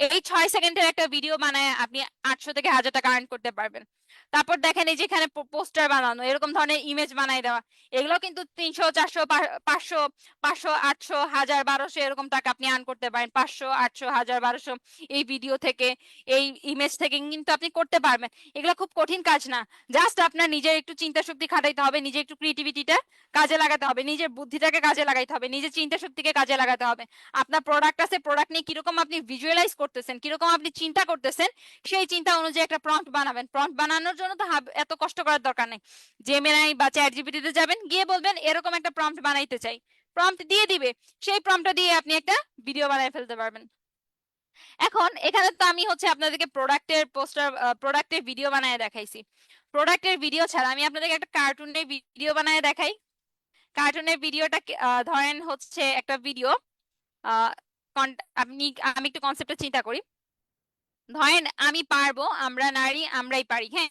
এই 6 সেকেন্ডের একটা ভিডিও বানায় আপনি 800 থেকে 1000 টাকা আর্ন করতে পারবেন। তারপর দেখেন এই যে এখানে পোস্টার বানানো, এরকম ধরনের ইমেজ বানাই দেওয়া, এগুলো কিন্তু 300 400 500 500 800 1000 1200 এরকম টাকা আপনি আর্ন করতে পারেন। 500 800 1000 1200 এই ভিডিও থেকে, এই ইমেজ থেকে কিন্তু আপনি করতে পারবেন। এগুলো খুব কঠিন কাজ না, জাস্ট আপনার নিজের একটু চিন্তা শক্তি খাটাইতে হবে, নিজের একটু ক্রিয়েটিভিটিটা কাজে লাগাতে হবে, নিজের বুদ্ধিটাকে কাজে লাগাইতে হবে, নিজের চিন্তা শক্তিকে কাজে লাগাতে হবে। আপনার প্রোডাক্ট আছে, প্রোডাক্ট নিয়ে কিরকম আপনি ভিজুয়ালাইজ করতেছেন, কিরকম আপনি চিন্তা করতেছেন, সেই চিন্তা অনুযায়ী একটা প্রম্পট বানাবেন। প্রম্পট বানানোর জন্য তো এত কষ্ট করার দরকার নেই। জেমিনাই বা চ্যাট জিপিটিতে যাবেন, গিয়ে বলবেন এরকম একটা প্রম্পট বানাইতে চাই, প্রম্পট দিয়ে দিবে, সেই প্রম্পটটা দিয়ে আপনি একটা ভিডিও বানায় ফেলতে পারবেন। এখন এখানে তো আমি হচ্ছে আপনাদেরকে প্রোডাক্টের ভিডিও বানায় দেখাইছি। প্রোডাক্টের ভিডিও ছাড়া আমি আপনাদেরকে একটা কার্টুনের ভিডিও বানায় দেখাই। কার্টুনের ভিডিওটা ধরেন হচ্ছে একটা ভিডিও, আমি একটু কনসেপ্টটা চিন্তা করি। ধরেন আমি পারবো, আমরা নারী আমরাই পারি, হ্যাঁ,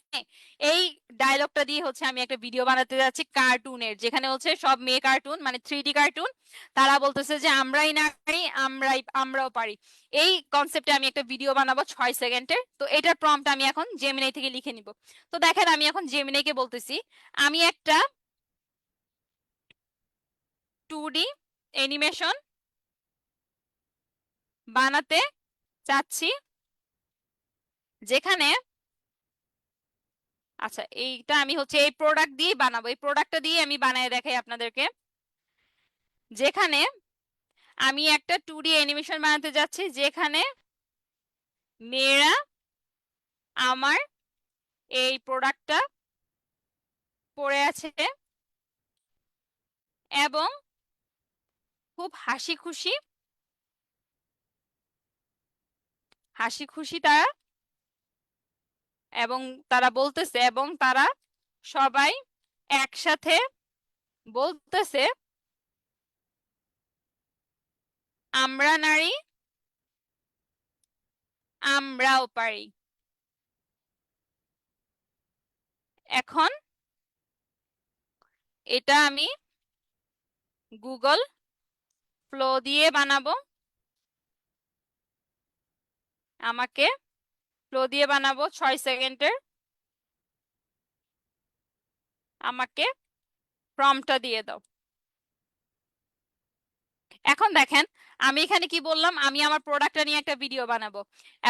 এই ডায়লগটা দিয়ে হচ্ছে আমি একটা ভিডিও বানাতে যাচ্ছি কার্টুনের, যেখানে হচ্ছে সব মেয়ে কার্টুন, মানে 3D কার্টুন, তারা বলতেছে যে আমরাই নারী আমরাও পারি। এই কনসেপ্টে আমি একটা ভিডিও বানাবো 6 সেকেন্ডের। তো এটার প্রম্পট আমি এখন জেমিনাই থেকে লিখে নিব। তো দেখেন আমি এখন জেমিনাইকে বলতেছি আমি একটা 2D অ্যানিমেশন বানাতে চাচ্ছি, যেখানে, আচ্ছা এইটা আমি হচ্ছে এই প্রোডাক্ট দিয়ে বানাবো, এই প্রোডাক্টটা দিয়ে আমি বানায় দেখাই আপনাদেরকে, যেখানে আমি একটা 2D অ্যানিমেশন বানাতে যাচ্ছি যেখানে মেয়েরা আমার এই প্রোডাক্টটা পরে আছে এবং খুব হাসি খুশি তারা, এবং তারা বলতেছে, এবং তারা সবাই একসাথে বলতেছে আমরা নারী আমরাও পারি। এখন এটা আমি গুগল ফ্লো দিয়ে বানাবো, আমাকে ফ্লো দিয়ে বানাবো 6 সেকেন্ডের, আমাকে প্রম্পটটা দিয়ে দাও। এখন দেখেন আমি এখানে কি বললাম, আমি আমার প্রোডাক্টটা নিয়ে একটা ভিডিও বানাবো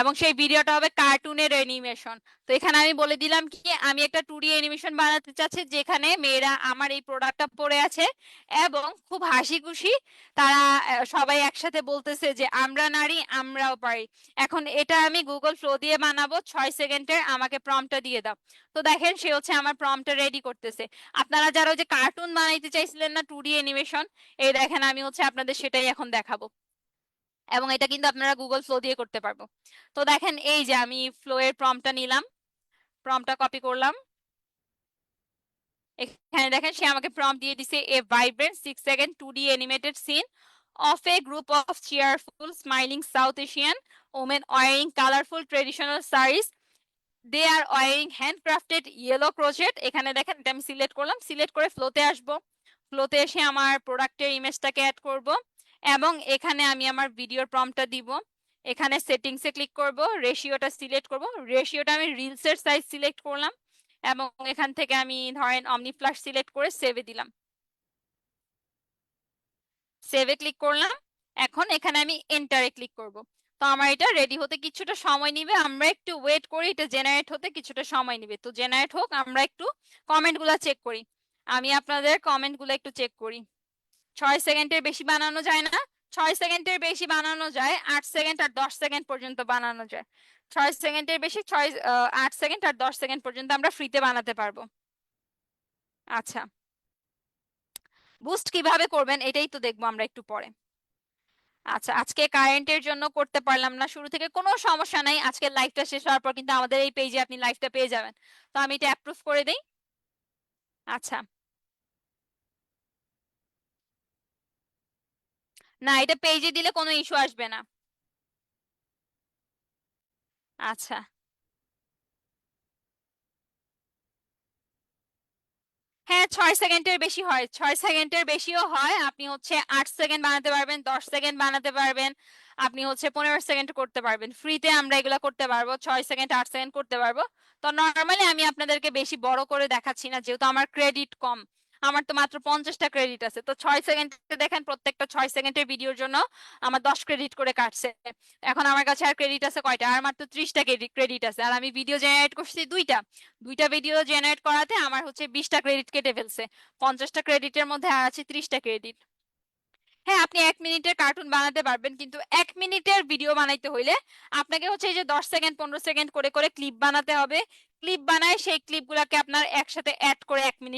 এবং সেই ভিডিওটা হবে কার্টুনের অ্যানিমেশন। তো এখানে আমি বলে দিলাম কি আমি একটা 2D অ্যানিমেশন বানাতে চাচ্ছি যেখানে মেয়েরা আমার এই প্রোডাক্টটা পরে আছে এবং খুব হাসি খুশি তারা সবাই একসাথে বলতেছে যে আমরা নারী আমরাও পারি। এখন এটা আমি গুগল ফ্লো দিয়ে বানাবো 6 সেকেন্ডের, আমাকে প্রম্পটটা দিয়ে দাও। তো দেখেন সে হচ্ছে আমার প্রম্পটটা রেডি করতেছে। আপনারা যারা ওই যে কার্টুন বানাইতে চাইছিলেন না 2D অ্যানিমেশন, এই দেখেন আমি হচ্ছে আপনাদের সেটাই এখন দেখাবো, এবং এটা কিন্তু আপনারা গুগল ফ্লো দিয়ে করতে পারবো। তো দেখেন এই যে আমি ফ্লো এর প্রম্পটটা নিলাম, প্রম্পটটা কপি করলাম, এখানে দেখেন সে আমাকে প্রম্পট দিয়ে দিছে a vibrant 6 second 2D animated scene of a group of cheerful smiling South Asian women wearing colorful traditional sarees. They are wearing handcrafted yellow crochet। এখানে দেখেন এটা আমি সিলেক্ট করলাম, সিলেক্ট করে ফ্লোতে আসবো, ফ্লোতে এসে আমার প্রোডাক্টের ইমেজটাকে অ্যাড করব এবং এখানে আমি আমার ভিডিওর প্রম্পটটা দিব। এখানে সেটিংসে ক্লিক করব, রেশিওটা সিলেক্ট করব, রেশিওটা আমি রিলসের সাইজ সিলেক্ট করলাম এবং এখান থেকে আমি ধরেন অমনি ফ্ল্যাশ সিলেক্ট করে সেভে দিলাম, সেভে ক্লিক করলাম। এখন এখানে আমি এন্টারে ক্লিক করব। তো আমার এটা রেডি হতে কিছুটা সময় নিবে, আমরা একটু ওয়েট করি, এটা জেনারেট হতে কিছুটা সময় নিবে। তো জেনারেট হোক, আমরা একটু কমেন্ট গুলা চেক করি। আমি আপনাদের কমেন্ট গুলো একটু চেক করি। 6 সেকেন্ডের বেশি বানানো যায় না? 6 সেকেন্ডের বেশি বানানো যায়, 8 সেকেন্ড আর 10 সেকেন্ড পর্যন্ত বানানো যায়। 6 সেকেন্ডের বেশি 8 সেকেন্ড আর 10 সেকেন্ড পর্যন্ত আমরা ফ্রিতে বানাতে পারবো। আচ্ছা, বুস্ট কিভাবে করবেন এটাই তো দেখবো আমরা একটু পরে। আচ্ছা, আজকে কারেন্টের জন্য করতে পারলাম না শুরু থেকে, কোনো সমস্যা নাই, আজকে লাইভটা শেষ হওয়ার পর কিন্তু আমাদের এই পেজে আপনি লাইভটা পেয়ে যাবেন। তো আমি এটা অ্যাপ্রুভ করে দেই। আচ্ছা, না, এটা পেজে দিলে কোনো ইস্যু আসবে না। আচ্ছা, হ্যাঁ, 6 সেকেন্ডের বেশি হয়, 6 সেকেন্ডের বেশিও হয়। আপনি হচ্ছে 8 সেকেন্ড বানাতে পারবেন, 10 সেকেন্ড বানাতে পারবেন, আপনি হচ্ছে 15 সেকেন্ড করতে পারবেন। ফ্রিতে আমরা এগুলা করতে পারবো, 6 সেকেন্ড 8 সেকেন্ড করতে পারবো। তো নর্মালি আমি আপনাদেরকে বেশি বড় করে দেখাচ্ছি না, যেহেতু আমার ক্রেডিট কম। আমার তো মাত্র 50টা ক্রেডিট আছে। তো 6 সেকেন্ডে দেখেন, প্রত্যেকটা 6 সেকেন্ডের ভিডিওর জন্য আমার 10 ক্রেডিট করে কাটছে। এখন আমার কাছে আর ক্রেডিট আছে কয়টা? আর মাত্র 30টা ক্রেডিট আছে। আর আমি ভিডিও জেনারেট করছি দুইটা, দুইটা ভিডিও জেনারেট করাতে আমার হচ্ছে 20টা ক্রেডিট কেটে ফেলছে। 50টা ক্রেডিটের মধ্যে আর আছে 30টা ক্রেডিট। হ্যাঁ, আপনি 1 মিনিটের কার্টুন বানাতে পারবেন, কিন্তু 1 মিনিটের ভিডিও বানাইতে হইলে আপনাকে হচ্ছে এই যে 10 সেকেন্ড 15 সেকেন্ড করে করে ক্লিপ বানাতে হবে। ক্লিপ বানায় সেই ক্লিপ গুলাকে আপনার একসাথে অ্যাড করে 1 মিনিট